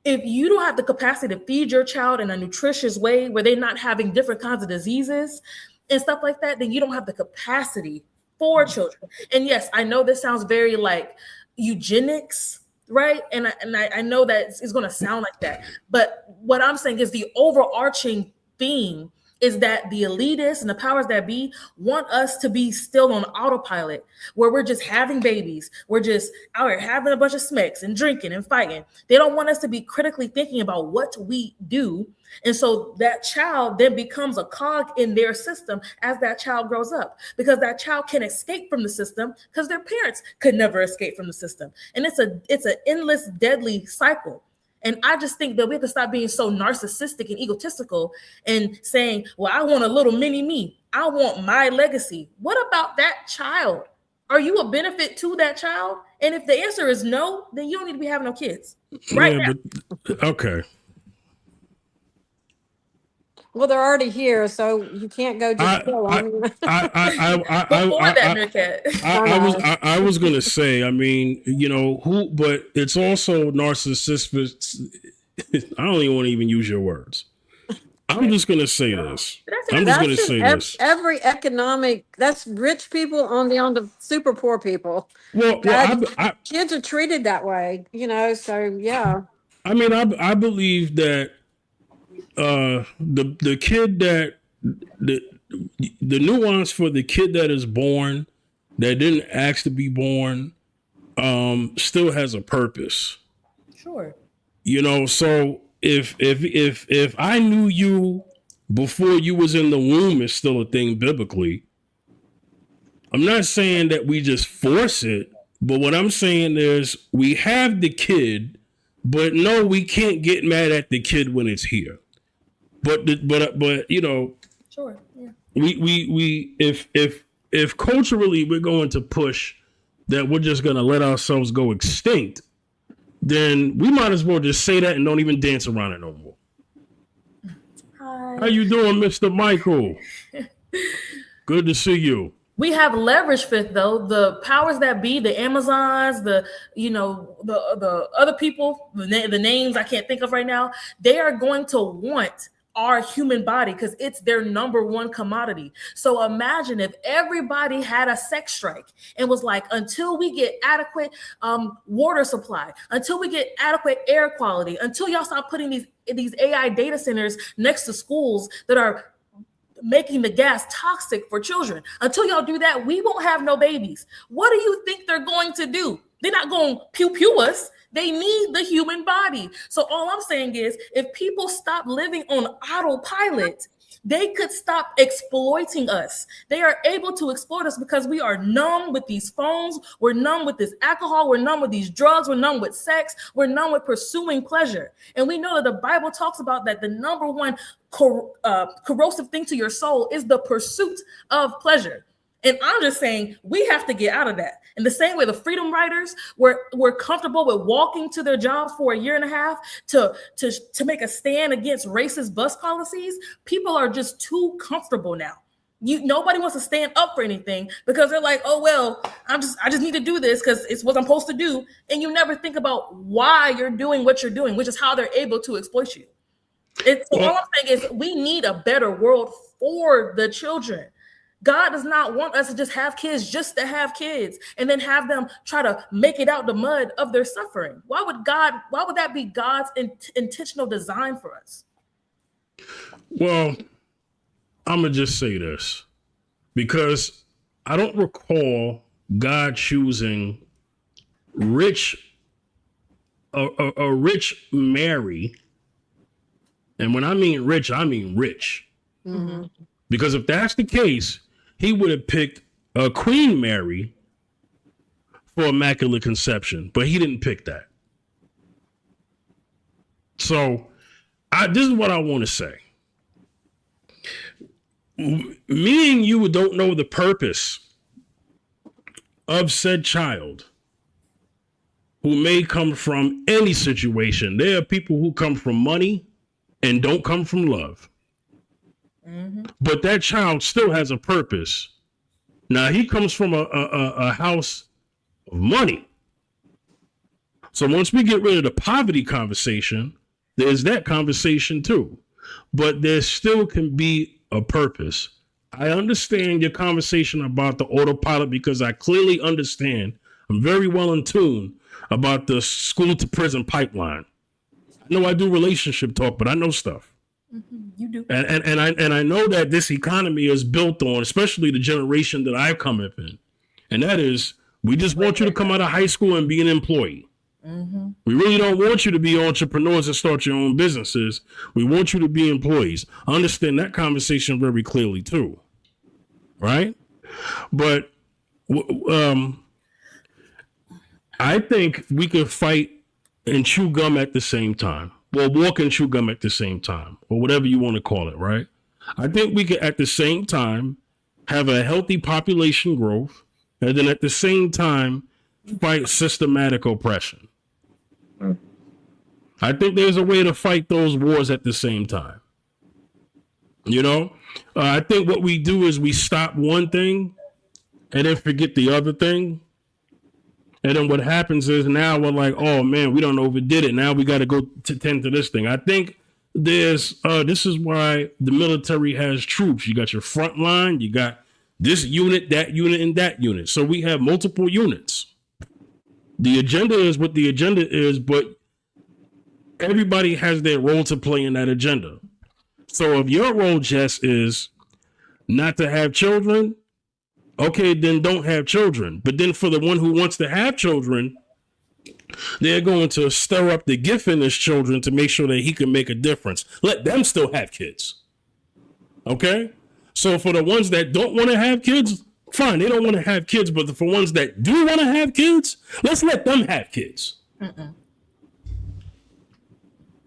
If you don't have the capacity to feed your child in a nutritious way where they're not having different kinds of diseases and stuff like that, then you don't have the capacity for children. And yes, I know this sounds very like eugenics, right? And I know that it's going to sound like that. But what I'm saying is the overarching theme is that the elitists and the powers that be want us to be still on autopilot, where we're just having babies. We're just out here having a bunch of smacks and drinking and fighting. They don't want us to be critically thinking about what we do. And so that child then becomes a cog in their system as that child grows up, because that child can escape from the system because their parents could never escape from the system. And it's an endless, deadly cycle. And I just think that we have to stop being so narcissistic and egotistical and saying, well, I want a little mini me. I want my legacy. What about that child? Are you a benefit to that child? And if the answer is no, then you don't need to be having no kids. Right now. But okay. Well, they're already here, so you can't go just kill them. Before that, Meerkat. I was gonna say, I mean, you know, but it's also narcissistic. I don't even want to even use your words. I'm just gonna say this. I'm just gonna say this. Every economic, that's rich people on the super poor people. Well, kids are treated that way, you know. So yeah. I mean, I believe that the kid that the nuance for the kid that is born that didn't ask to be born still has a purpose. Sure. You know, so if I knew you before you was in the womb is still a thing biblically. I'm not saying that we just force it, but what I'm saying is we have the kid, but no, we can't get mad at the kid when it's here. But you know, sure, yeah. We if culturally we're going to push that we're just gonna let ourselves go extinct, then we might as well just say that and don't even dance around it no more. Hi. How you doing, Mr. Michael? Good to see you. We have leverage, Fifth, though. The powers that be, the Amazons, the other people, the names I can't think of right now, they are going to want our human body because it's their number one commodity. So imagine if everybody had a sex strike and was like, until we get adequate water supply, until we get adequate air quality, until y'all stop putting these AI data centers next to schools that are making the gas toxic for children. Until y'all do that, we won't have no babies. What do you think they're going to do? They're not going to pew us. They need the human body. So all I'm saying is, if people stop living on autopilot, they could stop exploiting us. They are able to exploit us because we are numb with these phones. We're numb with this alcohol. We're numb with these drugs. We're numb with sex. We're numb with pursuing pleasure. And we know that the Bible talks about that the number one corrosive thing to your soul is the pursuit of pleasure. And I'm just saying we have to get out of that. In the same way, the freedom riders were comfortable with walking to their jobs for a year and a half to make a stand against racist bus policies. People are just too comfortable now. Nobody wants to stand up for anything because they're like, oh well, I just need to do this because it's what I'm supposed to do. And you never think about why you're doing what you're doing, which is how they're able to exploit you. All I'm saying is we need a better world for the children. God does not want us to just have kids just to have kids and then have them try to make it out the mud of their suffering. Why would that be God's intentional design for us? Well, I'm going to just say this because I don't recall God choosing a rich Mary. And when I mean rich, I mean rich. Mm-hmm. Because if that's the case, he would have picked Queen Mary for Immaculate Conception, but he didn't pick that. So this is what I want to say. Me and you don't know the purpose of said child who may come from any situation. There are people who come from money and don't come from love. Mm-hmm. But that child still has a purpose. Now he comes from a house of money. So once we get rid of the poverty conversation, there's that conversation too. But there still can be a purpose. I understand your conversation about the autopilot because I clearly understand. I'm very well in tune about the school to prison pipeline. I know I do relationship talk, but I know stuff. Mm-hmm. You do. And I know that this economy is built on, especially the generation that I've come up in. And that is, we just want you to come out of high school and be an employee. Mm-hmm. We really don't want you to be entrepreneurs and start your own businesses. We want you to be employees. I understand that conversation very clearly too. Right? But I think we can fight and chew gum at the same time. Well, walk and chew gum at the same time, or whatever you want to call it, right? I think we could, at the same time, have a healthy population growth, and then at the same time, fight systematic oppression. I think there's a way to fight those wars at the same time. You know, I think what we do is we stop one thing and then forget the other thing. And then what happens is now we're like, oh man, we done overdid it. Now we got to go to tend to this thing. I think this is why the military has troops. You got your front line, you got this unit, and that unit. So we have multiple units. The agenda is what the agenda is, but everybody has their role to play in that agenda. So if your role, Jess, is not to have children, okay, then don't have children. But then for the one who wants to have children, they're going to stir up the gift in his children to make sure that he can make a difference. Let them still have kids. Okay? So for the ones that don't want to have kids, fine, they don't want to have kids. But for ones that do want to have kids, let's let them have kids. Mm-mm.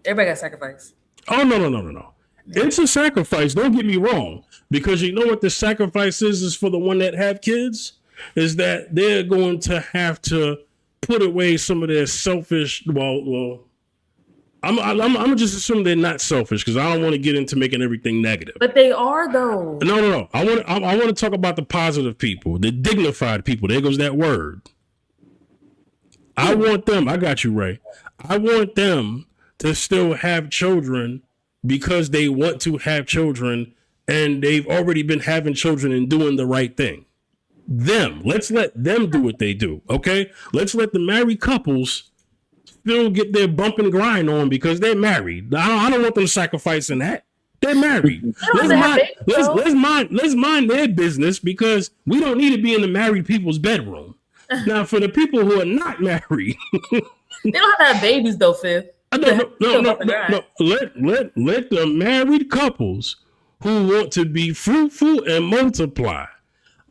Everybody got sacrifice. Oh, no. It's a sacrifice. Don't get me wrong. Because you know what the sacrifice is for the one that have kids? Is that they're going to have to put away some of their selfish, I'm just assuming they're not selfish because I don't want to get into making everything negative. But they are though. No. I want to talk about the positive people, the dignified people. There goes that word. I want them. I got you, Ray. I want them to still have children because they want to have children and they've already been having children and doing the right thing. Let's let them do what they do, okay? Let's let the married couples still get their bump and grind on because they're married. I don't want them sacrificing that. They're married. Let's mind their business because we don't need to be in the married people's bedroom. Now, for the people who are not married, They don't have to have babies though, Fifth. No. Let the married couples who want to be fruitful and multiply.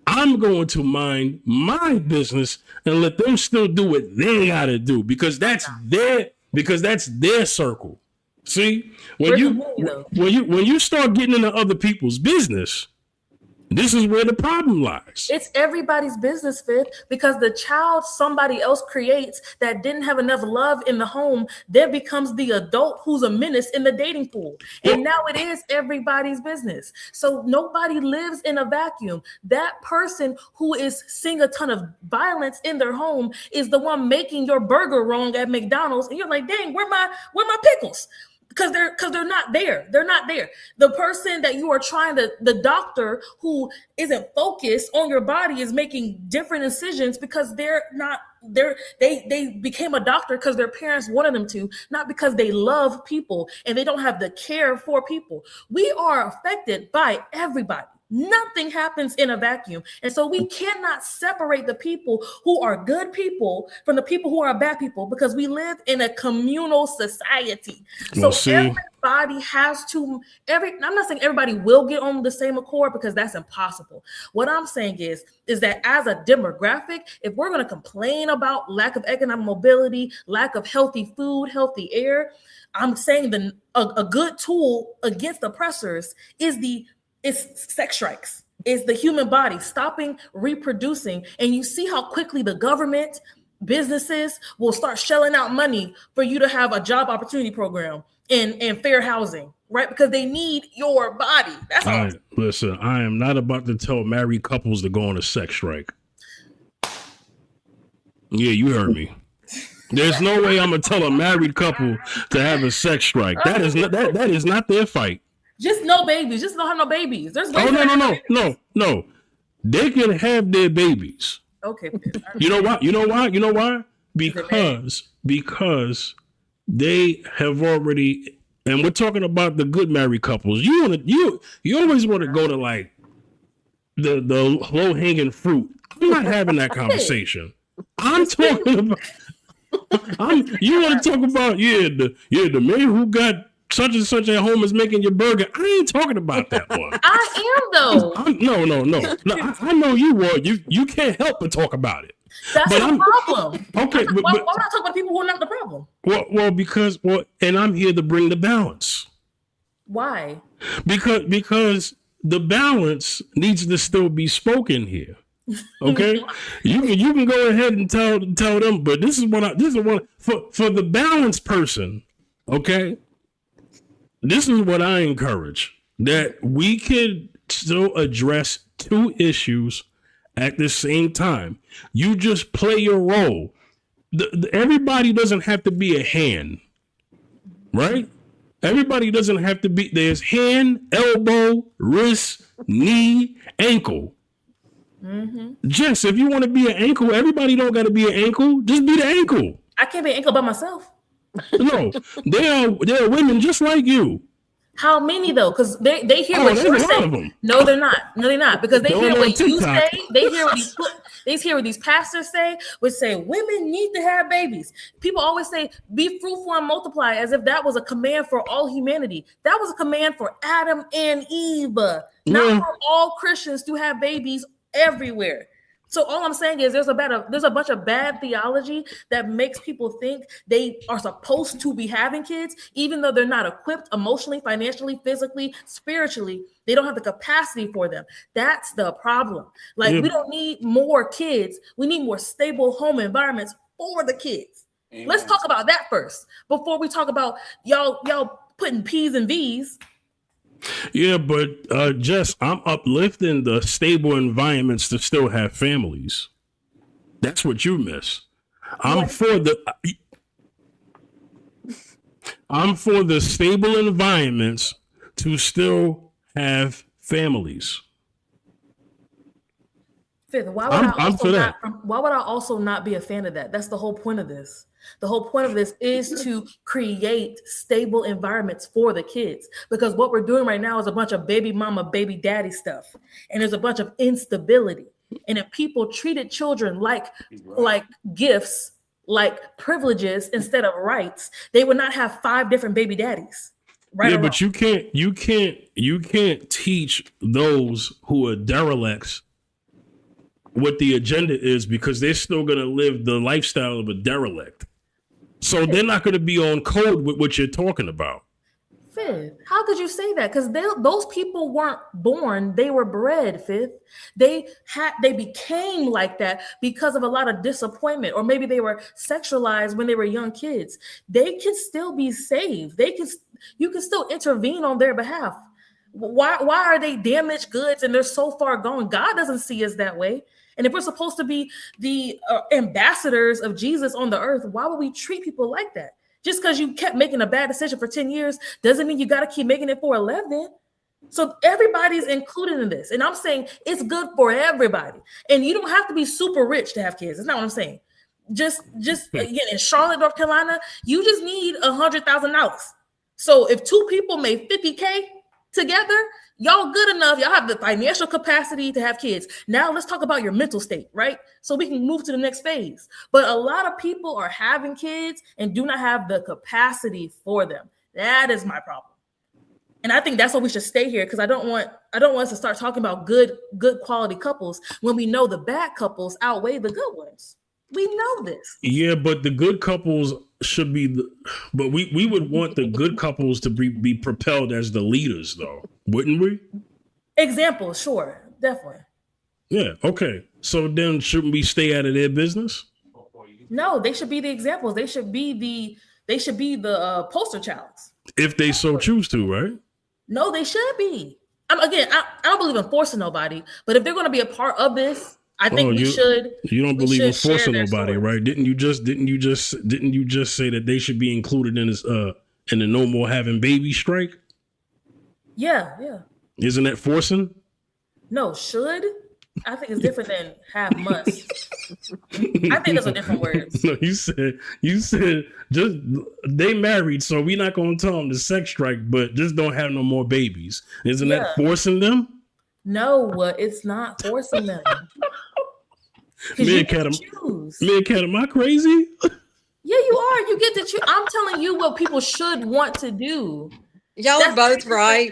I'm going to mind my business and let them still do what they gotta do because that's their circle. See, when you start getting into other people's business, this is where the problem lies. It's everybody's business, Fifth, because the child somebody else creates that didn't have enough love in the home then becomes the adult who's a menace in the dating pool. And now it is everybody's business. So nobody lives in a vacuum. That person who is seeing a ton of violence in their home is the one making your burger wrong at McDonald's. And you're like, dang, where my pickles? Because they're not there. They're not there. The person that you are trying to, the doctor who isn't focused on your body is making different incisions because they became a doctor because their parents wanted them to, not because they love people and they don't have the care for people. We are affected by everybody. Nothing happens in a vacuum. And so we cannot separate the people who are good people from the people who are bad people because we live in a communal society. So everybody has to, I'm not saying everybody will get on the same accord because that's impossible. What I'm saying is that as a demographic, if we're going to complain about lack of economic mobility, lack of healthy food, healthy air, I'm saying a good tool against oppressors is sex strikes. It's the human body stopping reproducing. And you see how quickly the government, businesses will start shelling out money for you to have a job opportunity program and fair housing, right? Because they need your body. That's all. Listen, I am not about to tell married couples to go on a sex strike. Yeah, you heard me. There's no way I'm gonna tell a married couple to have a sex strike. That is not their fight. Just no babies. Just don't have no babies. There's no. They can have their babies. Okay. You know why? Because they have already, and we're talking about the good married couples. You always want to go to like the low hanging fruit. I'm not having that conversation. I'm talking about. You want to talk about the man who got such and such at home is making your burger. I ain't talking about that one. I am though. No. I know you were. You can't help but talk about it. That's the problem. Okay, why not talk about people who are not the problem? Because and I'm here to bring the balance. Why? Because the balance needs to still be spoken here. Okay, you can go ahead and tell them, but this is what for the balanced person. Okay. This is what I encourage, that we could still address two issues at the same time. You just play your role. Everybody doesn't have to be a hand, right? Everybody doesn't have to be. There's hand, elbow, wrist, knee, ankle. Mm-hmm. Jess, if you want to be an ankle, everybody don't got to be an ankle. Just be the ankle. I can't be an ankle by myself. No, there are women just like you. How many though? Because they hear what you're saying. No, they're not. Because they hear what you say. They hear what these pastors say, which say women need to have babies. People always say be fruitful and multiply, as if that was a command for all humanity. That was a command for Adam and Eve, not for all Christians to have babies everywhere. So all I'm saying is there's a bunch of bad theology that makes people think they are supposed to be having kids, even though they're not equipped emotionally, financially, physically, spiritually. They don't have the capacity for them. That's the problem. We don't need more kids. We need more stable home environments for the kids. Amen. Let's talk about that first before we talk about y'all putting P's and V's. Yeah, but Jess, I'm uplifting the stable environments to still have families. That's what you miss. I'm for the stable environments to still have families. Fifth, why would I also not be a fan of that? That's the whole point of this. The whole point of this is to create stable environments for the kids, because what we're doing right now is a bunch of baby mama, baby daddy stuff. And there's a bunch of instability. And if people treated children like gifts, like privileges instead of rights, they would not have 5 different baby daddies. Right Yeah, or but wrong. you can't teach those who are derelicts what the agenda is, because they're still going to live the lifestyle of a derelict. So they're not going to be on code with what you're talking about. Fifth, how could you say that? Because those people weren't born; they were bred. Fifth, they became like that because of a lot of disappointment, or maybe they were sexualized when they were young kids. They can still be saved. You can still intervene on their behalf. Why are they damaged goods and they're so far gone? God doesn't see us that way. And if we're supposed to be the ambassadors of Jesus on the earth, why would we treat people like that? Just because you kept making a bad decision for 10 years doesn't mean you got to keep making it for 11. So everybody's included in this. And I'm saying it's good for everybody. And you don't have to be super rich to have kids. That's not what I'm saying. Just again, in Charlotte, North Carolina, you just need $100,000. So if 2 people made $50K together, y'all good enough. Y'all have the financial capacity to have kids. Now let's talk about your mental state, right? So we can move to the next phase. But a lot of people are having kids and do not have the capacity for them. That is my problem. And I think that's why we should stay here, because I don't want us to start talking about good quality couples when we know the bad couples outweigh the good ones. We know this. Yeah, but the good couples should be but we would want the good couples to be propelled as the leaders, though, wouldn't we? Examples, sure, definitely. Yeah, okay. So then shouldn't we stay out of their business? No, they should be the examples. They should be the poster childs. If they so choose to, right? No, they should be. I don't believe in forcing nobody, but if they're going to be a part of this, I think we should. You don't believe in forcing nobody, stories. right? Didn't you just say that they should be included in this in the no more having baby strike? Yeah. Isn't that forcing? No, should. I think it's different than have must. I think those are different words. No, you said just they married, so we're not gonna tell them to sex strike, but just don't have no more babies. Isn't that forcing them? No, it's not forcing them. Meerkat, am I crazy? Yeah, you are. You get to choose. I'm telling you what people should want to do. Y'all are both right.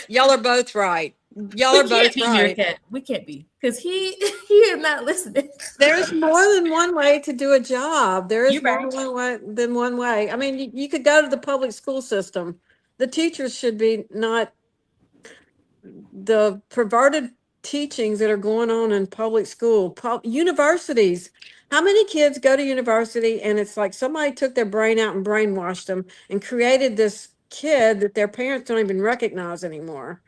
Y'all are both right. Y'all are both right. Meerkat. We can't be, because he is not listening. There's more than one way to do a job. There is You're more right. than one way. I mean, you could go to the public school system. The teachers should be not the perverted teachings that are going on in public school, universities. How many kids go to university and it's like somebody took their brain out and brainwashed them and created this kid that their parents don't even recognize anymore?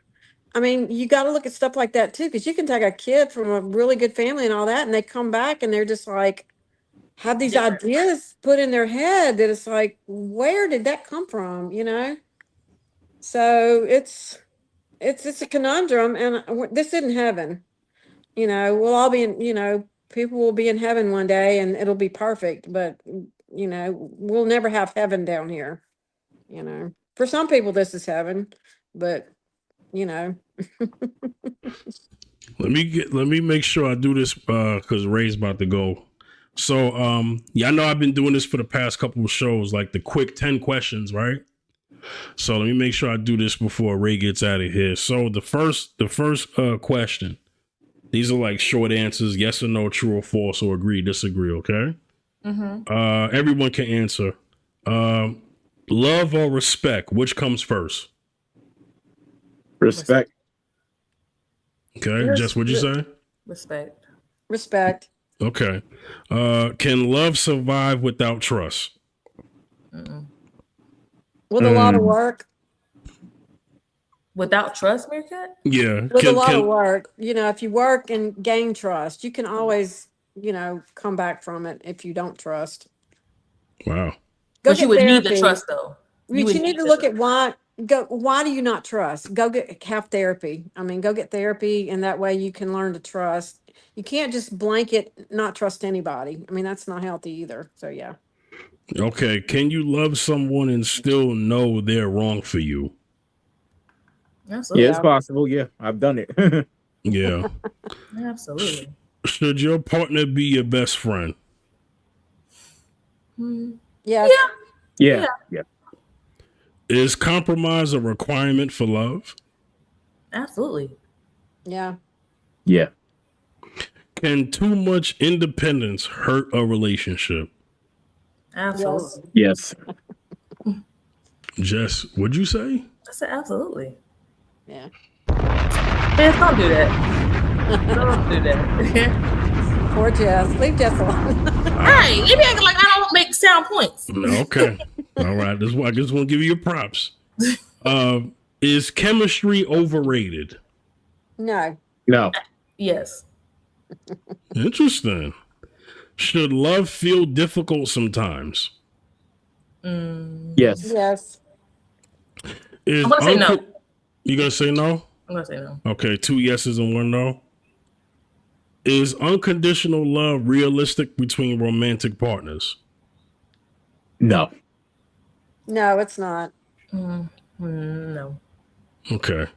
I mean, you got to look at stuff like that too, because you can take a kid from a really good family and all that, and they come back and they're just like, have these ideas put in their head that it's like, where did that come from? You know? So it's a conundrum, and this isn't heaven. You know, we'll all be in, people will be in heaven one day and it'll be perfect, but we'll never have heaven down here. For some people this is heaven, but let me make sure I do this because Ray's about to go. So I know I've been doing this for the past couple of shows, like the quick 10 questions, right? So let me make sure I do this before Ray gets out of here. So the first question, these are like short answers, yes or no, true or false, or agree, disagree, okay? Mm-hmm. Everyone can answer. Love or respect, which comes first? Respect. Okay, Jess, what'd you say? Respect. Okay. Can love survive without trust? With a lot of work. Without trust, Meerkat? Yeah. With a lot of work. If you work and gain trust, you can always, come back from it if you don't trust. Wow. But you would need the trust, though. You need to look at why do you not trust? Go have therapy. I mean, go get therapy, and that way you can learn to trust. You can't just blanket not trust anybody. I mean, that's not healthy either. So, yeah. Okay. Can you love someone and still know they're wrong for you? Absolutely. Yeah, it's possible. Yeah, I've done it. Yeah. Absolutely. Should your partner be your best friend? Yes. Yeah. Is compromise a requirement for love? Absolutely. Yeah. Yeah. Can too much independence hurt a relationship? Absolutely. Yes. Jess, what'd you say? I said absolutely. Yeah. Man, don't do that. Don't do that. Poor Jess. Leave Jess alone. Hey, you be acting like I don't make sound points. Okay. All right. This is why I just want to give you your props. Is chemistry overrated? No. No. Yes. Interesting. Should love feel difficult sometimes? Yes. Yes. Is I'm gonna say no. You gonna say no? I'm gonna say no. Okay, 2 yeses and 1 no. Is unconditional love realistic between romantic partners? No. No, it's not. No. Okay.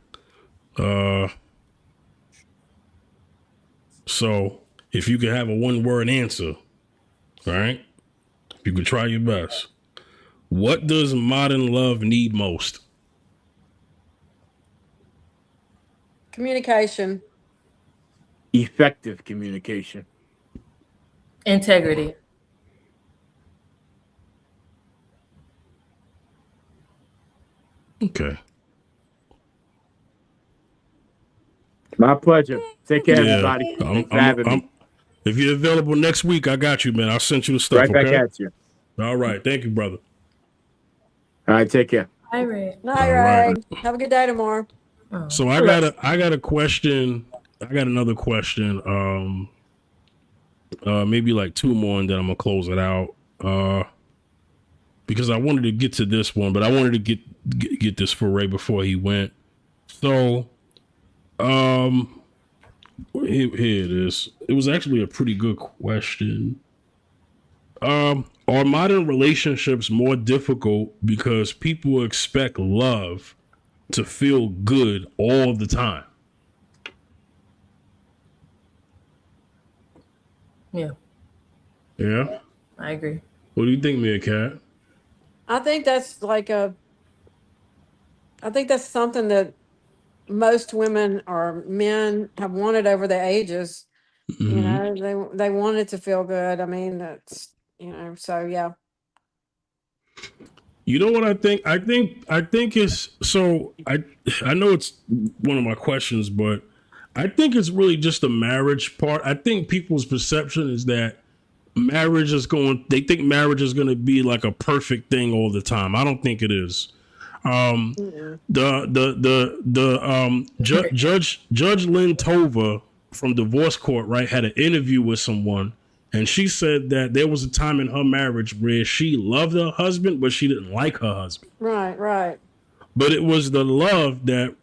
So if you could have a 1-word answer, all right? You could try your best. What does modern love need most? Communication. Effective communication. Integrity. Okay. My pleasure. Take care, everybody. Thanks for having me. If you're available next week, I got you, man. I'll send you the stuff. Right back Okay? at you. All right. Thank you, brother. All right. Take care. Hi, Ray. Night, All Ray. right. Have a good day tomorrow. So I got a question. I got another question. Maybe like 2 more, and then I'm gonna close it out. Because I wanted to get to this one, but I wanted to get this for Ray before he went. So, here it is. It was actually a pretty good question. Are modern relationships more difficult because people expect love to feel good all the time? Yeah, Yeah. I agree. What do you think, Meerkat? I think that's something that most women or men have wanted over the ages. You know, they want it to feel good. I mean, that's, so yeah. You know what I think? I think it's so. I know it's one of my questions, but I think it's really just the marriage part. I think people's perception is that they think marriage is going to be like a perfect thing all the time. I don't think it is. Judge Lynn Tova from Divorce Court, right, had an interview with someone, and she said that there was a time in her marriage where she loved her husband, but she didn't like her husband. Right. But it was the love that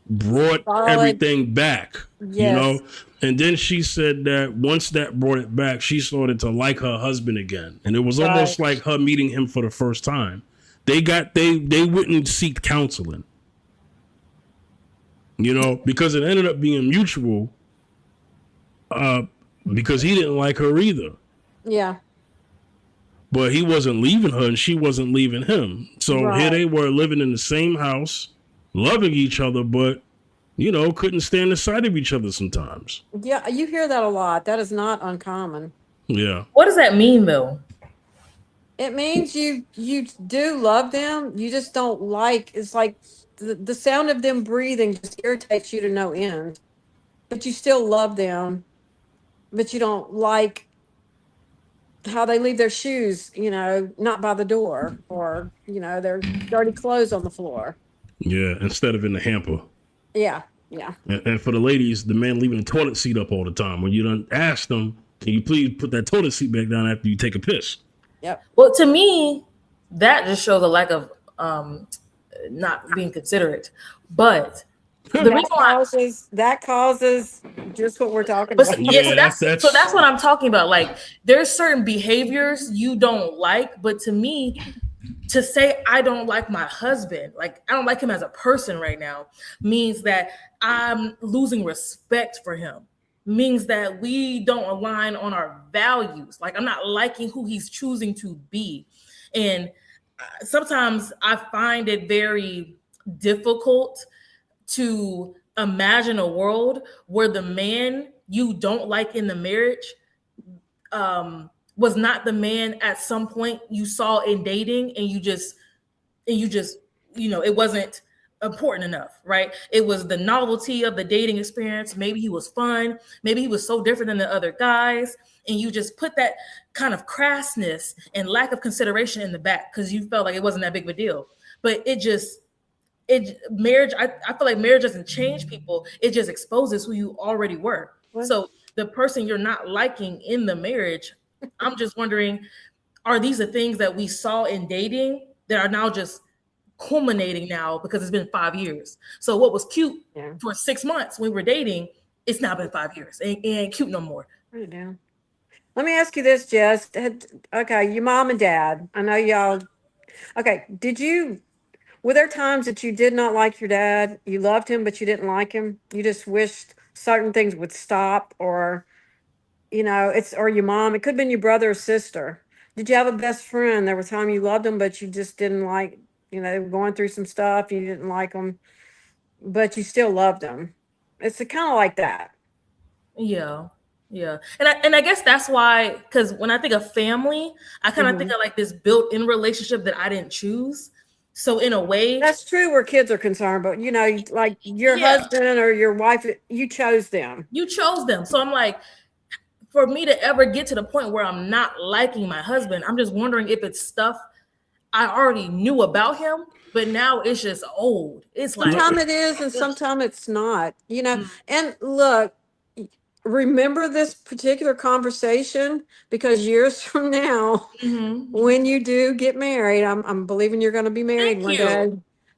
brought everything back, Yes. And then she said that once that brought it back, she started to like her husband again, and it was almost like her meeting him for the first time. They wouldn't seek counseling, because it ended up being mutual, because he didn't like her either. Yeah. But he wasn't leaving her and she wasn't leaving him. So here they were living in the same house, loving each other, but couldn't stand the sight of each other sometimes. Yeah, you hear that a lot. That is not uncommon. Yeah. What does that mean, though? It means you do love them. You just don't like. It's like the sound of them breathing just irritates you to no end. But you still love them. But you don't like how they leave their shoes, not by the door, or their dirty clothes on the floor. Yeah, instead of in the hamper. Yeah. And for the ladies, the man leaving the toilet seat up all the time. When you done ask them, can you please put that toilet seat back down after you take a piss? Yep. Well, to me, that just shows a lack of not being considerate. But the reason why that causes just what we're talking but about. so that's what I'm talking about. Like, there's certain behaviors you don't like, but to me, to say I don't like my husband, like I don't like him as a person right now, means that I'm losing respect for him. means that we don't align on our values. Like, I'm not liking who he's choosing to be. And sometimes I find it very difficult to imagine a world where the man you don't like in the marriage was not the man at some point you saw in dating, and you just it wasn't important enough, right? It was the novelty of the dating experience. Maybe he was fun, maybe he was so different than the other guys, and you just put that kind of crassness and lack of consideration in the back because you felt like it wasn't that big of a deal. But marriage, I feel like marriage doesn't change people, it just exposes who you already were. What? So the person you're not liking in the marriage, I'm just wondering, are these the things that we saw in dating that are now just culminating now because it's been 5 years? So what was cute Yeah. for 6 months when we were dating, it's now been 5 years. It ain't cute no more. Write it down. Let me ask you this, Jess. Okay, your mom and dad. I know y'all. Okay, were there times that you did not like your dad? You loved him, but you didn't like him? You just wished certain things would stop, or, or your mom. It could have been your brother or sister. Did you have a best friend? There was time you loved them, but you just didn't like, they were going through some stuff. You didn't like them, but you still loved them. It's kind of like that. Yeah. Yeah. And I guess that's why, because when I think of family, I kind of think of like this built-in relationship that I didn't choose. So in a way, That's true where kids are concerned, but like your Yeah. husband or your wife, you chose them. you chose them. So I'm like, for me to ever get to the point where I'm not liking my husband, I'm just wondering if it's stuff I already knew about him, but now it's just old. It's like, Sometimes it is, and sometimes it's not. And look, remember this particular conversation, because years from now, when you do get married, I'm believing you're going to be married Thank one you. day.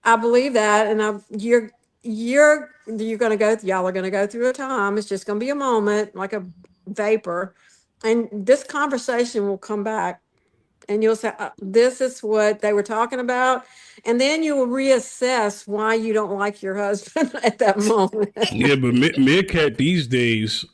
I believe that, and you're going to go. Y'all are going to go through a time. It's just going to be a moment, like a vapor, and this conversation will come back, and you'll say, "This is what they were talking about," and then you will reassess why you don't like your husband at that moment. Yeah, but Meerkat these days,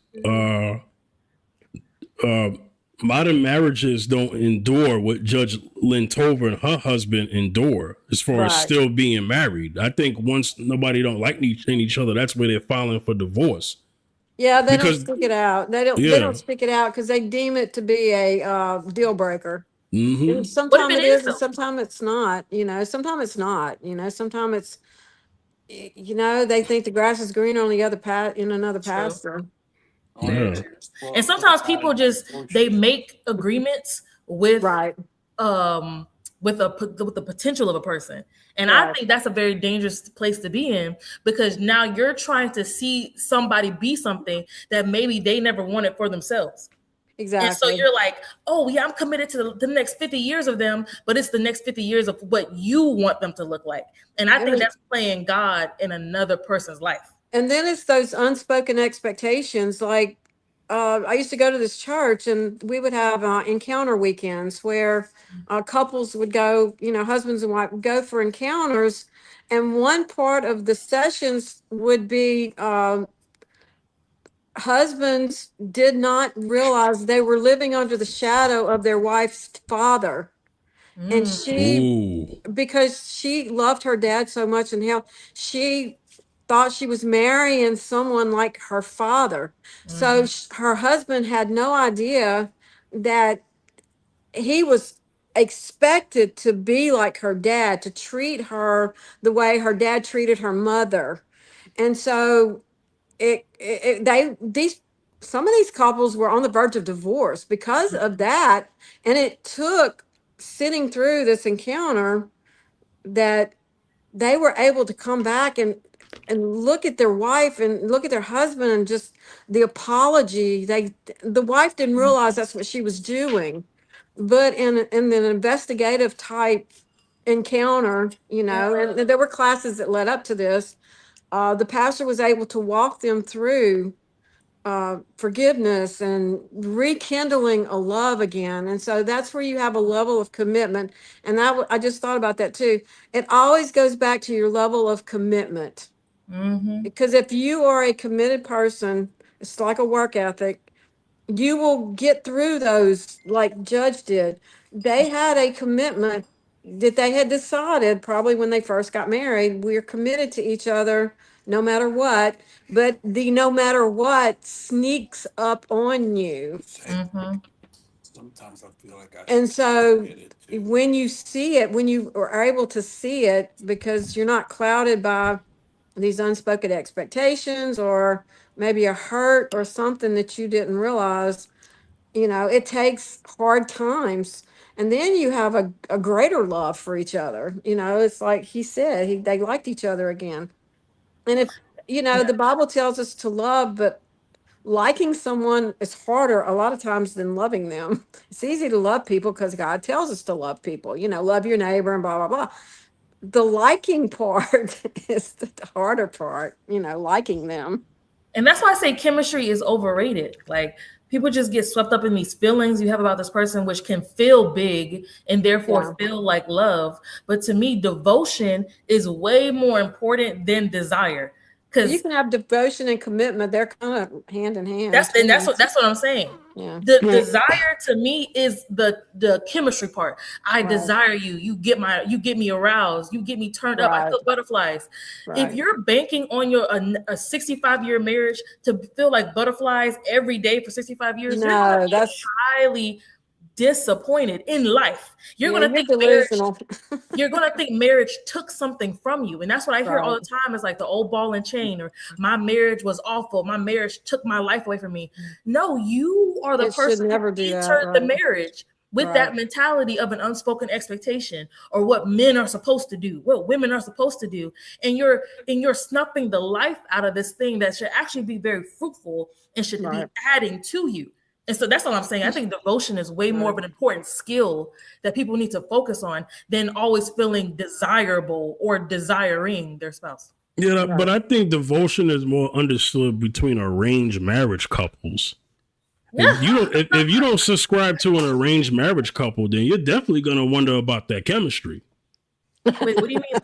modern marriages don't endure what Judge Lynn Tover and her husband endure as far as Right. still being married. I think once nobody don't like each other, that's where they're filing for divorce. Yeah, they Because- don't speak it out. They don't. They Yeah. don't speak it out because they deem it to be a deal breaker. Mm-hmm. And sometimes if it it is, is, and though? sometimes it's not. Sometimes it's not. Sometimes it's. They think the grass is greener on the other in another True. pasture. Yeah. And sometimes people they make agreements with Right. with the potential of a person. And Right. I think that's a very dangerous place to be in, because now you're trying to see somebody be something that maybe they never wanted for themselves. Exactly. And so you're like, oh yeah, I'm committed to the next 50 years of them, but it's the next 50 years of what you want them to look like. And I think that's playing God in another person's life. And then it's those unspoken expectations. Like, I used to go to this church, and we would have encounter weekends where couples would go, husbands and wife would go for encounters. And one part of the sessions would be husbands did not realize they were living under the shadow of their wife's father. And because she loved her dad so much, and how she thought she was marrying someone like her father. So her husband had no idea that he was expected to be like her dad, to treat her the way her dad treated her mother. And so some of these couples were on the verge of divorce because of that. And it took sitting through this encounter that they were able to come back and look at their wife and look at their husband, and just the apology. The wife didn't realize that's what she was doing, but in an investigative type encounter, and there were classes that led up to this. The pastor was able to walk them through forgiveness and rekindling a love again. And so that's where you have a level of commitment. And I just thought about that too. It always goes back to your level of commitment. Because if you are a committed person, It's like a work ethic. You will get through those like Judge did. They had a commitment that they had decided probably when they first got married. We're committed to each other no matter what. But the no matter what sneaks up on you. Mhm. Sometimes I feel like I And should so get it too. when you see it, when you are able to see it, because you're not clouded by these unspoken expectations or maybe a hurt or something that you didn't realize, it takes hard times. And then you have a greater love for each other. It's like he said, they liked each other again. And if, Yeah. the Bible tells us to love, but liking someone is harder a lot of times than loving them. It's easy to love people because God tells us to love people, love your neighbor and blah, blah, blah. The liking part is the harder part, liking them. And that's why I say chemistry is overrated. Like people just get swept up in these feelings you have about this person, which can feel big and therefore feel like love. But to me, devotion is way more important than desire. You Because can have devotion and commitment. They're kind of hand in hand. that's what I'm saying. Yeah. The desire to me is the chemistry part. I Right. desire you. You get me aroused. You get me turned up. I Right. feel butterflies. If Right. you're banking on a 65-year marriage to feel like butterflies every day for 65 years, you're No, gonna be that's highly disappointed in life. You're yeah, gonna you're think marriage delusional. you're gonna think marriage took something from you. And that's what I hear all Right. the time is like the old ball and chain, or my marriage was awful. My marriage took my life away from me. No, you are the It should person who never do that. entered the Right. marriage with Right. that mentality of an unspoken expectation or what men are supposed to do, what women are supposed to do. And you're snuffing the life out of this thing that should actually be very fruitful and should Right. be adding to you. And so that's all I'm saying. I think devotion is way more of an important skill that people need to focus on than always feeling desirable or desiring their spouse. Yeah, Right. but I think devotion is more understood between arranged marriage couples. If you don't subscribe to an arranged marriage couple, then you're definitely gonna wonder about that chemistry. Wait, what do you mean?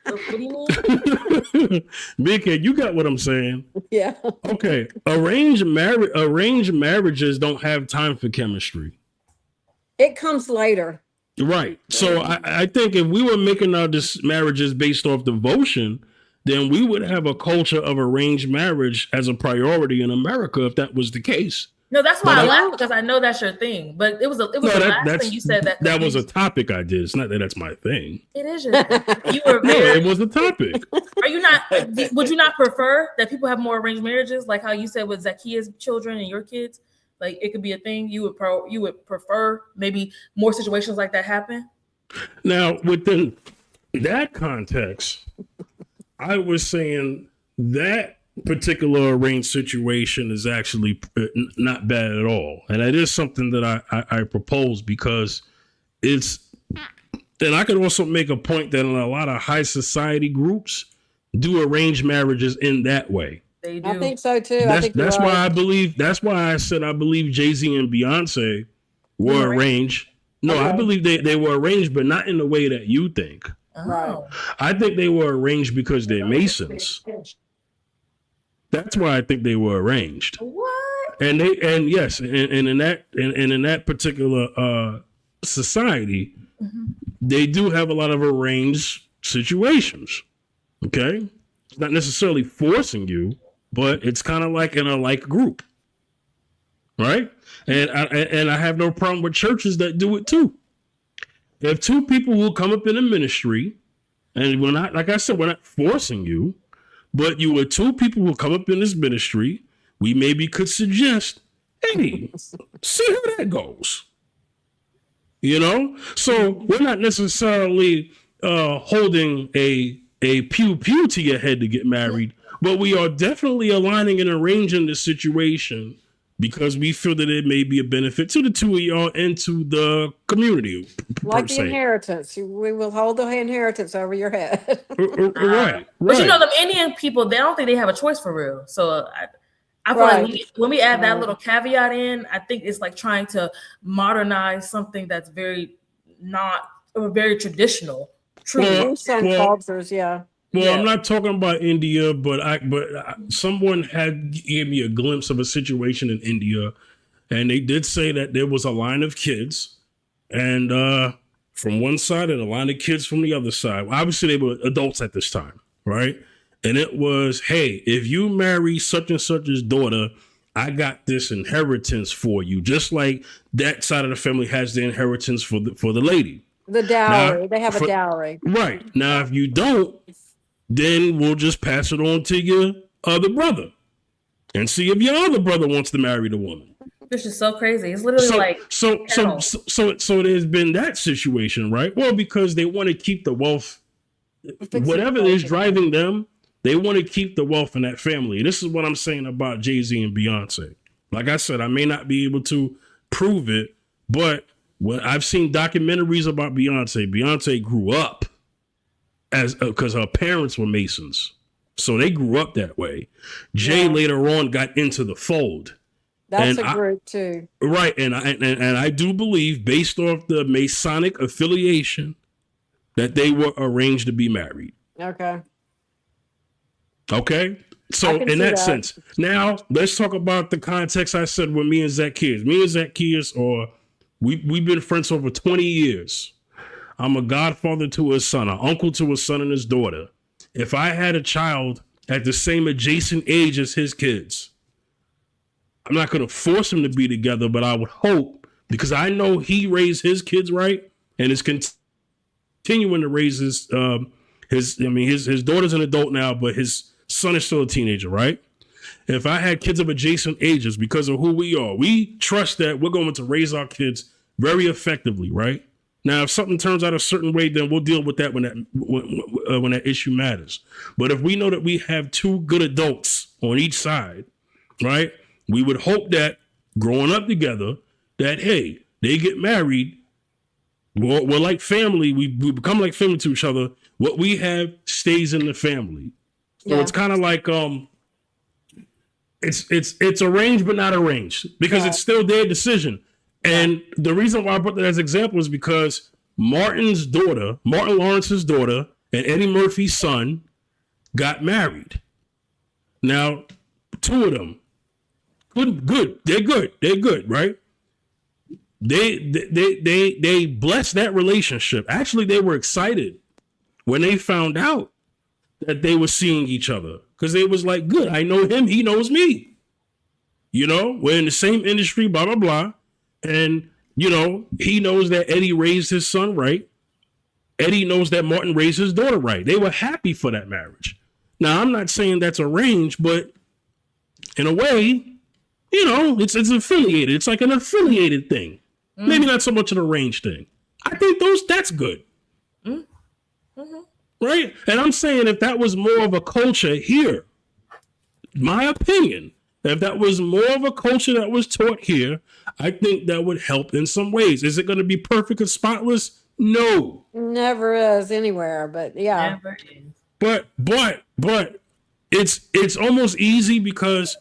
What do you mean? Big Kid, you got what I'm saying. Yeah. Okay, arranged marriages don't have time for chemistry. It comes later. Right. So I think if we were making our marriages based off devotion, then we would have a culture of arranged marriage as a priority in America if that was the case. No, that's why But I laughed, because I know that's your thing. But it was the last thing you said that was a topic I did. It's not that that's my thing. It is your thing. You were No, very. it was a topic. Are you not? Would you not prefer that people have more arranged marriages, like how you said with Zacchaeus' children and your kids? Like it could be a thing. You would prefer maybe more situations like that happen. Now, within that context, I was saying that particular arranged situation is actually not bad at all. And that is something that I propose because it's, and I could also make a point that in a lot of high society groups do arranged marriages in that way. They do. I think so too. That's why I said I believe Jay-Z and Beyonce were arranged. No, I believe they were arranged, but not in the way that you think. Right. I think they were arranged because they're Masons. That's why I think they were arranged. What? And in that particular society, they do have a lot of arranged situations. Okay, it's not necessarily forcing you, but it's kind of like in a like group, right? And I have no problem with churches that do it too. If two people will come up in a ministry, and we're not, like I said, we're not forcing you, but you were two people who come up in this ministry, we maybe could suggest, hey, see how that goes. You know? So we're not necessarily holding a pew to your head to get married, but we are definitely aligning and arranging the situation because we feel that it may be a benefit to the two of y'all and to the community. Like the inheritance. We will hold the inheritance over your head. Right. But you know, them Indian people, they don't think they have a choice for real. So I feel like when we add that little caveat in, I think it's like trying to modernize something that's very traditional. In some cultures, yeah. Well, Yeah. I'm not talking about India, but someone gave me a glimpse of a situation in India, and they did say that there was a line of kids, and from one side and a line of kids from the other side. Obviously, they were adults at this time, right? And it was, hey, if you marry such and such's daughter, I got this inheritance for you, just like that side of the family has the inheritance for the lady. The dowry. Now, They have a dowry. Right. Now, if you don't, then we'll just pass it on to your other brother and see if your other brother wants to marry the woman. Which is so crazy. It's literally So there's been that situation, right? Well, because they want to keep the wealth, whatever is driving them, they want to keep the wealth in that family. This is what I'm saying about Jay-Z and Beyonce. Like I said, I may not be able to prove it, but when I've seen documentaries about Beyonce grew up because her parents were Masons. So they grew up that way. Jay later on got into the fold. That's a group too. Right. And I do believe, based off the Masonic affiliation, that they were arranged to be married. Okay. So in that sense, now let's talk about the context I said with me and Zacchaeus. Me and Zacchaeus we've been friends over 20 years. I'm a godfather to his son, an uncle to his son and his daughter. If I had a child at the same adjacent age as his kids, I'm not going to force them to be together, but I would hope, because I know he raised his kids right and is continuing to raise his daughter's an adult now, but his son is still a teenager, right? If I had kids of adjacent ages, because of who we are, we trust that we're going to raise our kids very effectively, right? Now, if something turns out a certain way, then we'll deal with that when that issue matters. But if we know that we have two good adults on each side, right, we would hope that growing up together, that, hey, they get married, we're like family, we become like family to each other. What we have stays in the family. So it's kind of like it's arranged but not arranged, because it's still their decision. And the reason why I put that as example is because Martin Lawrence's daughter, and Eddie Murphy's son got married. Now, two of them, good. They're good, right? They blessed that relationship. Actually, they were excited when they found out that they were seeing each other, because they was like, good, I know him, he knows me. You know, we're in the same industry, blah, blah, blah. And, you know, he knows that Eddie raised his son right. Eddie knows that Martin raised his daughter right. They were happy for that marriage. Now, I'm not saying that's arranged, but in a way, you know, it's affiliated. It's like an affiliated thing. Maybe not so much an arranged thing. I think that's good. Right? And I'm saying, if that was more of a culture here, my opinion, if that was more of a culture that was taught here, I think that would help in some ways. Is it going to be perfect and spotless? No. Never is anywhere, but yeah. Never is. But it's almost easy, because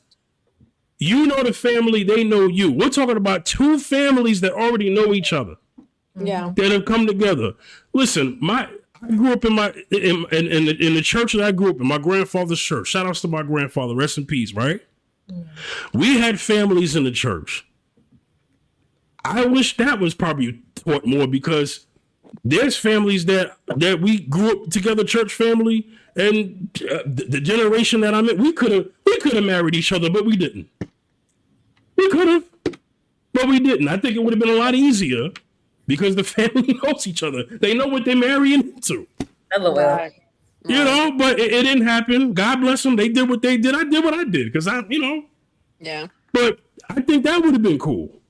you know the family, they know you. We're talking about two families that already know each other. Yeah. That have come together. Listen, I grew up in the church that I grew up in, my grandfather's church. Shout outs to my grandfather, rest in peace, right? We had families in the church. I wish that was probably taught more, because there's families that we grew up together, church family, and the generation that I'm in, we could have married each other, but we didn't. We could have, but we didn't. I think it would have been a lot easier, because the family knows each other. They know what they're marrying into. LOL. You know, but it didn't happen. God bless them. They did what they did. I did what I did, because Yeah. But I think that would have been cool.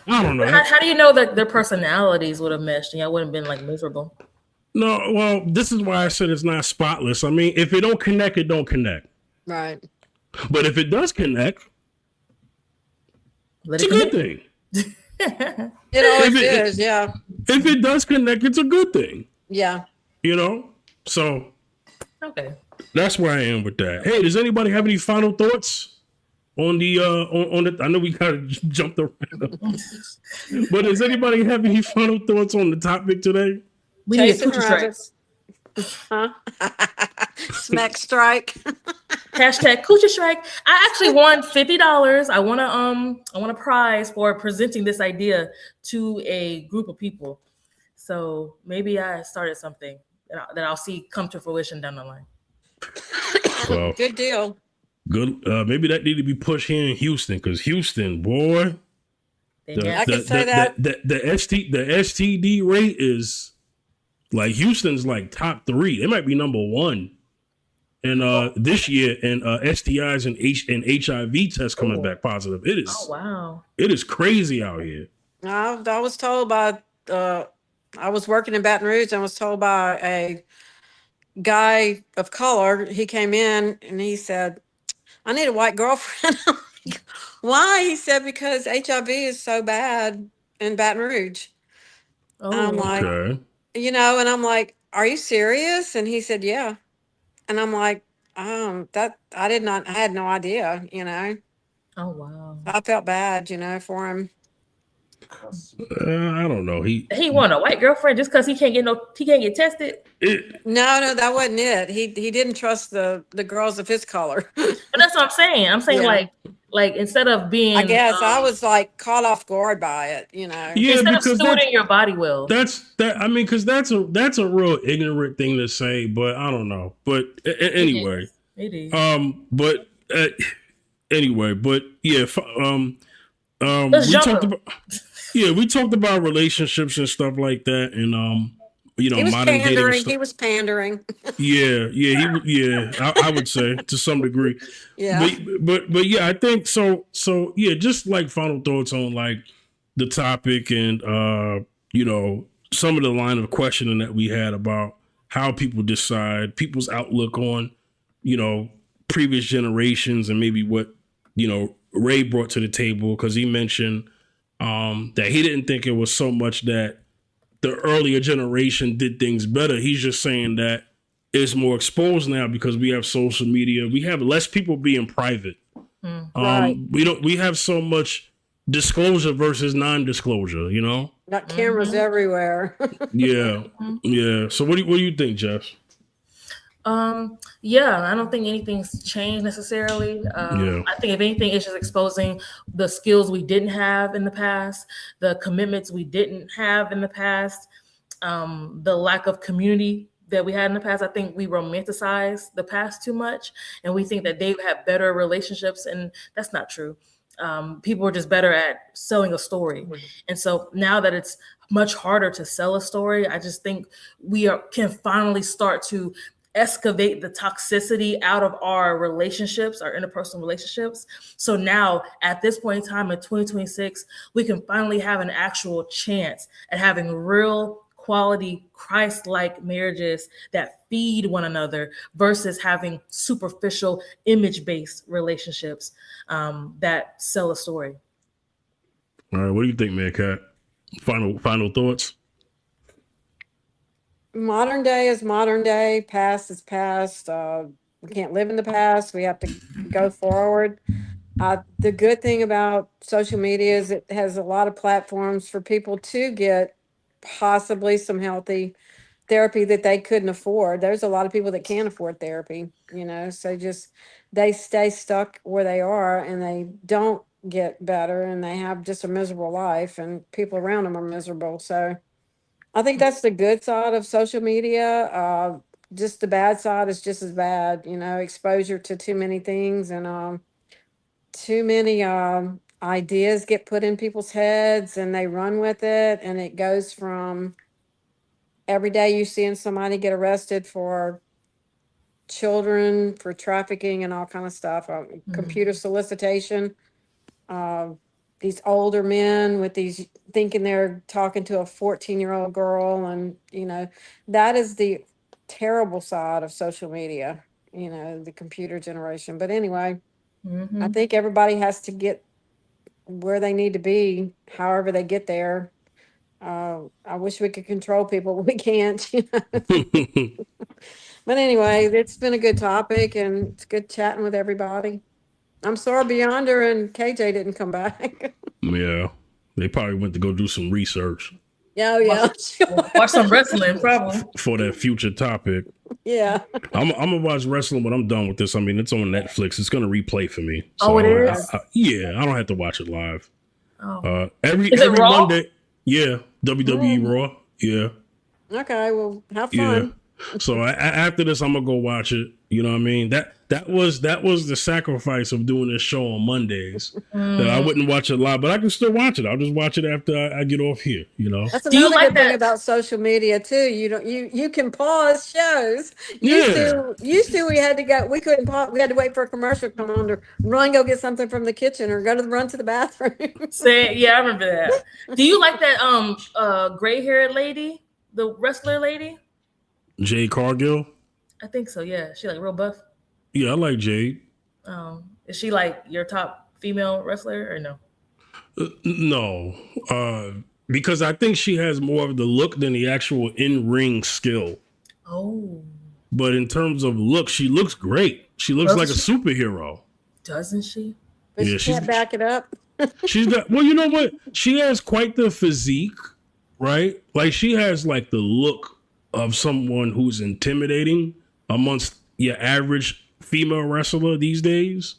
I don't know. How do you know that their personalities would have meshed and y'all wouldn't have been like miserable? No, well, this is why I said it's not spotless. I mean, if it don't connect, it don't connect. Right. But if it does connect, it's a good thing. It always is, yeah. If it does connect, it's a good thing. Yeah. You know? So Okay. that's where I am with that. Hey, does anybody have any final thoughts on the I know we kind of jumped around. But does anybody have any final thoughts on the topic today? We need Chasing coochie tracks. Huh? Smack strike. Hashtag Coochie Strike. I actually won $50. I want a prize for presenting this idea to a group of people. So maybe I started something that I'll see come to fruition down the line. Well, Good deal. good. Maybe that need to be pushed here in Houston, because Houston, boy, I can say that. the STD rate is like Houston's like top 3. They might be number 1. And this year, and STIs and HIV tests coming back positive. It is. Oh wow! It is crazy out here. I was told by. I was working in Baton Rouge. And I was told by a guy of color. He came in and he said, "I need a white girlfriend." I'm like, why? He said, because HIV is so bad in Baton Rouge. Oh, I'm like, Okay. and I'm like, are you serious? And he said, yeah. And I'm like, that I had no idea, oh wow! I felt bad, for him. I don't know. He want a white girlfriend just because he can't get tested. No, that wasn't it. He didn't trust the girls of his color. But that's what I'm saying. I'm saying Yeah. like instead of being, I guess I was like caught off guard by it, Yeah, instead of because stewarding your body well. I mean, because that's a real ignorant thing to say, but I don't know. But anyway, It is. But anyway, but yeah, Let's we jump talked up. about we talked about relationships and stuff like that, and he was modern dating. pandering. He was pandering. I would say to some degree. Yeah. But yeah, I think so. So yeah, just like final thoughts on like the topic and some of the line of questioning that we had about how people decide, people's outlook on previous generations, and maybe what Ray brought to the table, because he mentioned that he didn't think it was so much that the earlier generation did things better. He's just saying that it's more exposed now because we have social media. We have less people being private. Right. We have so much disclosure versus non-disclosure, Got cameras everywhere. Yeah. Yeah. So what do you think, Jeff? Yeah, I don't think anything's changed necessarily. I think if anything, it's just exposing the skills we didn't have in the past, the commitments we didn't have in the past, the lack of community that we had in the past. I think we romanticize the past too much, and we think that they have better relationships, and that's not true. People are just better at selling a story. And so now that it's much harder to sell a story, I just think we can finally start to excavate the toxicity out of our relationships, our interpersonal relationships. So now at this point in time in 2026, we can finally have an actual chance at having real quality Christ-like marriages that feed one another versus having superficial image-based relationships that sell a story. All right, what do you think, man, Kat? Final thoughts? Modern day is modern day. Past is past. We can't live in the past. We have to go forward. The good thing about social media is it has a lot of platforms for people to get possibly some healthy therapy that they couldn't afford. There's a lot of people that can't afford therapy, so they stay stuck where they are and they don't get better and they have just a miserable life and people around them are miserable. So I think that's the good side of social media. Just the bad side is just as bad, exposure to too many things and too many ideas get put in people's heads and they run with it. And it goes from every day you seeing somebody get arrested for children, for trafficking and all kind of stuff, computer solicitation. These older men with these thinking they're talking to a 14-year-old girl. And, that is the terrible side of social media, the computer generation. But anyway, I think everybody has to get where they need to be, however they get there. I wish we could control people, but we can't. But anyway, it's been a good topic and it's good chatting with everybody. I'm sorry Beyonder and KJ didn't come back. Yeah, they probably went to go do some research. Oh, yeah. Watch some wrestling, probably. For that future topic. Yeah. I'm gonna watch wrestling when I'm done with this. I mean, it's on Netflix. It's gonna replay for me. Oh, it is? Yeah, I don't have to watch it live. Oh. Every Is it Raw? Monday. Yeah, WWE Raw. Yeah. Okay, well, have Yeah. fun. So after this, I'm gonna go watch it. You know what I mean? That was the sacrifice of doing this show on Mondays. That I wouldn't watch it live, but I can still watch it. I'll just watch it after I get off here. You know? That's Do you another like good thing that- about social media too. You can pause shows. Yeah. Used to we had to go. We couldn't pause. We had to wait for a commercial to come on to run, go get something from the kitchen, or run to the bathroom. Yeah, I remember that. Do you like that gray haired lady, the wrestler lady? Jade Cargill. I think so. Yeah, she like real buff. Yeah, I like Jade. Is she like your top female wrestler or no? No, because I think she has more of the look than the actual in-ring skill. Oh, But in terms of look, she looks great. She looks like a superhero. doesn't she? But Yeah, you she's- can't back it up. She's got, well, you know what? She has quite the physique, right? Like she has like the look of someone who's intimidating amongst your average female wrestler these days.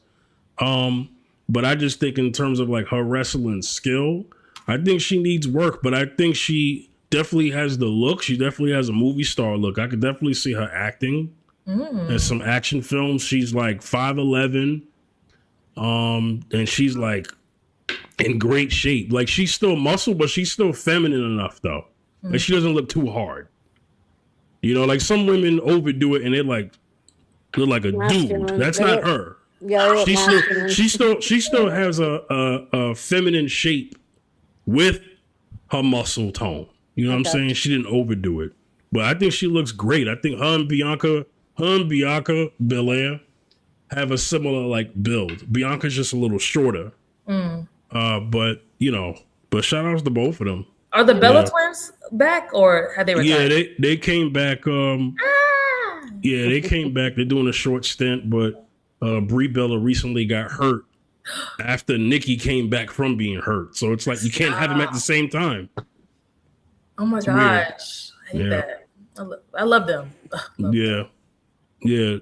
But I just think in terms of like her wrestling skill, I think she needs work, but I think she definitely has the look. She definitely has a movie star look. I could definitely see her acting in some action films. She's like 5'11", and she's like in great shape. Like she's still muscle, but she's still feminine enough though. Like she doesn't look too hard. You know, like some women overdo it and they like look like a Masculine. dude. That's They not look- her. Yeah, they look She masculine. still has a feminine shape with her muscle tone. You know what I'm Okay. saying? She didn't overdo it. But I think she looks great. I think her and Bianca Belair have a similar like build. Bianca's just a little shorter. But you know, but shout outs to both of them. Are the Bella Yeah. twins back or had they Yeah, retired? they came back. Yeah, they came back. They're doing a short stint, but Brie Bella recently got hurt after Nikki came back from being hurt. So it's like you can't have them at the same time. Oh my weird. gosh, I hate Yeah. that. I love them. Love them. Yeah.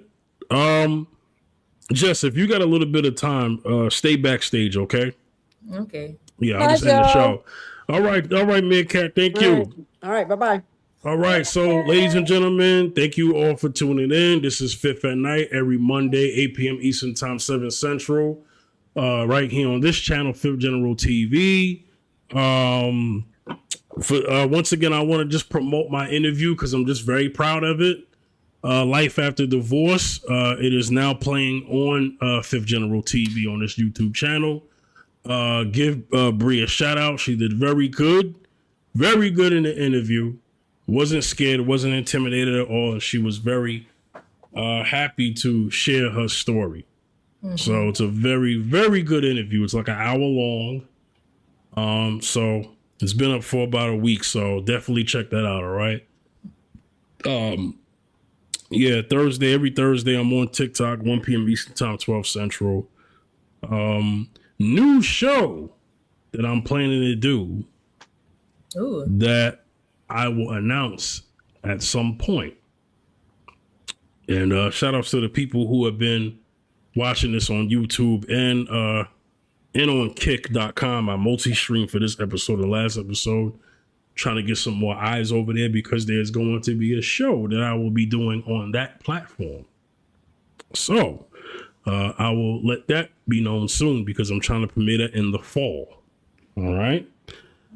Jess, if you got a little bit of time, stay backstage, okay? Okay. Yeah, I'll Bye, just end the Joe. show. All right, Mid Cat. Thank you. All right, bye-bye. All right, so ladies and gentlemen, thank you all for tuning in. This is Fifth at Night every Monday, 8 p.m. Eastern Time, 7 Central, right here on this channel, Fifth General TV. Once again, I want to just promote my interview because I'm just very proud of it. Life After Divorce. It is now playing on Fifth General TV on this YouTube channel. Give Brie a shout out. She did very good in the interview. Wasn't scared, wasn't intimidated at all. She was very happy to share her story. So it's a very, very good interview. It's like an hour long. So it's been up for about a week. So definitely check that out. All right. Yeah, every Thursday, I'm on TikTok, 1 p.m. Eastern Time, 12 Central. New show that I'm planning to do Ooh. that I will announce at some point. And shout outs to the people who have been watching this on YouTube and on kick.com. I multi-stream for this episode and last episode. Trying to get some more eyes over there because there's going to be a show that I will be doing on that platform. So I will let that be known soon because I'm trying to premiere it in the fall. All right.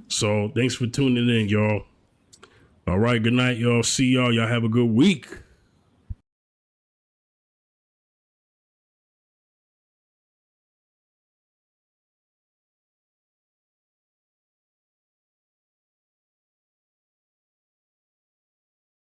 So thanks for tuning in, y'all. All right. Good night, y'all. See y'all. Y'all have a good week.